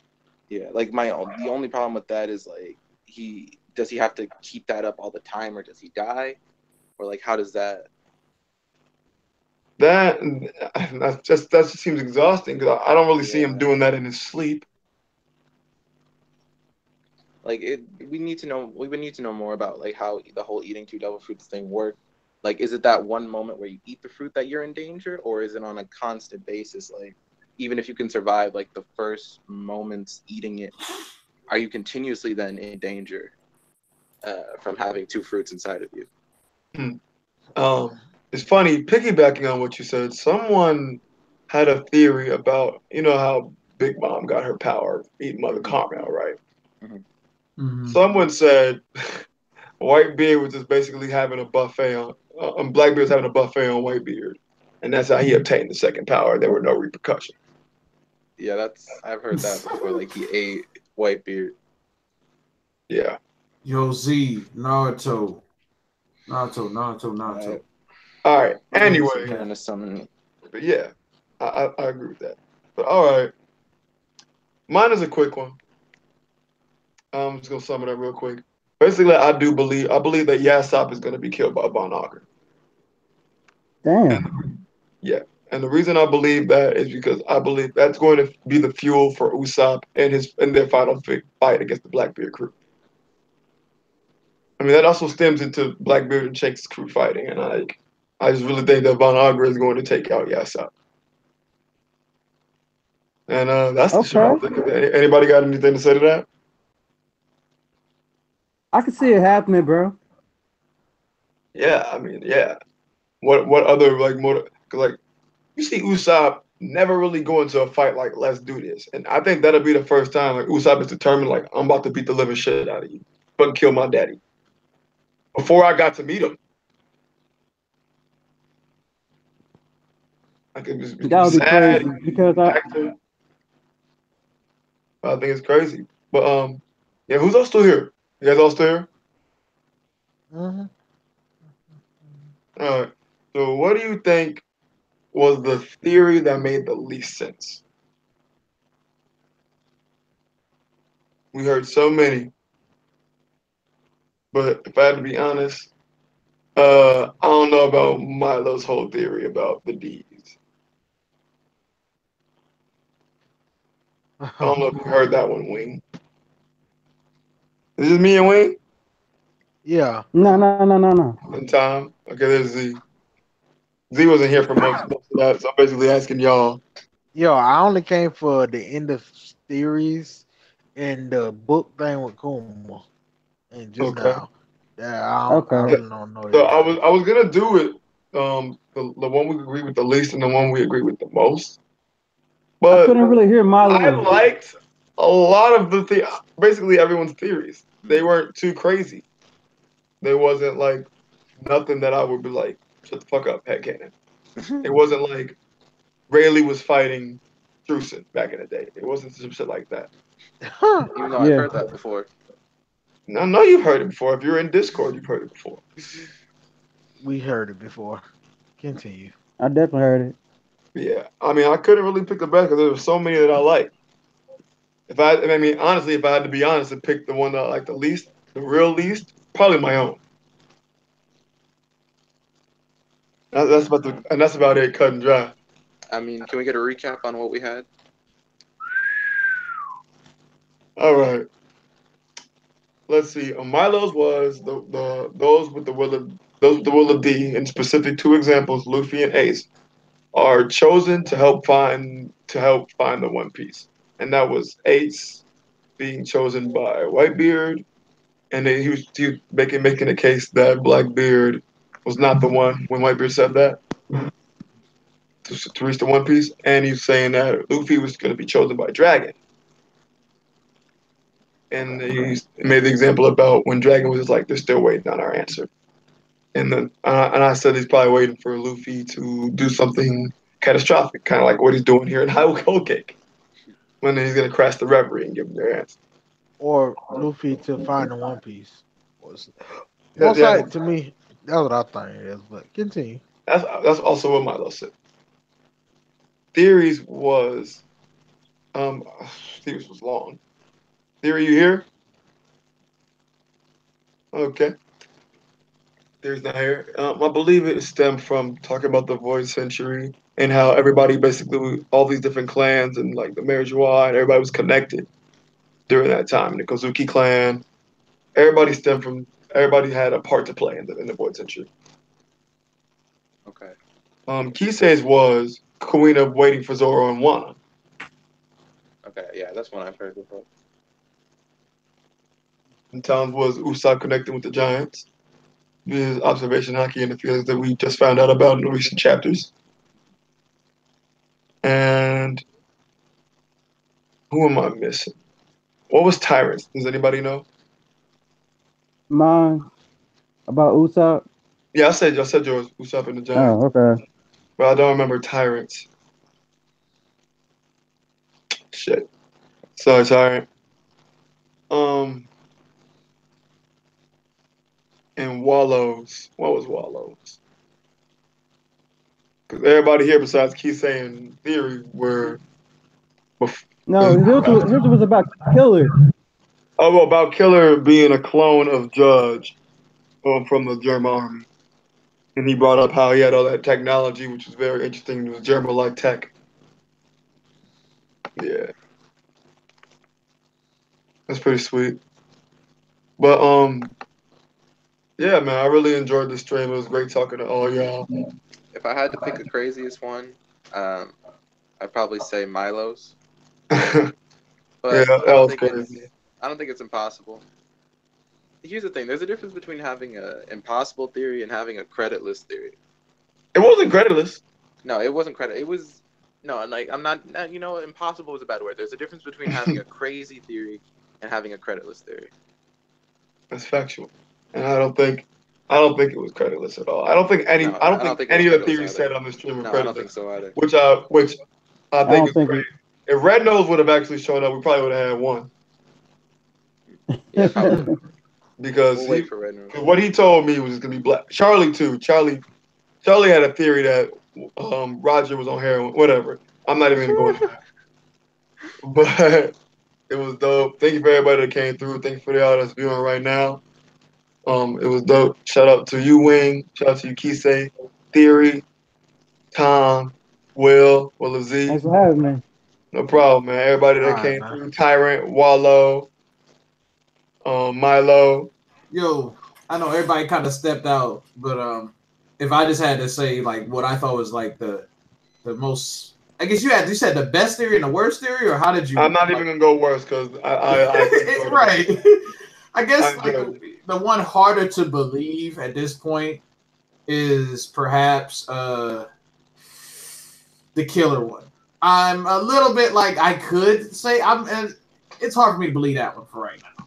Yeah, like the only problem with that is like he have to keep that up all the time, or does he die, or like how does that? That that just seems exhausting because I don't really see him Yeah, doing that in his sleep. like we need to know. We would need to know more about like how the whole eating two devil fruits thing works. Like, is it that one moment where you eat the fruit that you're in danger, or is it on a constant basis? Like, even if you can survive like the first moments eating it, are you continuously then in danger from having two fruits inside of you? Hmm. It's funny, piggybacking on what you said, someone had a theory about, you know how Big Mom got her power eating Mother Mm-hmm. Carmel, right? Mm-hmm. Mm-hmm. Someone said Whitebeard was just basically having a buffet Blackbeard was having a buffet on Whitebeard, and that's how he obtained the second power. There were no repercussions. Yeah, I've heard that before. Like he ate Whitebeard. Yeah. Yo, Z, Naruto. Uh, All right. Let me some Anyway, kind of summon. but yeah, I agree with that. But all right, mine is a quick one. I'm just gonna sum it up real quick. Basically, I believe that Yassop is going to be killed by Von Augur. Damn. And yeah, and the reason I believe that is because I believe that's going to be the fuel for Usopp and his and their final fight against the Blackbeard crew. I mean, that also stems into Blackbeard and Shank's crew fighting, and I just really think that Von Augur is going to take out Yassop. And that's the shit I Okay. was thinking. Anybody got anything to say to that? I can see it happening, bro. Yeah, I mean, yeah. What other like more like you see Usopp never really go into a fight like let's do this, and I think that'll be the first time like Usopp is determined like I'm about to beat the living shit out of you, but kill my daddy before I got to meet him. Like it was That would be sad, crazy because actor. I think it's crazy, but yeah, who's all still here? You guys all still here? Hmm. All right. So what do you think was the theory that made the least sense? We heard so many, but if I had to be honest, I don't know about Milo's whole theory about the D's. I don't know if you heard that one, Wing. Is this me and Wing Yeah. no. and Tom? Okay, there's Z. Z wasn't here for most of that, so I'm basically asking y'all. Yo, I only came for the end of series and the book thing with Kuma and just Okay. now. Yeah, I Okay. really don't know So everything. I was gonna do it, the one we agree with the least and the one we agree with the most. I But couldn't really hear I Milo. liked a lot of basically everyone's theories. They weren't too crazy. There wasn't like nothing that I would be like, shut the fuck up, Headcannon. It wasn't like Rayleigh was fighting Drusen back in the day. It wasn't some shit like that. Even though I've Yeah, heard that before. I know you've heard it before. If you're in Discord, you've heard it before. We heard it before. Continue. I definitely heard it. Yeah, I mean, I couldn't really pick the best because there were so many that I like. I mean, honestly, if I had to be honest and pick the one that I like the least, the real least, probably my own. That's about it, cut and dry. I mean, can we get a recap on what we had? All right. Let's see. Milo's was the those with the will of those with the will of D, in specific two examples, Luffy and Ace, are chosen to help find the One Piece, and that was Ace being chosen by Whitebeard, and then he was making a case that Blackbeard was not the one when Whitebeard said that to reach the One Piece, and he's saying that Luffy was going to be chosen by Dragon. And he made the example about when Dragon was just like, they're still waiting on our answer. And I said he's probably waiting for Luffy to do something catastrophic, kind of like what he's doing here in Whole Cake, when he's gonna crash the reverie and give them their answer. Or Luffy to find the One Piece. Was Yeah, most yeah, like to me. That's what I think it is. But continue. that's also what Milo said. Theories was theories was long. Theory, you here? Okay. Theory's not here. I believe it stemmed from talking about the Void Century and how everybody basically all these different clans and like the Marijois and everybody was connected during that time. The Kozuki clan, everybody had a part to play in the Void Century. Okay. Kisei's was Kuina waiting for Zoro and Wano. Okay. Yeah, that's one I've heard before. And Tom's was Usopp connecting with the Giants. His observation hockey and the feelings that we just found out about in the recent chapters. And who am I missing? What was Tyrants? Does anybody know? Mine about Usopp. Yeah, I said yours, Usopp and the Giants. Oh, okay. But I don't remember Tyrants. Shit. Sorry, Tyrant. Um, and Wallows. What was Wallows? Because everybody here besides Kisei and Theory were. No, his was about Killer. Oh, about Killer being a clone of Judge from the German army. And he brought up how he had all that technology, which was very interesting. It was German-like tech. Yeah, that's pretty sweet. But yeah, man, I really enjoyed the stream. It was great talking to all y'all. If I had to pick a craziest one, I'd probably say Milo's. Yeah, But that was crazy. I don't think it's impossible. Here's the thing: there's a difference between having an impossible theory and having a creditless theory. It wasn't creditless. No, it wasn't credit. It was no, like I'm not. You know, impossible is a bad word. There's a difference between having a crazy theory and having a creditless theory. That's factual, and I don't think it was creditless at all. I don't think any. No, I don't think any of the theories either. said on the stream were No, creditless. I don't think so either. Which I think don't is think great. If Red Nose would have actually shown up, we probably would have had one. Yeah, probably. Because We'll wait for Red Nose. what he told me was gonna be black. Charlie too. Charlie had a theory that Roger was on heroin. Whatever. I'm not even gonna go into that. But it was dope. Thank you for everybody that came through. Thank you for the all that's viewing right now. It was dope. Shout out to you, Wing. Shout out to you, Kisei, Theory, Tom, Will Aziz. Thanks for having me. No problem, man. Everybody that came through. Tyrant, Wallow, Milo. Yo, I know everybody kind of stepped out, but if I just had to say like what I thought was like the most, I guess you said the best theory and the worst theory, or how did you? I'm not even gonna go worse because I right. I guess like the one harder to believe at this point is perhaps the Killer one. I'm a little bit like I could say it's hard for me to believe that one for right now.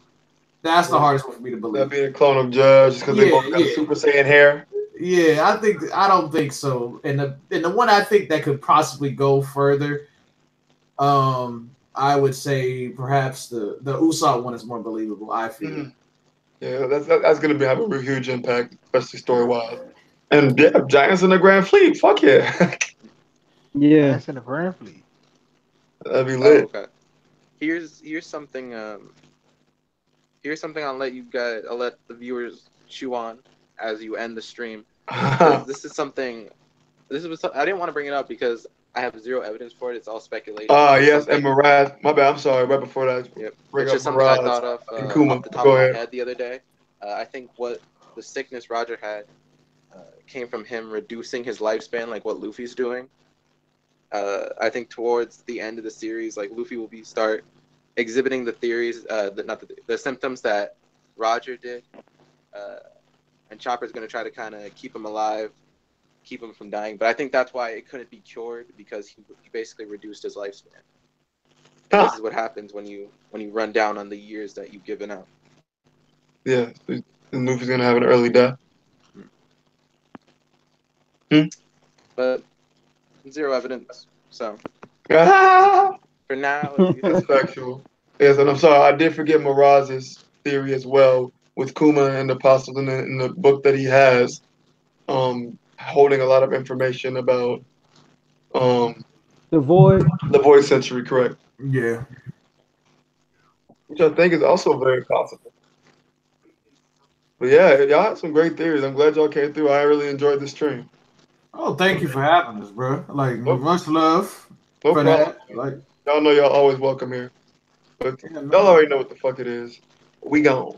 That's the hardest one for me to believe. That being a clone of Judge because they both got Super Saiyan hair. Yeah, I don't think so. And the one I think that could possibly go further, I would say perhaps the Usopp one is more believable. I feel. Mm-hmm. Yeah, that's gonna have a real huge impact, especially story wise. And yeah, Giants in the Grand Fleet. Fuck yeah. Yeah. Giants in the Grand Fleet. That'd be lit. Oh, okay. Here's something. Here's something I'll let the viewers chew on as you end the stream. This is something. I didn't want to bring it up because I have zero evidence for it. It's all speculation. Yes, and Mirage. My bad. I'm sorry. Right before that. Yep. It's just something I thought of off the top of my head the other day. I think what the sickness Roger had came from him reducing his lifespan, like what Luffy's doing. I think towards the end of the series, like Luffy will start exhibiting the theories, the symptoms that Roger did, and Chopper's going to try to kind of keep him alive, keep him from dying. But I think that's why it couldn't be cured because he basically reduced his lifespan. And this is what happens when you run down on the years that you've given out. Yeah, and Luffy's going to have an early death. But zero evidence, so for now, it's factual. Yes, and I'm sorry, I did forget Mirage's theory as well with Kuma and the apostles in the book that he has, holding a lot of information about the Void Century, correct? Yeah, which I think is also very possible. But yeah, y'all had some great theories. I'm glad y'all came through. I really enjoyed the stream. Oh, thank you for having us, bro. Like much love No for problem. that. Like y'all know y'all always welcome here. But y'all already know what the fuck it is. We gone.